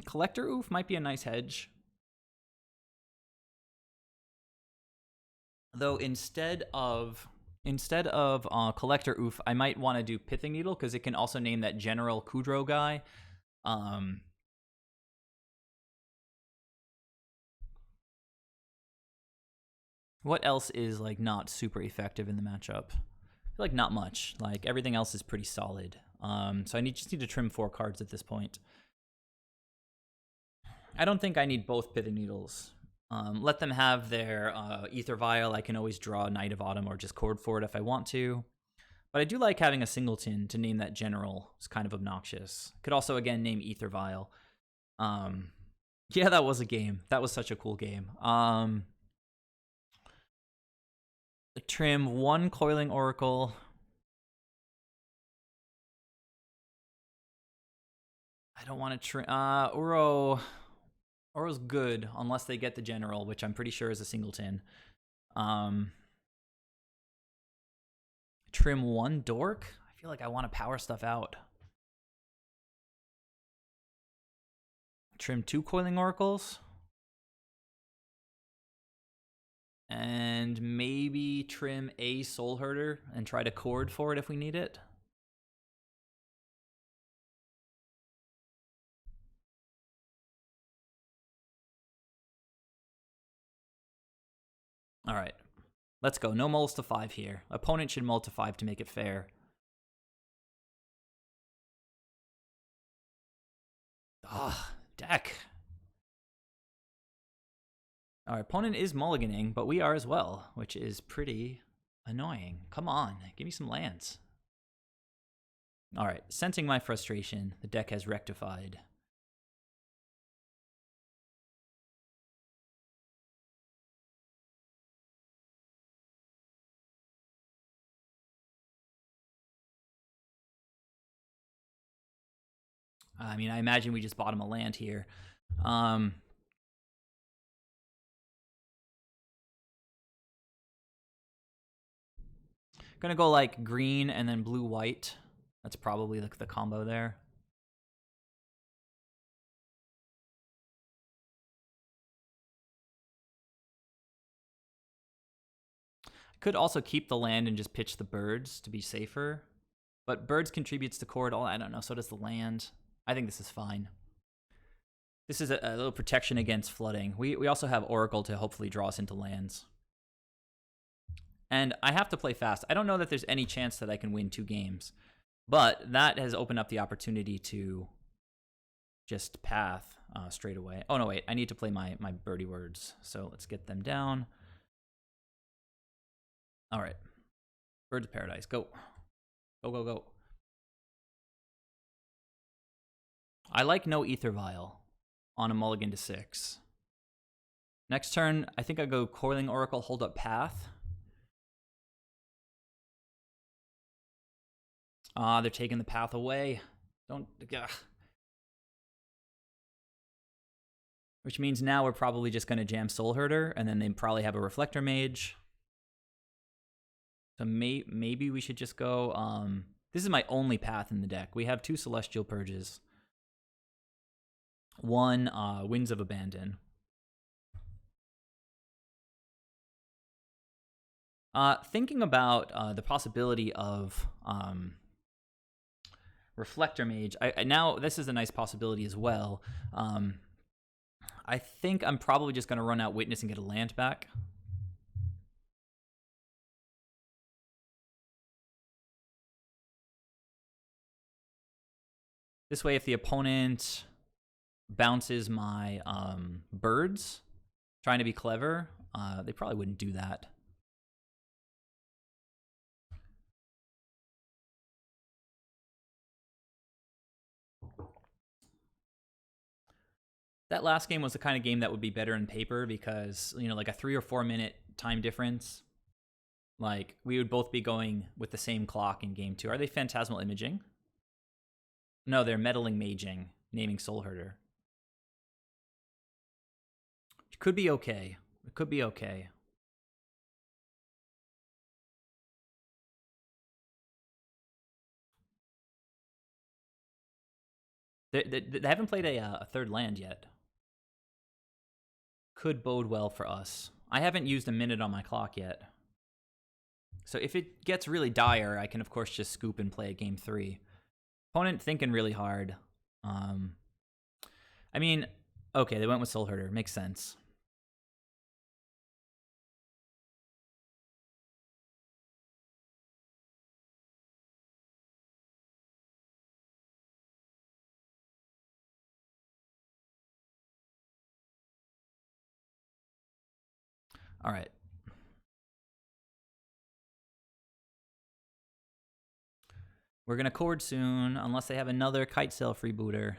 Collector Oof might be a nice hedge. Though instead of Collector Oof, I might want to do Pithing Needle because it can also name that General Kudro guy. What else is like not super effective in the matchup? I feel like not much. Like everything else is pretty solid. So I just need to trim 4 cards at this point. I don't think I need both Pithing Needles. Let them have their Ether Vial. I can always draw Knight of Autumn or just Chord for it if I want to. But I do like having a singleton to name that general. It's kind of obnoxious. Could also, again, name Ether Vial. Yeah, that was a game. That was such a cool game. Trim 1 Coiling Oracle. I don't want to trim... Oro's good, unless they get the general, which I'm pretty sure is a singleton. Trim 1 Dork? I feel like I want to power stuff out. Trim 2 Coiling Oracles. And maybe trim a Soul Herder and try to chord for it if we need it. All right, let's go. No mulls to 5 here. Opponent should mull to 5 to make it fair. Deck. Our opponent is mulliganing, but we are as well, which is pretty annoying. Come on, give me some lands. All right, sensing my frustration, the deck has rectified. I mean, I imagine we just bottom a land here. Gonna go like green and then blue-white. That's probably the combo there. Could also keep the land and just pitch the birds to be safer. But birds contributes to chord. I don't know, so does the land. I think this is fine. This is a little protection against flooding. We also have Oracle to hopefully draw us into lands. And I have to play fast. I don't know that there's any chance that I can win 2 games. But that has opened up the opportunity to just path straight away. Oh, no, wait. I need to play my birdie words. So let's get them down. All right. Birds of Paradise. Go. Go, go, go. I like no Ether Vial on a mulligan to 6. Next turn, I think I go Coiling Oracle, hold up path. They're taking the path away. Don't... Which means now we're probably just going to jam Soul Herder, and then they probably have a Reflector Mage. So maybe we should just go... this is my only path in the deck. We have 2 Celestial Purges. 1 Winds of Abandon. Thinking about the possibility of Reflector Mage, now this is a nice possibility as well. I think I'm probably just going to run out Witness and get a land back. This way, if the opponent bounces my birds, trying to be clever, They probably wouldn't do that. That last game was the kind of game that would be better in paper because, you know, like a 3 or 4 minute time difference. Like, we would both be going with the same clock in game 2. Are they Phantasmal Imaging? No, they're Meddling Maging, naming Soul Herder. It could be okay. It could be okay. They haven't played a third land yet. Could bode well for us. I haven't used a minute on my clock yet. So if it gets really dire, I can, of course, just scoop and play a game 3. Opponent thinking really hard. I mean, okay, they went with Soul Herder. Makes sense. All right. We're going to chord soon, unless they have another Kitesail freebooter.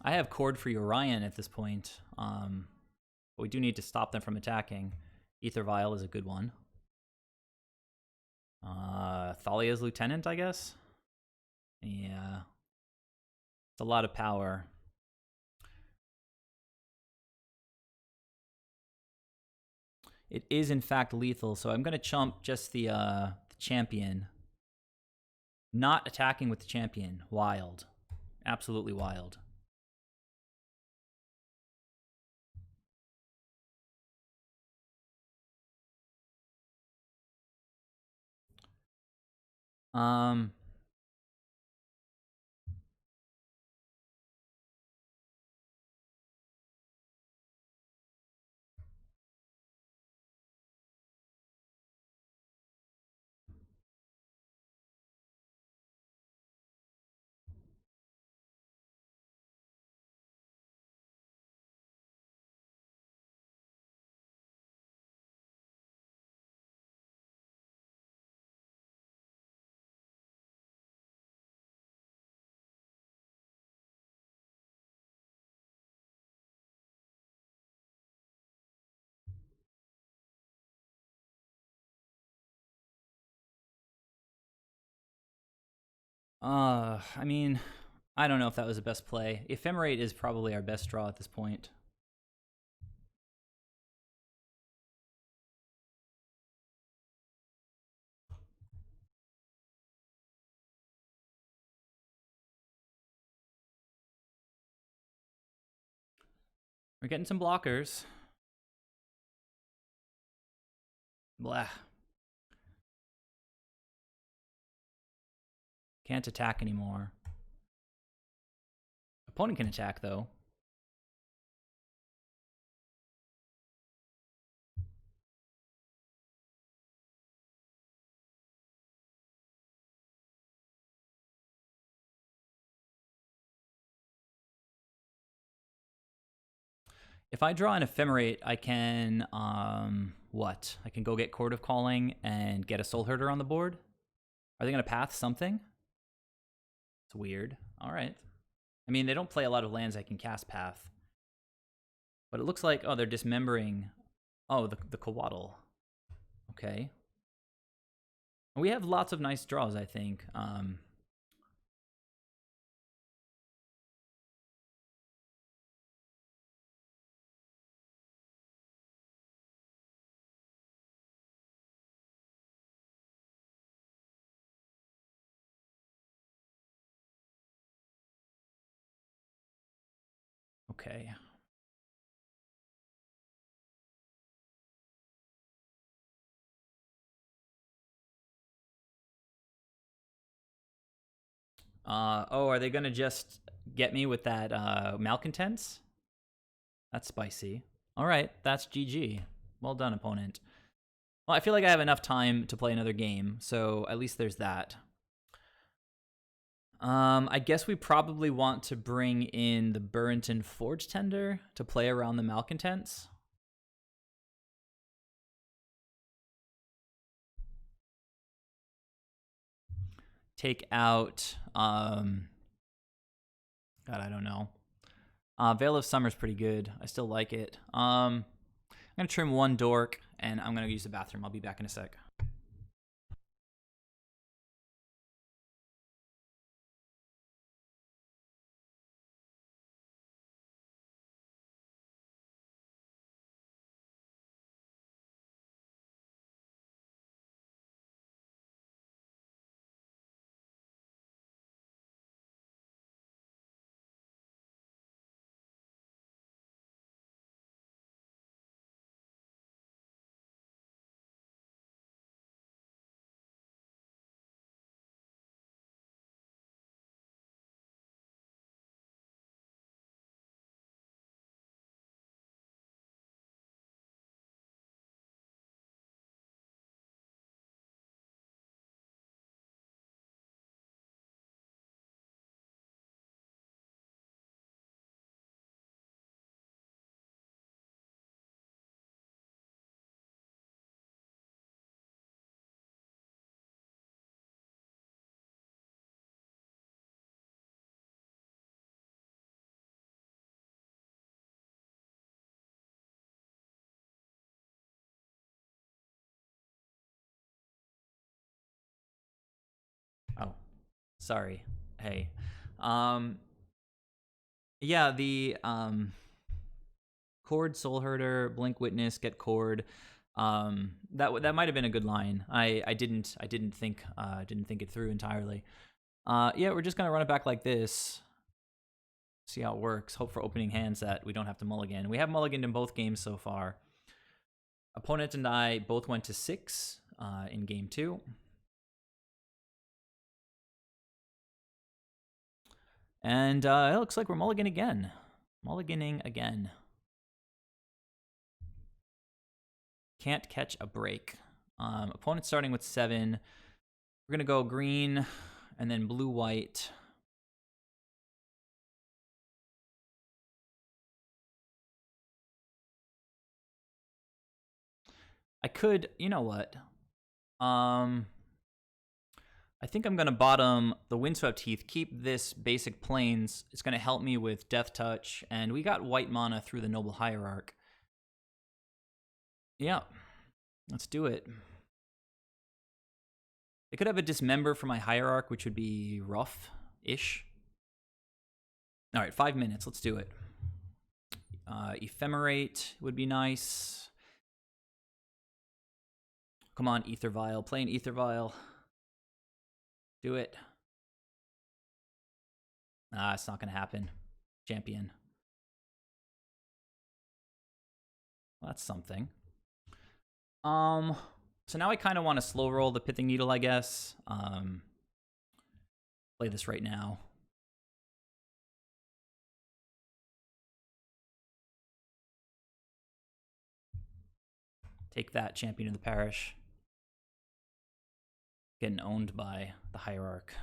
I have chord for Orion at this point, but we do need to stop them from attacking. Ether Vial is a good one. Thalia's Lieutenant, I guess? Yeah. It's a lot of power. It is, in fact, lethal, so I'm going to chump just the champion. Not attacking with the champion. Wild. Absolutely wild. I mean, I don't know if that was the best play. Ephemerate is probably our best draw at this point. We're getting some blockers. Blah. Can't attack anymore. Opponent can attack, though. If I draw an Ephemerate, I can, what? I can go get Chord of Calling and get a Soul Herder on the board? Are they going to path something? It's weird. All right. I mean, they don't play a lot of lands I can cast path. But it looks like, oh, they're dismembering. Oh, the Coatl. Okay. We have lots of nice draws, I think. Okay. Oh, are they gonna just get me with that malcontents? That's spicy. All right, that's GG. Well done, opponent. Well, I feel like I have enough time to play another game, so at least there's that. I guess we probably want to bring in the Burrington Forge Tender to play around the malcontents. Take out, God, I don't know. Veil of Summer's pretty good. I still like it. I'm gonna trim one dork, and I'm gonna use the bathroom. I'll be back in a sec. Oh, sorry. Hey. Yeah, the Cord, Soul Herder, Blink Witness, Get Cord. That might have been a good line. I didn't think it through entirely. Yeah, we're just gonna run it back like this. See how it works. Hope for opening hands that we don't have to mulligan. We have mulliganed in both games so far. Opponent and I both went to 6 in game 2. And it looks like we're mulliganing again. Mulliganing again. Can't catch a break. Opponent starting with 7. We're going to go green and then blue-white. I could, you know what? I think I'm going to bottom the Windswept Heath, keep this basic plains. It's going to help me with Death Touch, and we got white mana through the Noble Hierarch. Yeah, let's do it. I could have a Dismember for my Hierarch, which would be rough-ish. All right, 5 minutes. Let's do it. Ephemerate would be nice. Come on, Ether Vial. Play an Ether Vial. Do it. It's not going to happen. Champion. Well, that's something. So now I kind of want to slow roll the Pithing Needle, I guess. Play this right now. Take that, Champion of the Parish. Getting owned by the Hierarch.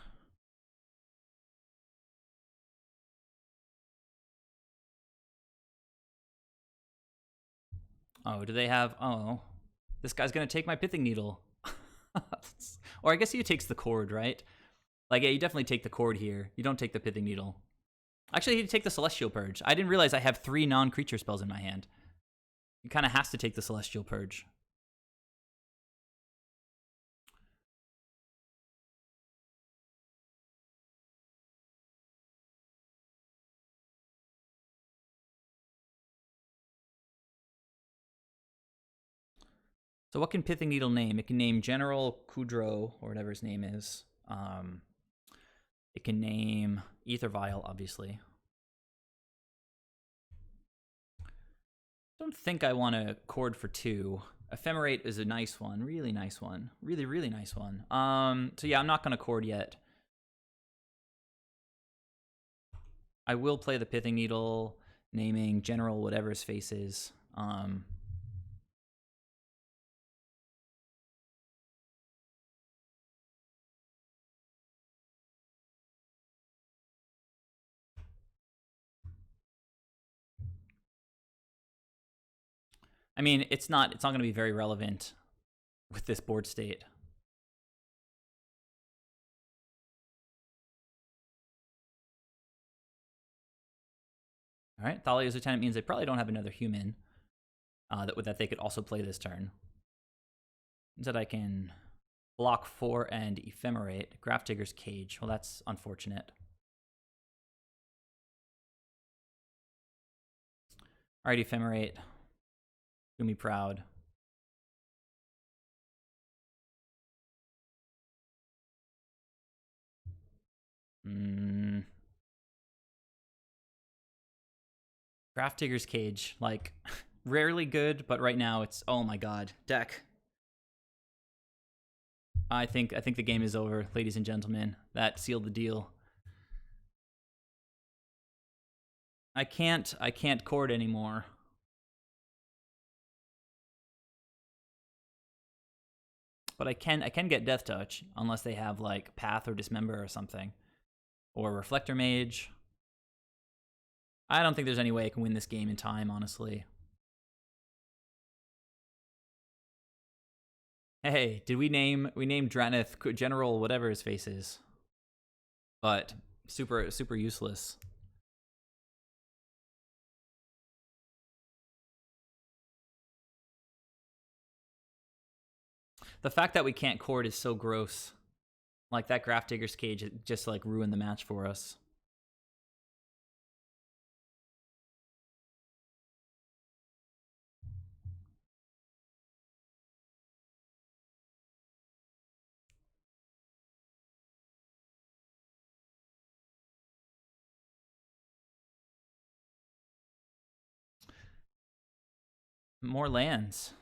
Oh, do they have... Oh, this guy's going to take my Pithing Needle. Or I guess he takes the Cord, right? Like, yeah, you definitely take the Cord here. You don't take the Pithing Needle. Actually, he'd take the Celestial Purge. I didn't realize I have 3 non-creature spells in my hand. He kind of has to take the Celestial Purge. So what can Pithing Needle name? It can name General Kudro, or whatever his name is. It can name Ether Vial, obviously. I don't think I want to Cord for 2. Ephemerate is a nice one. Really nice one. Really, really nice one. So yeah, I'm not going to Cord yet. I will play the Pithing Needle, naming General whatever his face is. I mean, it's not going to be very relevant with this board state. All right, Thalia's Lieutenant means they probably don't have another human that they could also play this turn. Instead, I can block 4 and Ephemerate. Grafdigger's Cage. Well, that's unfortunate. All right, Ephemerate. Do me proud. Grafdigger's Cage, like, rarely good, but right now it's, oh my god, deck. I think the game is over, ladies and gentlemen. That sealed the deal. I can't court anymore. But I can get Death Touch unless they have like Path or Dismember or something, or Reflector Mage. I don't think there's any way I can win this game in time, honestly. Hey, did we name Draneth General whatever his face is? But super useless. The fact that we can't court is so gross. Like, that Grafdigger's Cage just like ruined the match for us. More lands.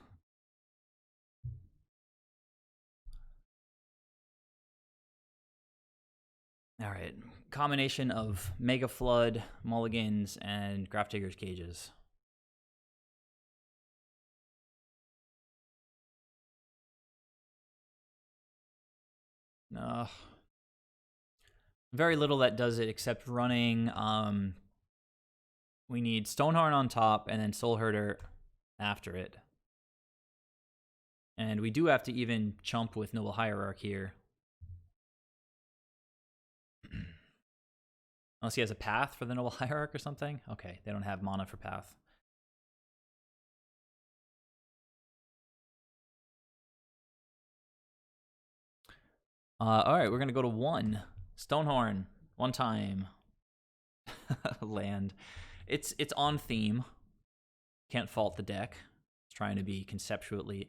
All right. Combination of Mega Flood, Mulligans, and Grafdigger's Cages. Very little that does it except running. We need Stonehorn on top and then Soul Herder after it. And we do have to even chump with Noble Hierarch here. Unless he has a Path for the Noble Hierarch or something. Okay, they don't have mana for Path. All right, we're going to go to 1. Stonehorn, 1 time. Land. It's on theme. Can't fault the deck. It's trying to be conceptually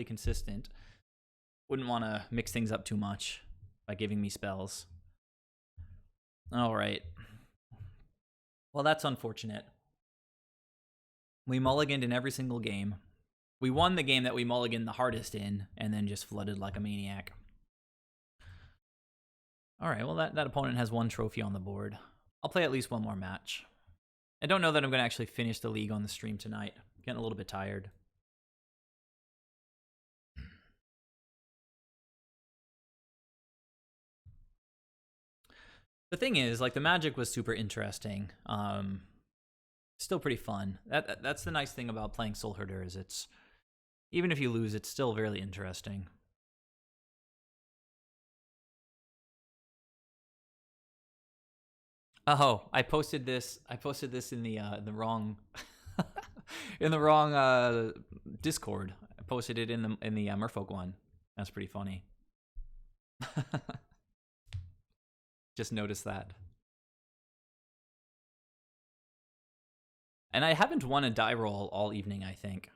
consistent. Wouldn't want to mix things up too much by giving me spells. All right. Well, that's unfortunate. We mulliganed in every single game. We won the game that we mulliganed the hardest in, and then just flooded like a maniac. All right, well, that opponent has 1 trophy on the board. I'll play at least 1 more match. I don't know that I'm going to actually finish the league on the stream tonight. I'm getting a little bit tired. The thing is, like, the Magic was super interesting. Still pretty fun. That's the nice thing about playing Soul Herder, is it's, even if you lose, it's still really interesting. Oh, I posted this in the wrong in the wrong Discord. I posted it in the Merfolk one. That's pretty funny. Just noticed that. And I haven't won a die roll all evening, I think.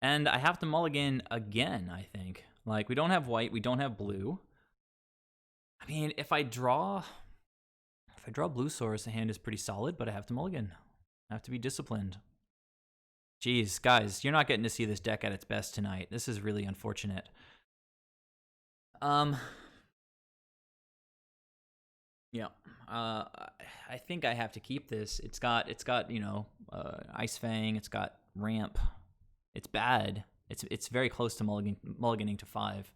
And I have to mulligan again, I think. Like, we don't have white, we don't have blue. I mean, if I draw Blue Source, the hand is pretty solid, but I have to mulligan. I have to be disciplined. Jeez, guys, you're not getting to see this deck at its best tonight. This is really unfortunate. Yeah. Uh, I think I have to keep this. It's got you know, Ice Fang. It's got ramp. It's bad. It's very close to mulliganing to 5.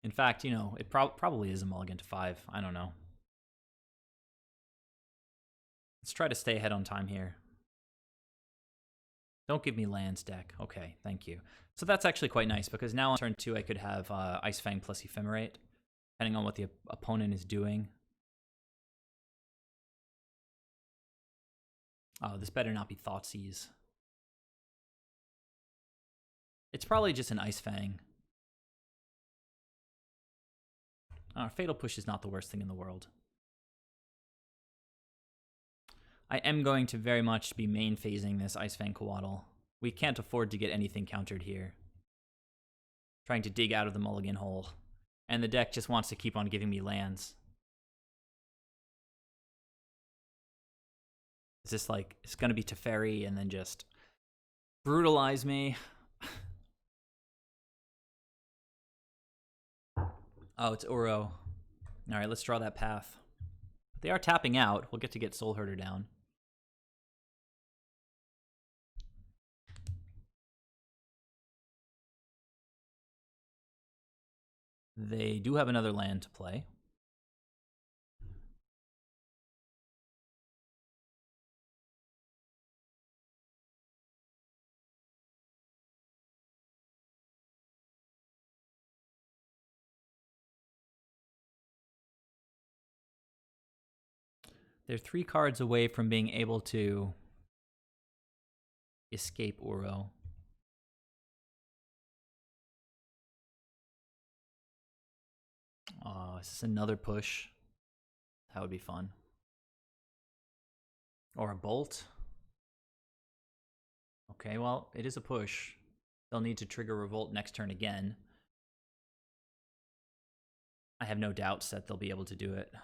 In fact, you know, it probably is a mulligan to 5. I don't know. Let's try to stay ahead on time here. Don't give me lands, deck. Okay, thank you. So that's actually quite nice, because now on turn 2 I could have Ice Fang plus Ephemerate, depending on what the opponent is doing. Oh, this better not be Thoughtseize. It's probably just an Ice Fang. Fatal Push is not the worst thing in the world. I am going to very much be main phasing this Ice Fang Coatl. We can't afford to get anything countered here. Trying to dig out of the mulligan hole. And the deck just wants to keep on giving me lands. Is this like, it's going to be Teferi and then just brutalize me? Oh, it's Uro. Alright, let's draw that path. They are tapping out. We'll get to get Soul Herder down. They do have another land to play. They're 3 cards away from being able to escape Uro. Oh, is this another push? That would be fun. Or a bolt. Okay, well, it is a push. They'll need to trigger Revolt next turn again. I have no doubts that they'll be able to do it.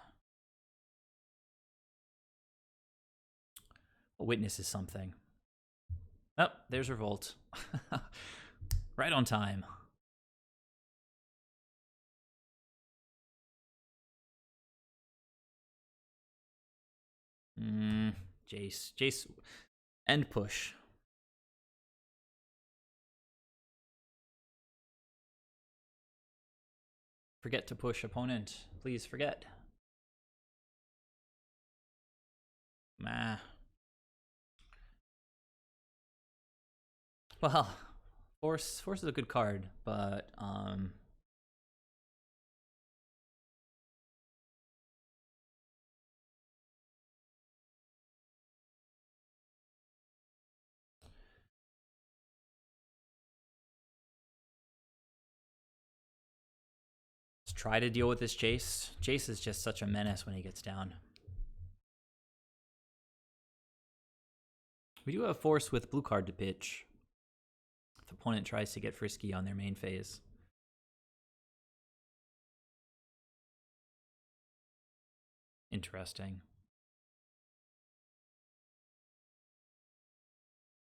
A Witness is something. Oh, there's Revolt. Right on time. Jace. Jace. End push. Forget to push opponent. Please forget. Meh. Well, Force is a good card, but let's try to deal with this Jace. Jace is just such a menace when he gets down. We do have Force with blue card to pitch if the opponent tries to get frisky on their main phase. Interesting.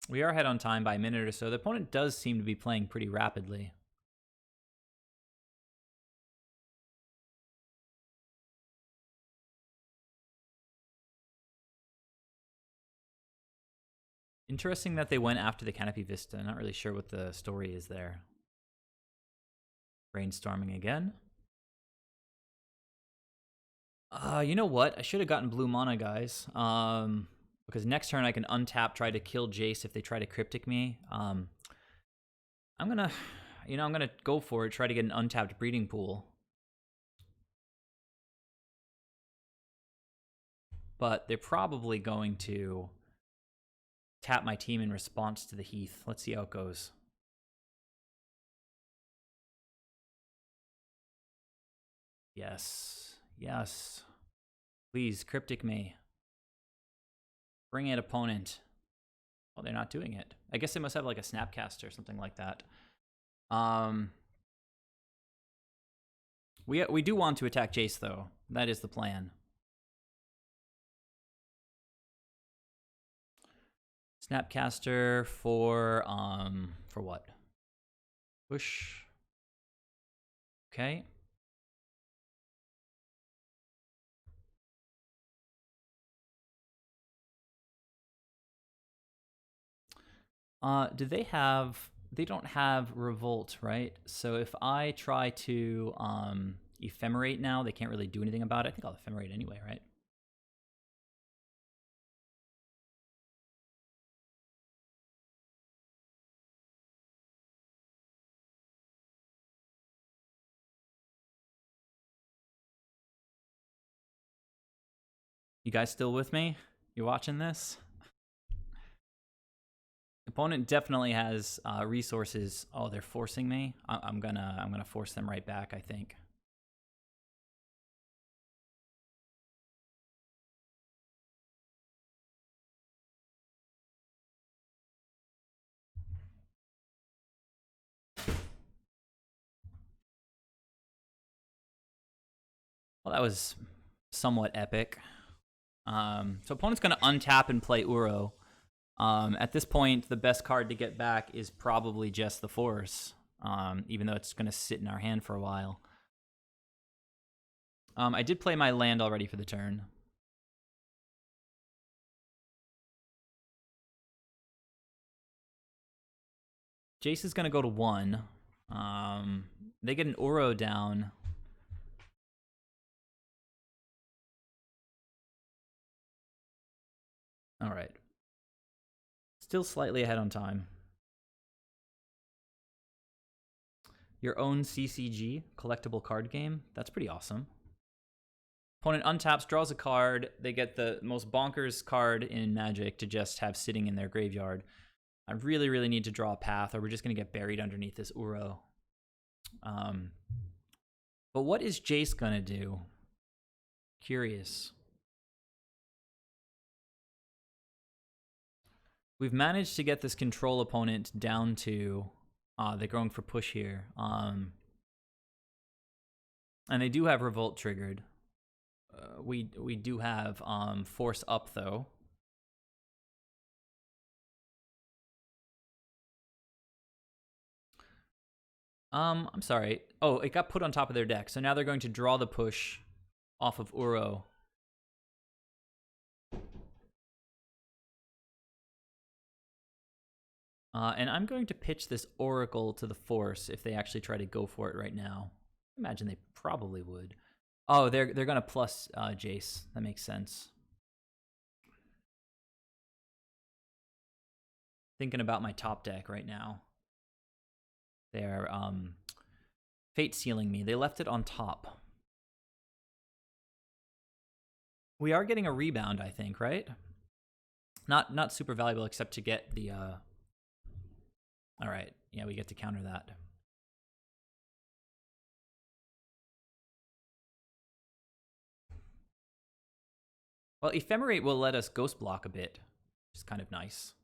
We are ahead on time by a minute or so. The opponent does seem to be playing pretty rapidly. Interesting that they went after the Canopy Vista. Not really sure what the story is there. Brainstorming again. You know what? I should have gotten blue mana, guys. Because next turn I can untap, try to kill Jace if they try to Cryptic me. I'm gonna go for it, try to get an untapped Breeding Pool. But they're probably going to tap my team in response to the Heath. Let's see how it goes. Yes. Yes. Please, Cryptic me. Bring it, opponent. Well, they're not doing it. I guess they must have like a Snapcaster or something like that. We do want to attack Jace, though. That is the plan. Snapcaster for what? Push. Okay. Do they have... They don't have Revolt, right? So if I try to Ephemerate now, they can't really do anything about it. I think I'll Ephemerate anyway, right? You guys still with me? You watching this? Opponent definitely has resources. Oh, they're forcing me. I'm gonna force them right back, I think. Well, that was somewhat epic. So opponent's gonna untap and play Uro. At this point, the best card to get back is probably just the Force, even though it's gonna sit in our hand for a while. I did play my land already for the turn. Jace is going to go to 1. They get an Uro down. All right. Still slightly ahead on time. Your own CCG, collectible card game. That's pretty awesome. Opponent untaps, draws a card. They get the most bonkers card in Magic to just have sitting in their graveyard. I really, really need to draw a path, or we're just going to get buried underneath this Uro. But what is Jace going to do? Curious. We've managed to get this control opponent down to... they're going for push here. And they do have Revolt triggered. We do have Force up, though. I'm sorry. Oh, it got put on top of their deck. So now they're going to draw the push off of Uro. And I'm going to pitch this Oracle to the Force if they actually try to go for it right now. I imagine they probably would. Oh, they're going to plus Jace. That makes sense. Thinking about my top deck right now. They're fate sealing me. They left it on top. We are getting a rebound, I think, right? Not super valuable except to get the... All right. Yeah, we get to counter that. Well, Ephemerate will let us ghost block a bit, which is kind of nice.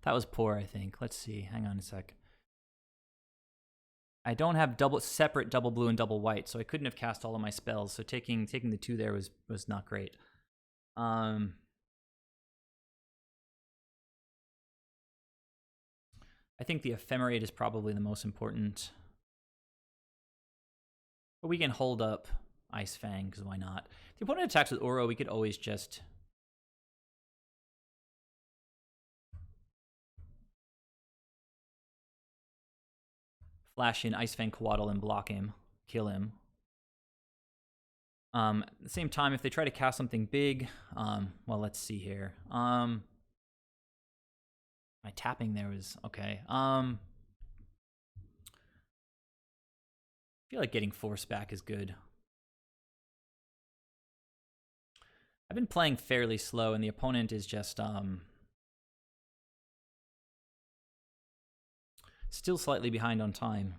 That was poor, I think. Let's see. Hang on a sec. I don't have separate double blue and double white, so I couldn't have cast all of my spells. So taking the 2 there was not great. I think the Ephemerate is probably the most important. But we can hold up Ice Fang, because why not? If the opponent attacks with Uro, we could always just... flash in Ice Fang Coatl and block him. Kill him. At the same time, if they try to cast something big... well, let's see here. My tapping there was... okay. I feel like getting Force back is good. I've been playing fairly slow, and the opponent is just still slightly behind on time.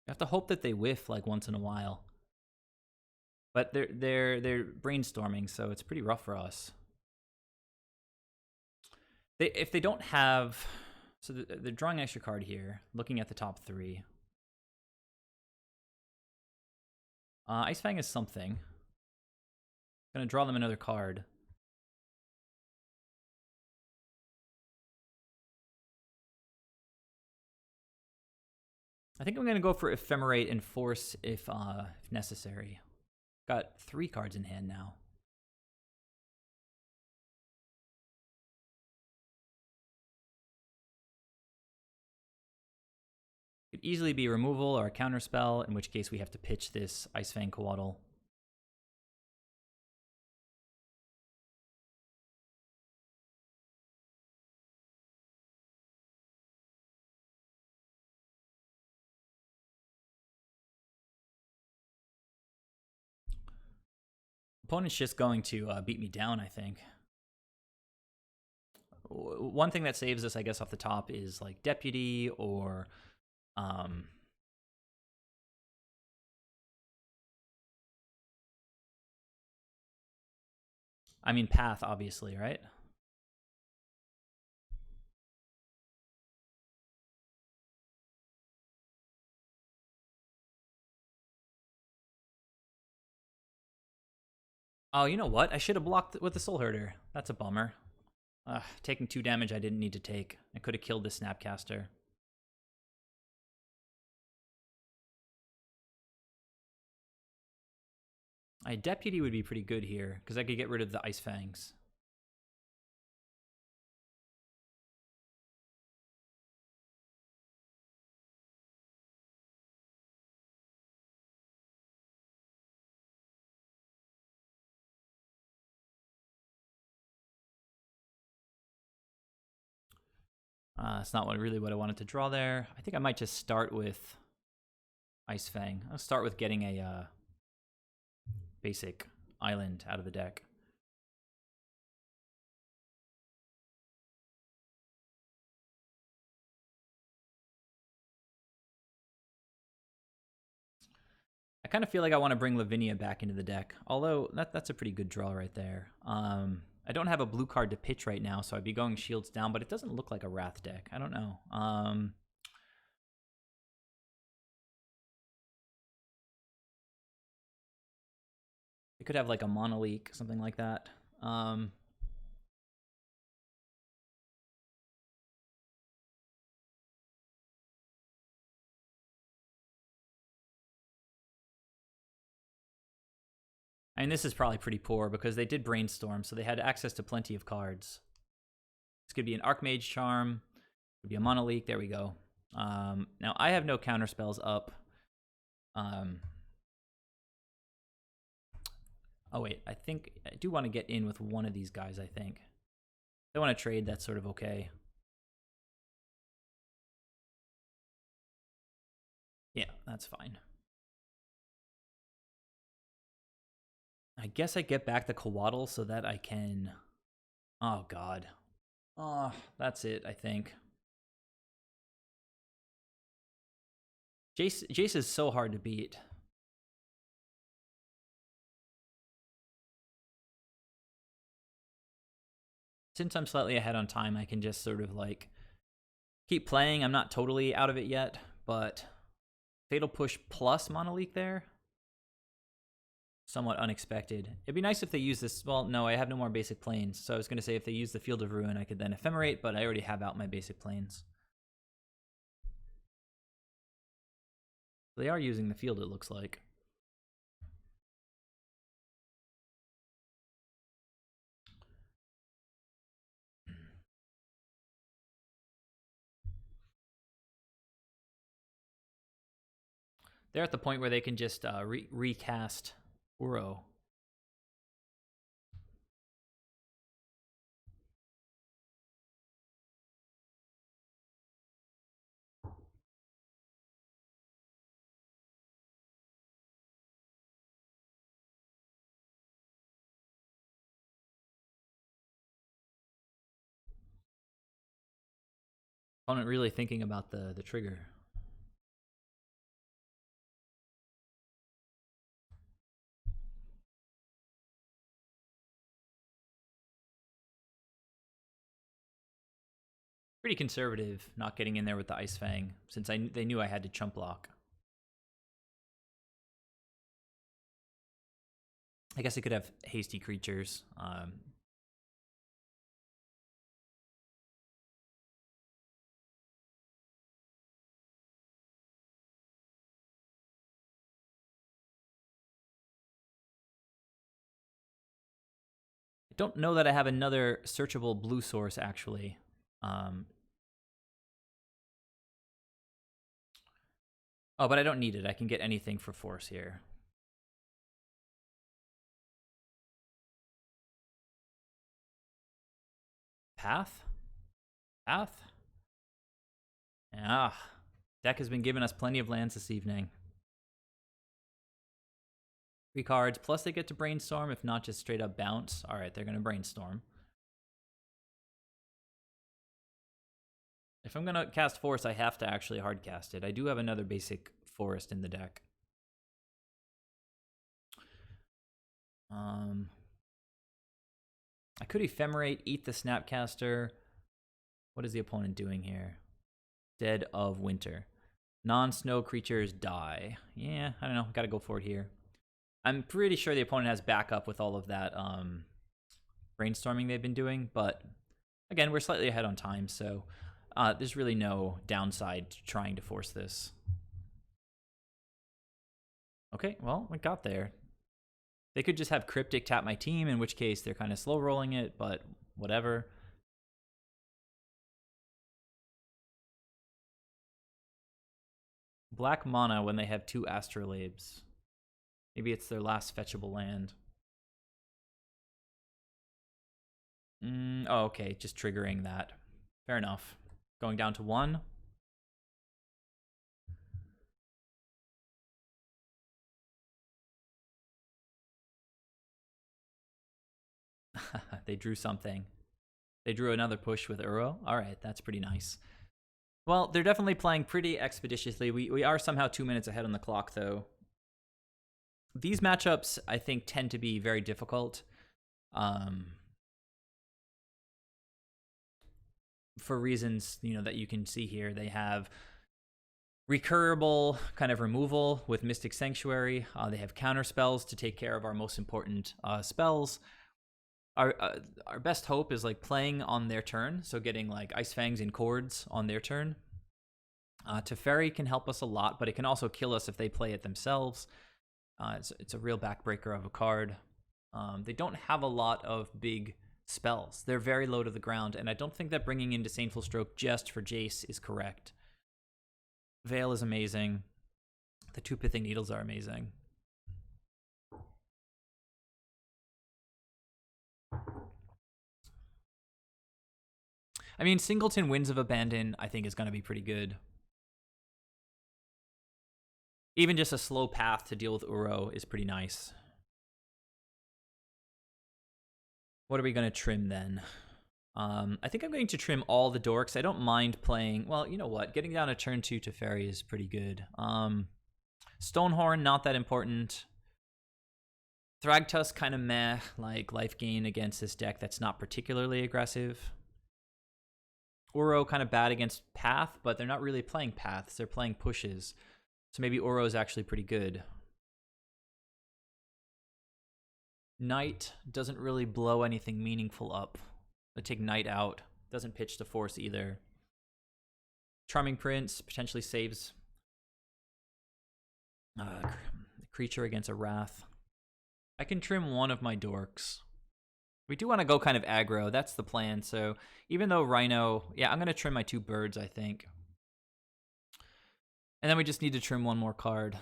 You have to hope that they whiff like once in a while. But they're brainstorming, so it's pretty rough for us. If they don't have, so they're drawing an extra card here. Looking at the top three, Ice Fang is something. Gonna draw them another card. I think I'm gonna go for Ephemerate and Force if necessary. Got 3 cards in hand now. Could easily be removal or a counterspell, in which case we have to pitch this Ice Fang Coatl. Opponent's just going to beat me down, I think. One thing that saves us, I guess, off the top is like Deputy or I mean Path, obviously, right? Oh, you know what? I should have blocked with the Soul Herder. That's a bummer. Taking 2 damage I didn't need to take. I could have killed the Snapcaster. A Deputy would be pretty good here, because I could get rid of the Ice Fangs. It's not really what I wanted to draw there. I think I might just start with Ice Fang. I'll start with getting a basic island out of the deck. I kind of feel like I want to bring Lavinia back into the deck, although that's a pretty good draw right there. I don't have a blue card to pitch right now, so I'd be going shields down, but it doesn't look like a Wrath deck. I don't know. It could have like a Monoleak, something like that. I mean, this is probably pretty poor because they did Brainstorm, so they had access to plenty of cards. This could be an Archmage Charm. It could be a Monoleak. There we go. Now, I have no counterspells up. Oh, wait. I think I do want to get in with one of these guys, I think. If they want to trade, that's sort of okay. Yeah, that's fine. I guess I get back the Coatl so that I can... Oh, God. Oh, that's it, I think. Jace is so hard to beat. Since I'm slightly ahead on time, I can just sort of like keep playing. I'm not totally out of it yet, but Fatal Push plus Monoleak there? Somewhat unexpected. It'd be nice if they use this. Well, no, I have no more basic planes. So I was going to say if they use the Field of Ruin, I could then Ephemerate, but I already have out my basic planes. They are using the field, it looks like. They're at the point where they can just recast Uro. Opponent really thinking about the trigger. Pretty conservative, not getting in there with the Ice Fang, since they knew I had to chump block. I guess I could have hasty creatures. I don't know that I have another searchable blue source, actually. Oh, but I don't need it. I can get anything for force here. Path? Path? Ah. Deck has been giving us plenty of lands this evening. 3 cards, plus they get to brainstorm, if not just straight up bounce. Alright, they're going to brainstorm. If I'm going to cast Force, I have to actually hard cast it. I do have another basic forest in the deck. I could Ephemerate, eat the Snapcaster. What is the opponent doing here? Dead of Winter. Non-snow creatures die. Yeah, I don't know. Gotta go for it here. I'm pretty sure the opponent has backup with all of that brainstorming they've been doing, but again, we're slightly ahead on time, so there's really no downside to trying to force this. Okay, well, we got there. They could just have Cryptic tap my team, in which case they're kind of slow rolling it, but whatever. Black mana when they have 2 Astrolabes. Maybe it's their last fetchable land. Oh, okay, just triggering that. Fair enough. Going down to 1. They drew something. They drew another push with Uro. All right, that's pretty nice. Well, they're definitely playing pretty expeditiously. We are somehow 2 minutes ahead on the clock, though. These matchups, I think, tend to be very difficult. For reasons, that you can see here. They have recurable kind of removal with Mystic Sanctuary. They have counter spells to take care of our most important spells. Our best hope is like playing on their turn, so getting like Ice Fangs and Chords on their turn. Teferi can help us a lot, but it can also kill us if they play it themselves. It's a real backbreaker of a card. They don't have a lot of big spells. They're very low to the ground, and I don't think that bringing in Disdainful Stroke just for Jace is correct. Veil is amazing. The 2 Pithing Needles are amazing. I mean, Singleton Winds of Abandon, I think, is going to be pretty good. Even just a slow path to deal with Uro is pretty nice. What are we going to trim then? I think I'm going to trim all the dorks. I don't mind playing... Well, you know what? Getting down a turn 2 Teferi is pretty good. Stonehorn, not that important. Thragtusk, kind of meh. Like, life gain against this deck that's not particularly aggressive. Uro, kind of bad against Path, but they're not really playing Paths. They're playing pushes. So maybe Uro is actually pretty good. Knight doesn't really blow anything meaningful up. I take Knight out. Doesn't pitch to Force either. Charming Prince potentially saves the creature against a Wrath. I can trim one of my dorks. We do want to go kind of aggro. That's the plan. So even though Rhino... Yeah, I'm going to trim my 2 birds, I think. And then we just need to trim one more card.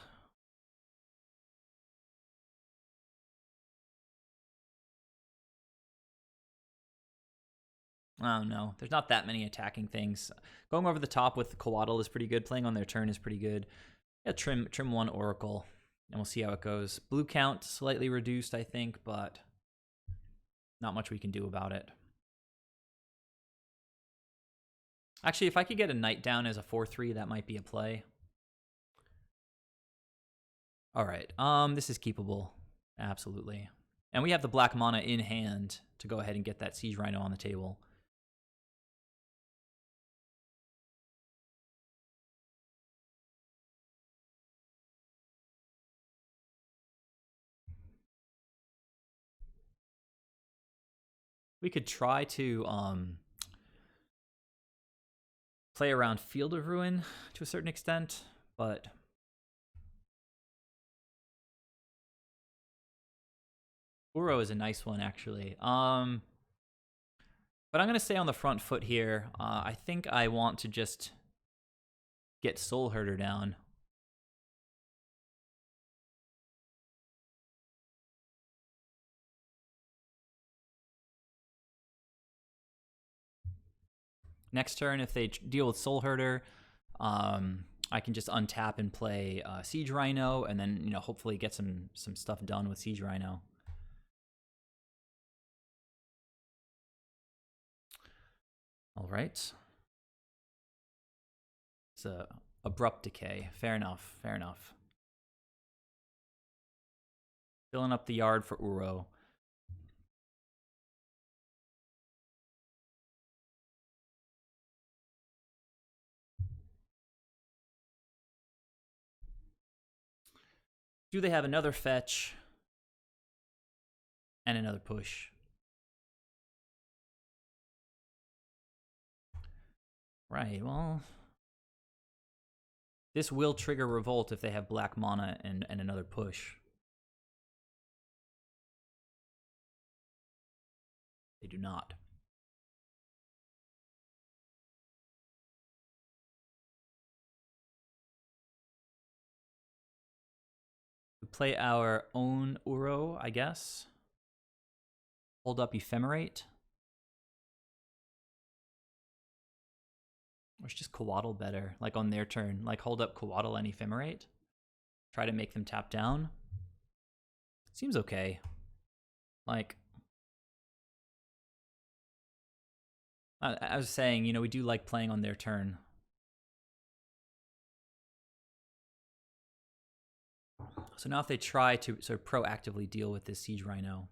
Oh no, there's not that many attacking things. Going over the top with Coatl is pretty good. Playing on their turn is pretty good. Yeah, trim 1 Oracle, and we'll see how it goes. Blue count slightly reduced, I think, but not much we can do about it. Actually, if I could get a knight down as a 4-3, that might be a play. All right. This is keepable. Absolutely. And we have the black mana in hand to go ahead and get that Siege Rhino on the table. We could try to play around Field of Ruin to a certain extent, but Uro is a nice one, actually. But I'm going to stay on the front foot here. I think I want to just get Soul Herder down. Next turn, if they deal with Soul Herder, I can just untap and play Siege Rhino, and then hopefully get some stuff done with Siege Rhino. All right. It's a abrupt decay. Fair enough. Fair enough. Filling up the yard for Uro. Do they have another fetch and another push? Right, well, this will trigger Revolt if they have black mana and another push. They do not. We play our own Uro, I guess. Hold up Ephemerate. Or it's just Coatl better, like on their turn. Like hold up Coatl and Ephemerate. Try to make them tap down. Seems okay. Like, I was saying, we do like playing on their turn. So now if they try to sort of proactively deal with this Siege Rhino.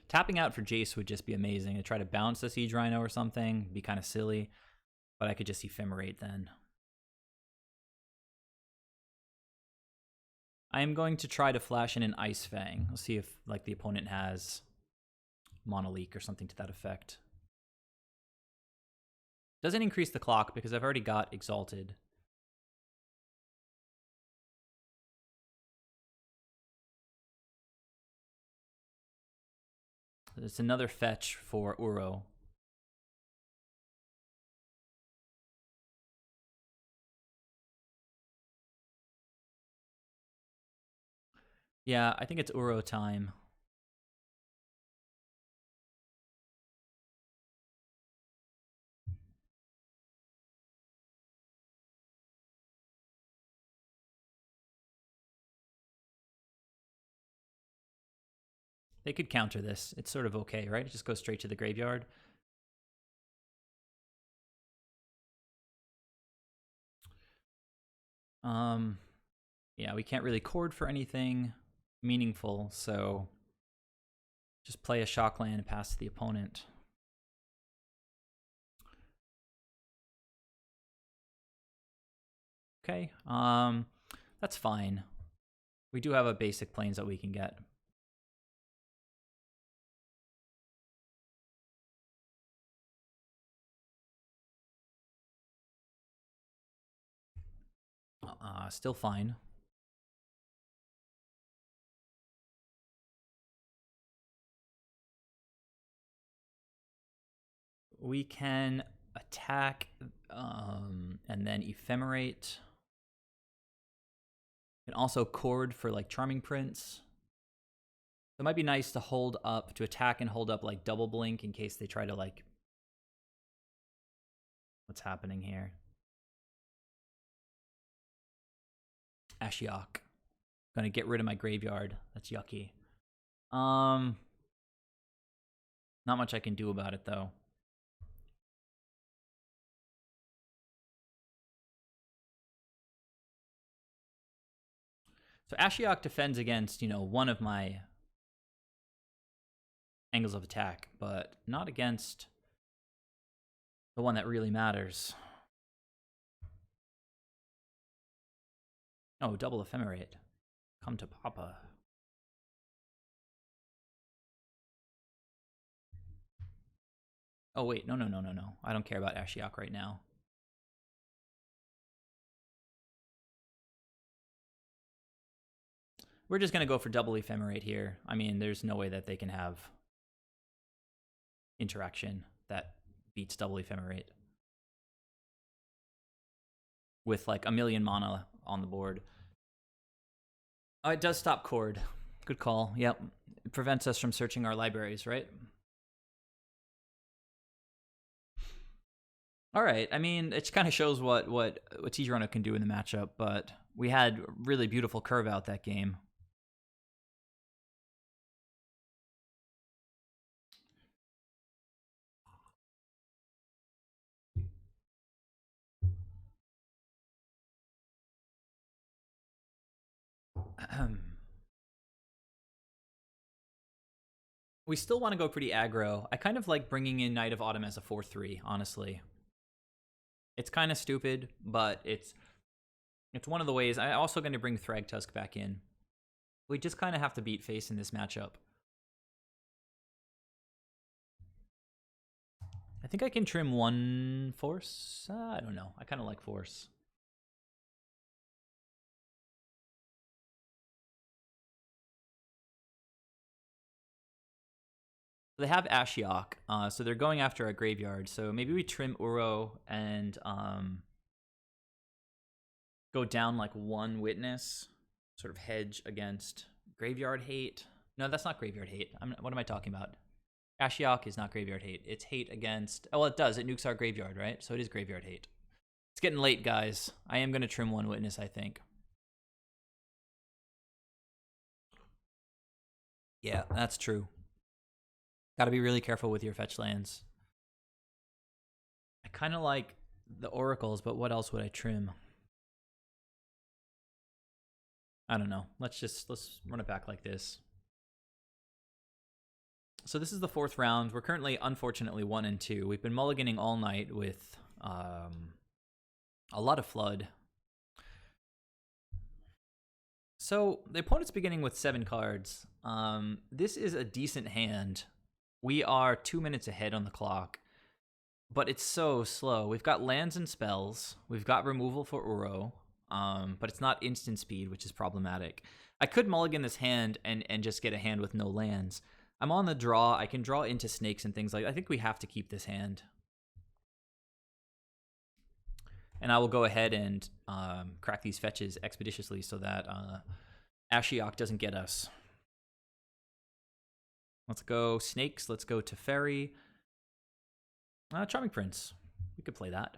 Tapping out for Jace would just be amazing. To try to bounce the Siege Rhino or something, be kind of silly. But I could just Ephemerate then. I am going to try to flash in an Ice Fang. Let's see if the opponent has Mana Leak or something to that effect. Doesn't increase the clock because I've already got Exalted. It's another fetch for Uro. Yeah, I think it's Uro time. They could counter this. It's sort of okay, right? It just goes straight to the graveyard. Yeah, we can't really chord for anything meaningful, so just play a Shockland and pass to the opponent. Okay, that's fine. We do have a basic planes that we can get. Still fine. We can attack and then Ephemerate. We can also chord for Charming Prince. It might be nice to hold up, to attack and hold up Double Blink in case they try to what's happening here? Ashiok. Gonna get rid of my graveyard. That's yucky. Not much I can do about it, though. So Ashiok defends against, one of my angles of attack, but not against the one that really matters. Oh, double ephemerate. Come to Papa. Oh, wait. No. I don't care about Ashiok right now. We're just going to go for double ephemerate here. I mean, there's no way that they can have interaction that beats double ephemerate with like a million mana on the board. Oh, it does stop Chord. Good call. Yep. It prevents us from searching our libraries, right? All right. I mean, it kind of shows what Tijrona can do in the matchup, but we had really beautiful curve out that game. We still want to go pretty aggro. I kind of like bringing in Knight of Autumn as a 4/3, honestly. It's kind of stupid, but it's one of the ways. I'm also going to bring Thragtusk back in. We just kind of have to beat face in this matchup. I think I can trim one force. I don't know. I kind of like force. They have Ashiok, so they're going after our graveyard. So maybe we trim Uro and go down like one witness, sort of hedge against graveyard hate. No, that's not graveyard hate. What am I talking about? Ashiok is not graveyard hate. It's hate against... Oh, well, it does. It nukes our graveyard, right? So it is graveyard hate. It's getting late, guys. I am going to trim one witness, I think. Yeah, that's true. Got to be really careful with your fetch lands. I kind of like the oracles, but what else would I trim? I don't know. Let's run it back like this. So this is the 4th round. We're currently, unfortunately, 1 and 2. We've been mulliganing all night with a lot of flood. So the opponent's beginning with 7 cards. This is a decent hand. We are 2 minutes ahead on the clock, but it's so slow. We've got lands and spells. We've got removal for Uro, but it's not instant speed, which is problematic. I could mulligan this hand and just get a hand with no lands. I'm on the draw. I can draw into snakes and things like that. I think we have to keep this hand. And I will go ahead and crack these fetches expeditiously so that Ashiok doesn't get us. Let's go snakes. Let's go Teferi. Charming Prince. We could play that.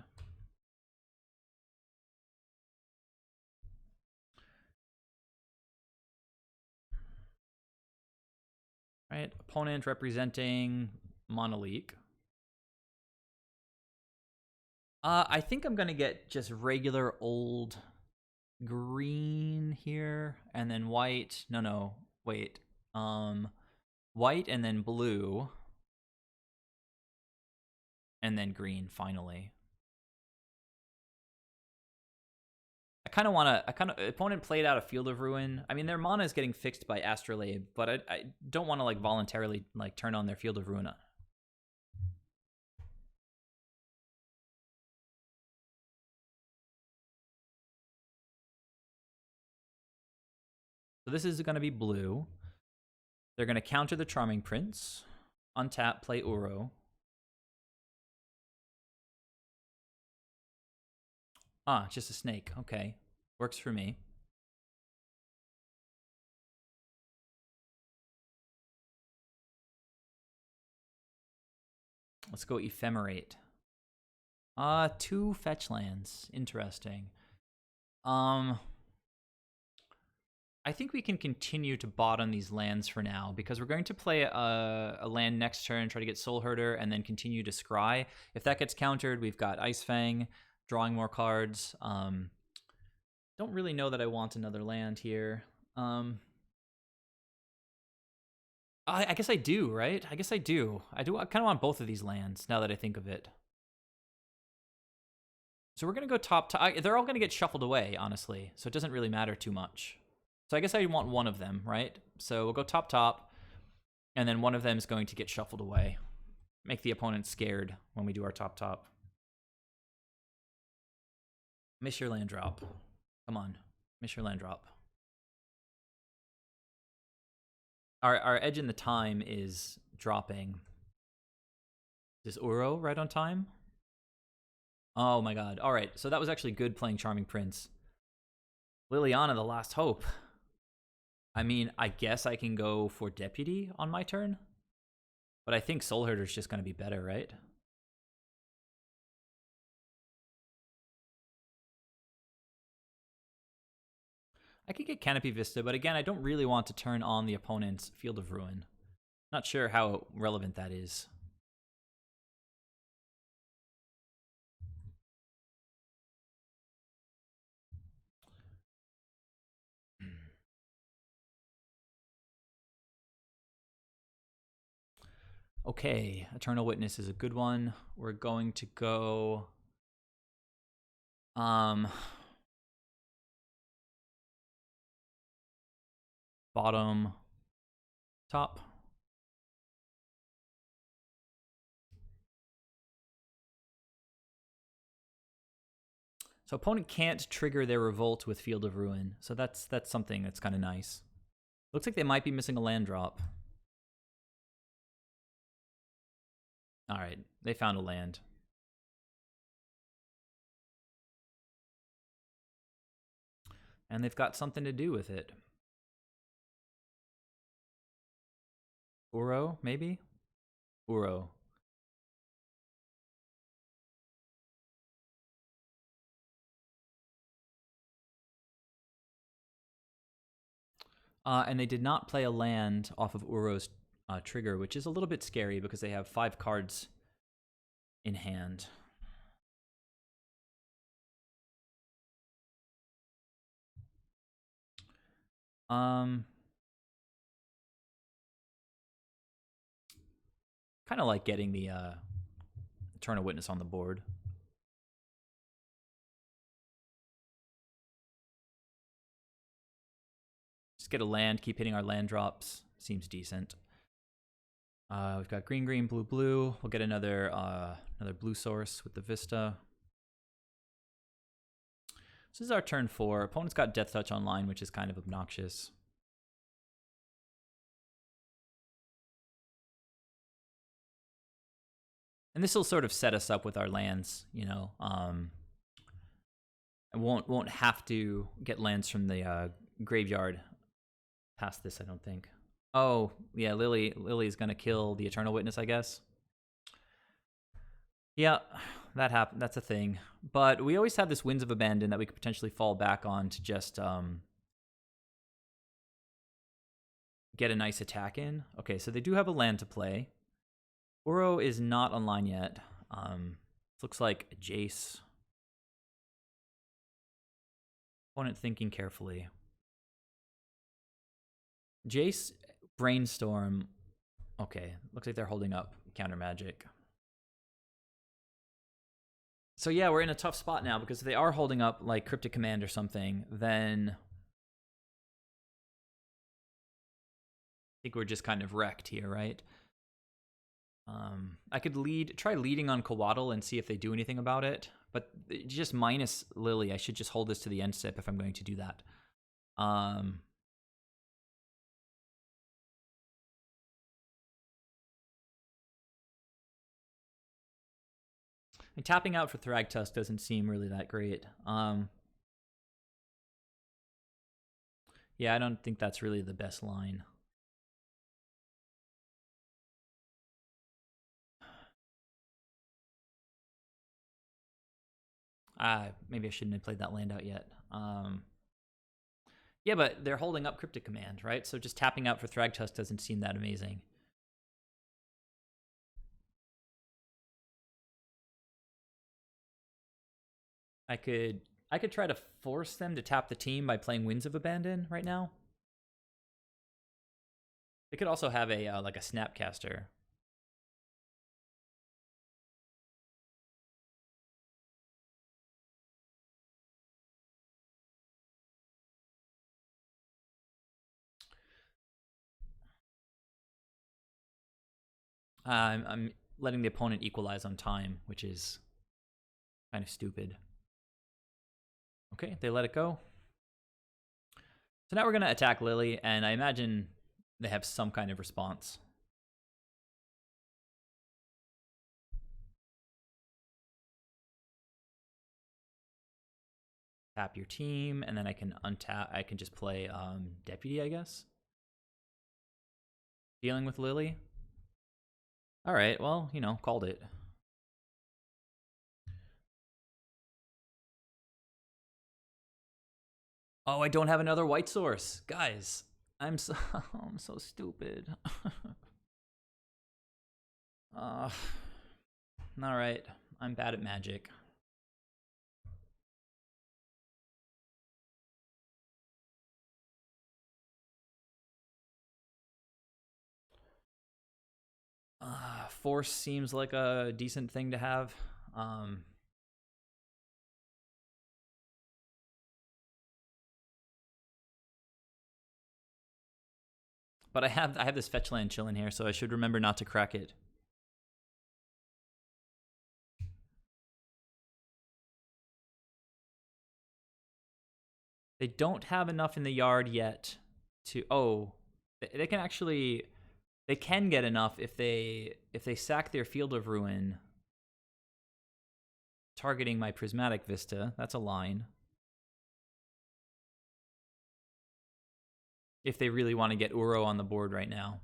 Right, opponent representing Monolith. I think I'm going to get just regular old green here, and then white. No, wait. White and then blue. And then green, finally. Opponent played out a Field of Ruin. I mean, their mana is getting fixed by Astrolabe, but I don't want to, like, voluntarily, like, turn on their Field of Ruin. So this is going to be blue. They're going to counter the Charming Prince. Untap, play Uro. Ah, just a snake. Okay. Works for me. Let's go Ephemerate. 2 fetch lands. Interesting. I think we can continue to bot on these lands for now because we're going to play a land next turn, try to get Soul Herder, and then continue to scry. If that gets countered, we've got Ice Fang, drawing more cards. Don't really know that I want another land here. I guess I do, right? I guess I do. I kind of want both of these lands now that I think of it. So we're going to go top. They're all going to get shuffled away, honestly. So it doesn't really matter too much. So I guess I want one of them, right? So we'll go top, and then one of them is going to get shuffled away. Make the opponent scared when we do our top. Miss your land drop. Come on. Miss your land drop. Our edge in the time is dropping. Is Uro right on time? Oh my god. All right, so that was actually good playing Charming Prince. Liliana, the last hope. I mean, I guess I can go for Deputy on my turn. But I think Soul Herder is just going to be better, right? I could get Canopy Vista, but again, I don't really want to turn on the opponent's Field of Ruin. Not sure how relevant that is. Okay, Eternal Witness is a good one. We're going to go... bottom, top. So opponent can't trigger their revolt with Field of Ruin. So that's something that's kind of nice. Looks like they might be missing a land drop. All right, they found a land. And they've got something to do with it. Uro, maybe? Uro. And they did not play a land off of Uro's trigger, which is a little bit scary because they have 5 cards in hand. Kind of like getting the Eternal Witness on the board. Just get a land, keep hitting our land drops. Seems decent. We've got green, green, blue, blue. We'll get another blue source with the Vista. This is our turn 4. Opponent's got Death Touch online, which is kind of obnoxious. And this will sort of set us up with our lands, you know. I won't have to get lands from the graveyard past this, I don't think. Oh, yeah, Lily's gonna kill the Eternal Witness, I guess. Yeah, that happened. That's a thing. But we always have this Winds of Abandon that we could potentially fall back on to just get a nice attack in. Okay, so they do have a land to play. Uro is not online yet. Looks like Jace. Opponent thinking carefully. Jace, Brainstorm. Okay, looks like they're holding up Counter Magic. So yeah, we're in a tough spot now because if they are holding up like Cryptic Command or something, then I think we're just kind of wrecked here, right? I could try leading on Coatl and see if they do anything about it, but just minus Lily, I should just hold this to the end step if I'm going to do that. And tapping out for Thragtusk doesn't seem really that great. Yeah, I don't think that's really the best line. Maybe I shouldn't have played that land out yet. Yeah, but they're holding up Cryptic Command, right? So just tapping out for Thragtusk doesn't seem that amazing. I could try to force them to tap the team by playing Winds of Abandon right now. They could also have a like a Snapcaster. I'm letting the opponent equalize on time, which is kind of stupid. Okay, they let it go. So now we're going to attack Lily, and I imagine they have some kind of response. Tap your team, and then I can untap. I can just play Deputy, I guess. Dealing with Lily. All right, well, you know, called it. Oh, I don't have another white source. Guys, I'm so stupid. All right, I'm bad at Magic. Force seems like a decent thing to have. But I have this fetch land chilling here, so I should remember not to crack it. They don't have enough in the yard yet to. Oh, they can actually. They can get enough if they sack their Field of Ruin, targeting my Prismatic Vista. That's a line. If they really want to get Uro on the board right now.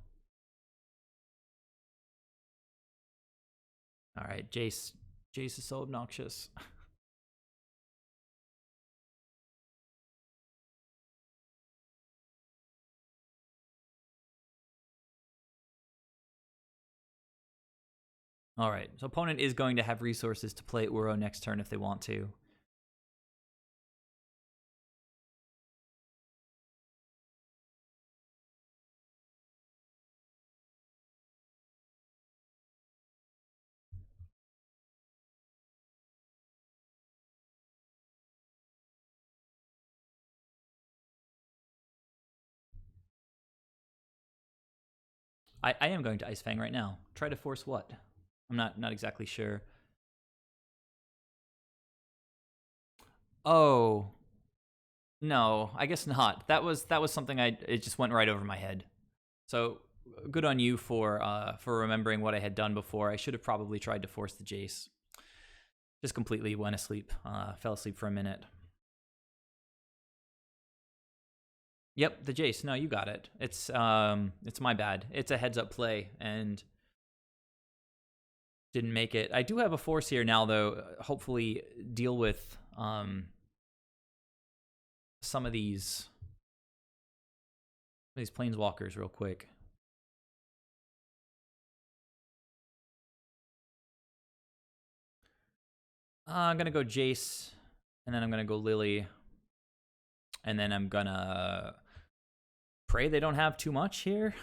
All right, Jace. Jace is so obnoxious. All right, so opponent is going to have resources to play Uro next turn if they want to. I am going to Ice Fang right now. Try to force what? I'm not exactly sure. Oh. No, I guess not. That was something it just went right over my head. So good on you for remembering what I had done before. I should have probably tried to force the Jace. Just completely went asleep. Fell asleep for a minute. Yep, the Jace. No, you got it. It's my bad. It's a heads up play and didn't make it. I do have a force here now though. Hopefully deal with some of these planeswalkers real quick. I'm gonna go Jace, and then I'm gonna go Lily, and then I'm gonna pray they don't have too much here.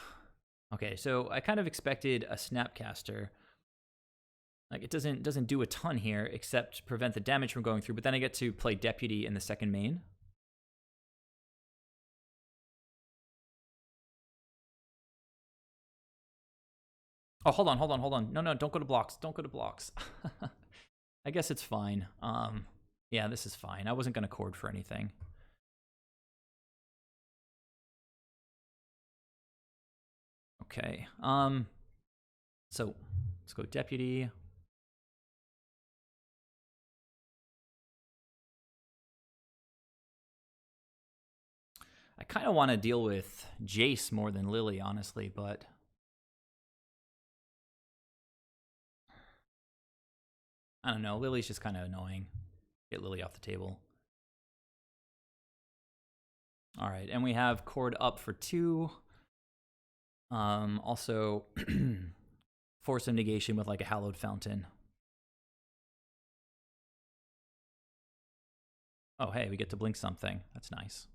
Okay, so I kind of expected a Snapcaster. Like it doesn't do a ton here except prevent the damage from going through, but then I get to play Deputy in the second main. Oh, hold on. No, don't go to blocks. Don't go to blocks. I guess it's fine. Yeah, this is fine. I wasn't gonna cord for anything. Okay. So let's go Deputy. I kind of want to deal with Jace more than Lily, honestly, but I don't know. Lily's just kind of annoying. Get Lily off the table. All right, and we have Chord up for 2. Also, Force of Negation with like a Hallowed Fountain. Oh, hey, we get to blink something. That's nice.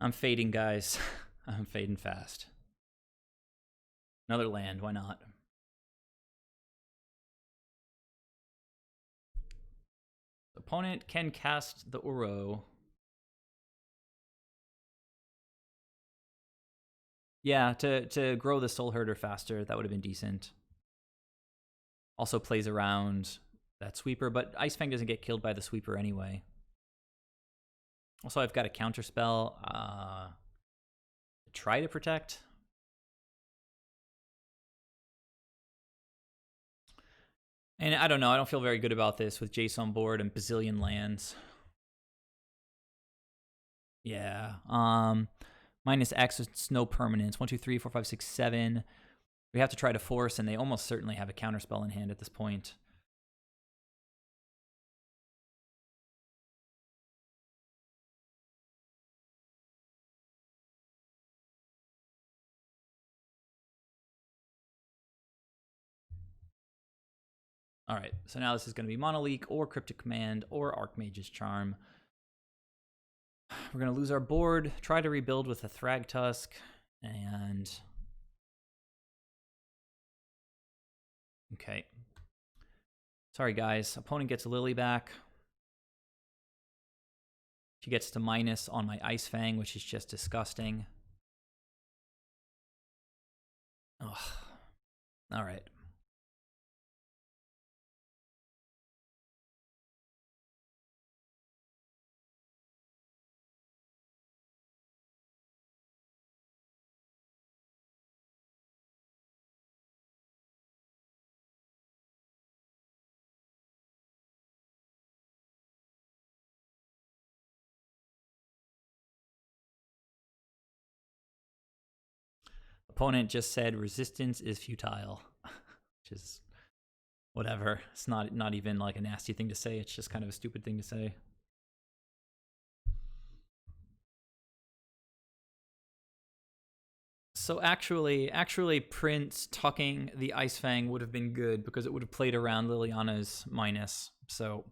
I'm fading, guys. I'm fading fast. Another land, why not? Opponent can cast the Uro. Yeah, to grow the Soul Herder faster, that would have been decent. Also plays around that sweeper, but Ice Fang doesn't get killed by the sweeper anyway. Also, I've got a counter spell. Try to protect. And I don't know. I don't feel very good about this with Jace on board and bazillion lands. Yeah. Minus X, it's no permanence. 1, 2, 3, 4, 5, 6, 7. We have to try to force, and they almost certainly have a counterspell in hand at this point. All right, so now this is going to be Monoleak or Cryptic Command or Archmage's Charm. We're going to lose our board, try to rebuild with a Thragtusk, and... Okay. Sorry, guys. Opponent gets Lily back. She gets to minus on my Ice Fang, which is just disgusting. Ugh. All right. Opponent just said resistance is futile, which is whatever. It's not even like a nasty thing to say. It's just kind of a stupid thing to say. So actually, Prince tucking the Ice Fang would have been good because it would have played around Liliana's minus. So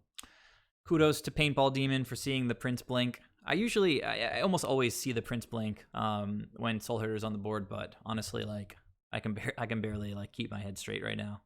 kudos to Paintball Demon for seeing the Prince blink. I almost always see the Prince blink when Soul Herder's on the board, but honestly, like I can barely like keep my head straight right now.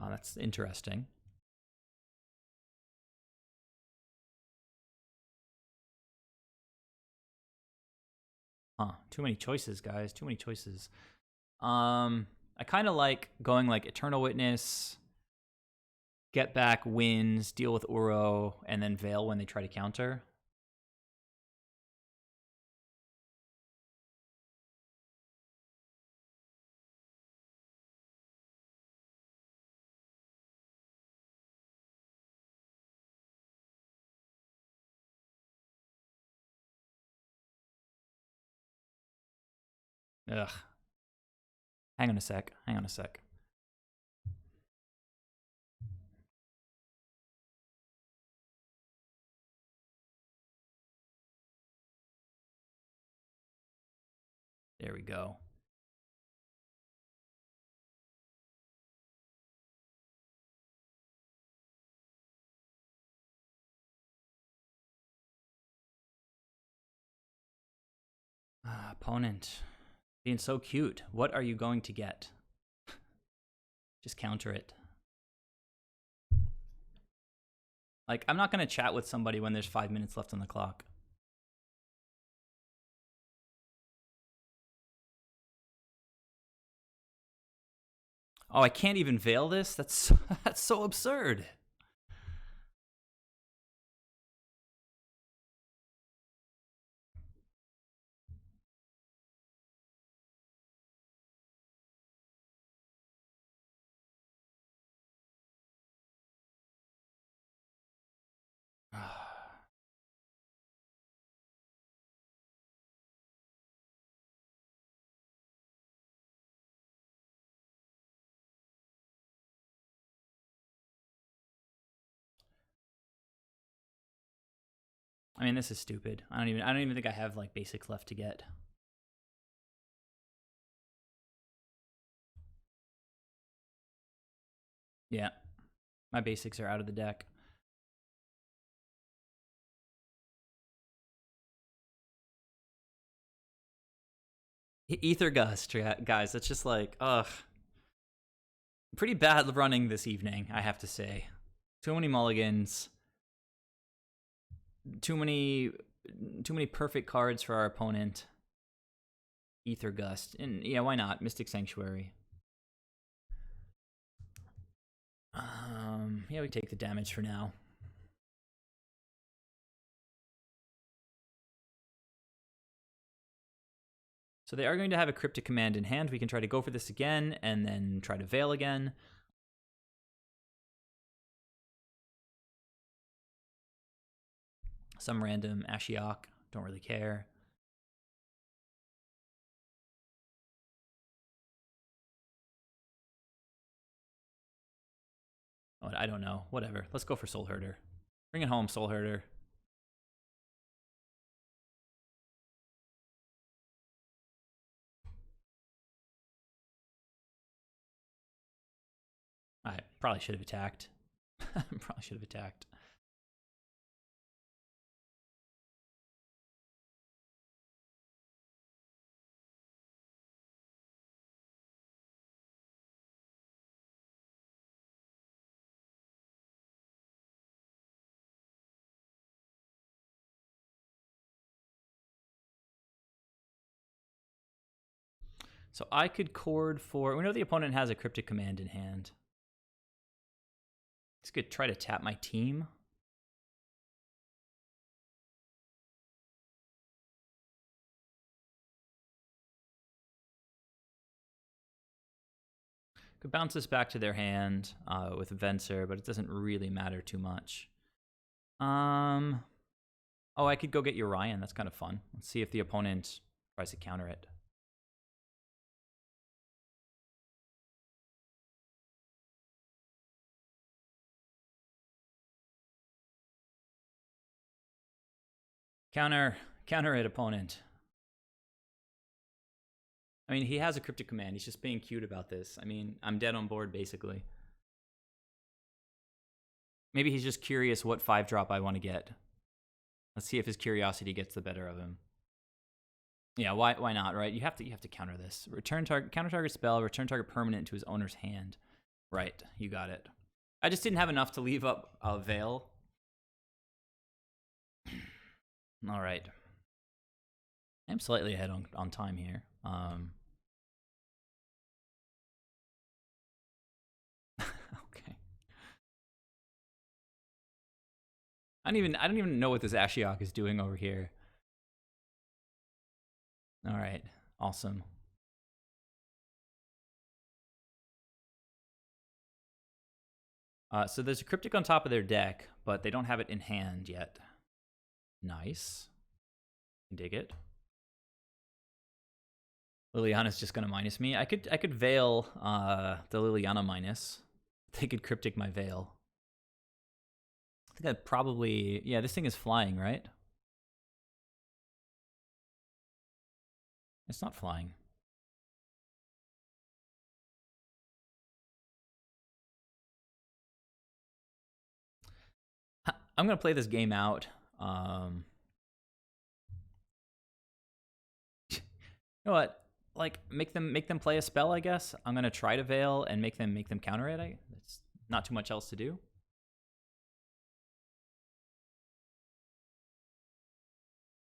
That's interesting. Huh, too many choices, guys. Too many choices. I kind of like going like Eternal Witness, Get Back, Wins, deal with Uro, and then Veil when they try to counter. Ugh. Hang on a sec. Hang on a sec. There we go. Opponent. Being so cute. What are you going to get? Just counter it. Like, I'm not going to chat with somebody when there's 5 minutes left on the clock. Oh, I can't even veil this? That's so absurd. I mean, this is stupid. I don't even think I have like basics left to get. Yeah. My basics are out of the deck. Ether Gust, guys. That's just like, ugh. Pretty bad running this evening, I have to say. Too many mulligans. Too many perfect cards for our opponent. Ether Gust. And yeah, why not? Mystic Sanctuary. Yeah, we take the damage for now. So they are going to have a Cryptic Command in hand. We can try to go for this again and then try to Veil again. Some random Ashiok. Don't really care. Oh, I don't know. Whatever. Let's go for Soul Herder. Bring it home, Soul Herder. I probably should have attacked. Probably should have attacked. So I could chord for... We know the opponent has a Cryptic Command in hand. This could try to tap my team. Could bounce this back to their hand with Venser, but it doesn't really matter too much. Oh, I could go get Urian. That's kind of fun. Let's see if the opponent tries to counter it. Counter it, opponent. I mean, he has a Cryptic Command. He's just being cute about this. I mean, I'm dead on board, basically. Maybe he's just curious what 5-drop I want to get. Let's see if his curiosity gets the better of him. Yeah, why not, right? You have to counter this. Counter target spell, return target permanent to his owner's hand. Right, you got it. I just didn't have enough to leave up a Veil. All right. I'm slightly ahead on time here. Okay. I don't even know what this Ashiok is doing over here. All right. Awesome. So there's a Cryptic on top of their deck, but they don't have it in hand yet. Nice. Dig it. Liliana's just gonna minus me. I could Veil the Liliana minus. They could Cryptic my Veil. I think I'd probably... Yeah, this thing is flying, right? It's not flying. I'm gonna play this game out. You know what? Like, make them play a spell, I guess. I'm gonna try to Veil and make them counter it. It's not too much else to do.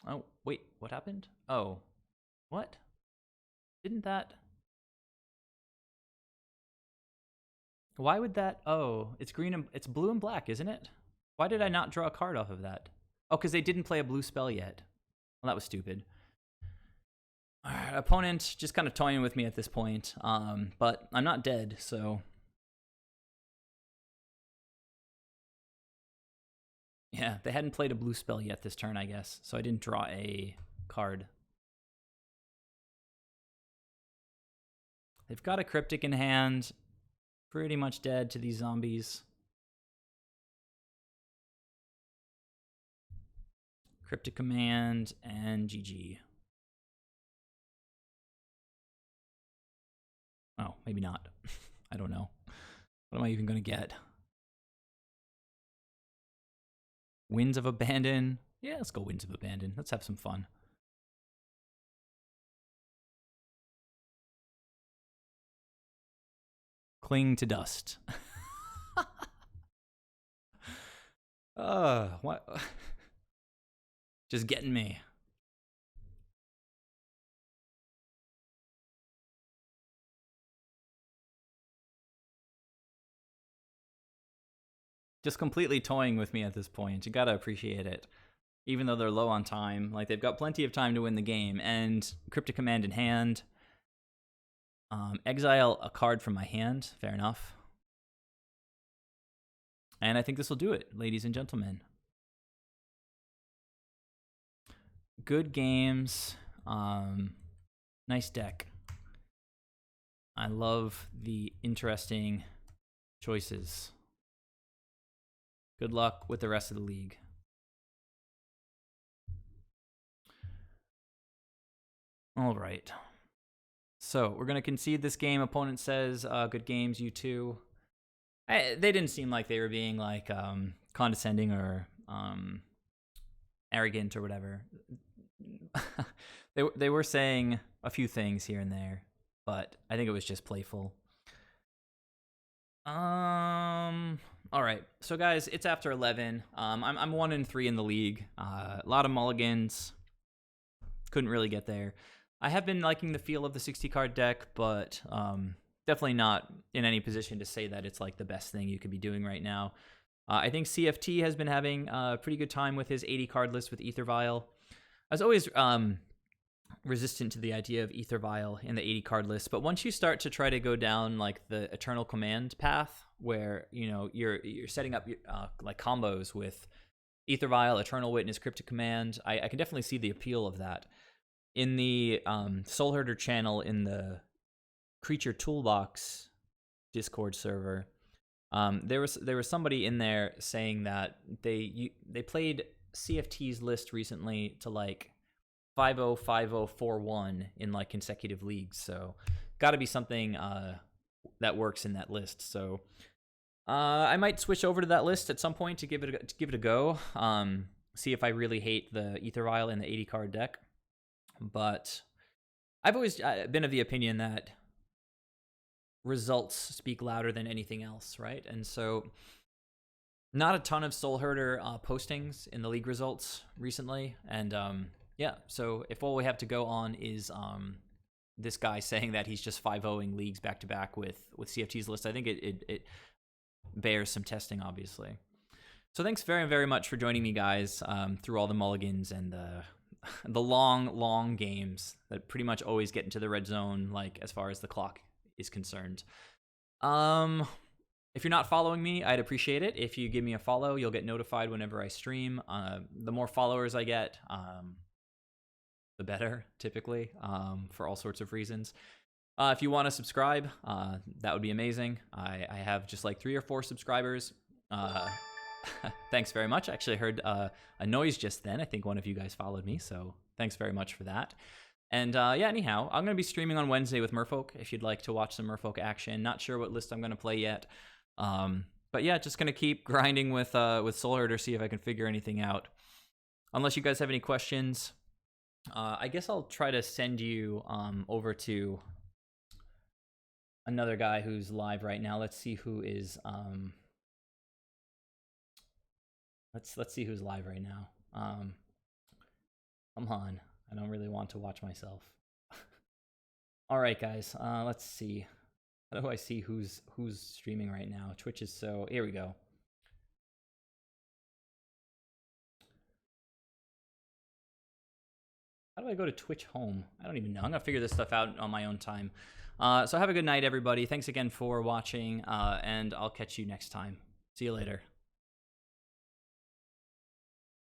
Oh, wait, what happened? Oh, what? Didn't that... Why would that... Oh, it's green and... It's blue and black, isn't it? Why did I not draw a card off of that? Oh, because they didn't play a blue spell yet. Well, that was stupid. Opponent just kind of toying with me at this point, but I'm not dead, so... Yeah, they hadn't played a blue spell yet this turn, I guess, so I didn't draw a card. They've got a Cryptic in hand. Pretty much dead to these zombies. Cryptic Command and GG. Oh, maybe not. I don't know. What am I even going to get? Winds of Abandon. Yeah, let's go Winds of Abandon. Let's have some fun. Cling to Dust. What? Just getting me. Just completely toying with me at this point. You gotta appreciate it. Even though they're low on time, like they've got plenty of time to win the game. And Cryptic Command in hand. Exile a card from my hand. Fair enough. And I think this will do it, ladies and gentlemen. Good games. Nice deck. I love the interesting choices. Good luck with the rest of the league. All right. So we're going to concede this game. Opponent says, good games, you too. They didn't seem like they were being like condescending or arrogant or whatever. They were saying a few things here and there, but I think it was just playful. All right, so guys, it's after 11. I'm 1-3 in the league. A lot of mulligans. Couldn't really get there. I have been liking the feel of the 60 card deck, but definitely not in any position to say that it's like the best thing you could be doing right now. I think CFT has been having a pretty good time with his 80 card list with Aether Vial. I was always resistant to the idea of Aether Vial in the 80 card list, but once you start to try to go down like the Eternal Command path, where you're setting up like combos with Aether Vial, Eternal Witness, Cryptic Command, I can definitely see the appeal of that. In the Soul Herder channel in the Creature Toolbox Discord server, there was somebody in there saying that they played CFT's list recently to like 5-0, 5-0, 4-1 in like consecutive leagues. So got to be something that works in that list. So I might switch over to that list at some point to give it a go. See if I really hate the Aether Vial in the 80 card deck. But I've always been of the opinion that results speak louder than anything else, right? And so not a ton of Soul Herder postings in the league results recently. And yeah, so if all we have to go on is this guy saying that he's just 5-0ing leagues back-to-back with CFT's list, I think it bears some testing, obviously. So thanks very, very much for joining me, guys, through all the mulligans and the long games that pretty much always get into the red zone, like as far as the clock is concerned. If you're not following me, I'd appreciate it. If you give me a follow, you'll get notified whenever I stream. The more followers I get, the better, typically, for all sorts of reasons. If you want to subscribe, that would be amazing. I have just like 3 or 4 subscribers. Thanks very much. I actually heard a noise just then. I think one of you guys followed me, so thanks very much for that. And yeah, anyhow, I'm going to be streaming on Wednesday with Merfolk if you'd like to watch some Merfolk action. Not sure what list I'm going to play yet. But yeah, just going to keep grinding with Soul Herder, see if I can figure anything out. Unless you guys have any questions, I guess I'll try to send you over to another guy who's live right now. Let's see who is... Let's see who's live right now. Come on. I don't really want to watch myself. All right, guys. Let's see. How do I see who's streaming right now? Twitch is so... Here we go. How do I go to Twitch home? I don't even know. I'm going to figure this stuff out on my own time. So have a good night, everybody. Thanks again for watching, and I'll catch you next time. See you later.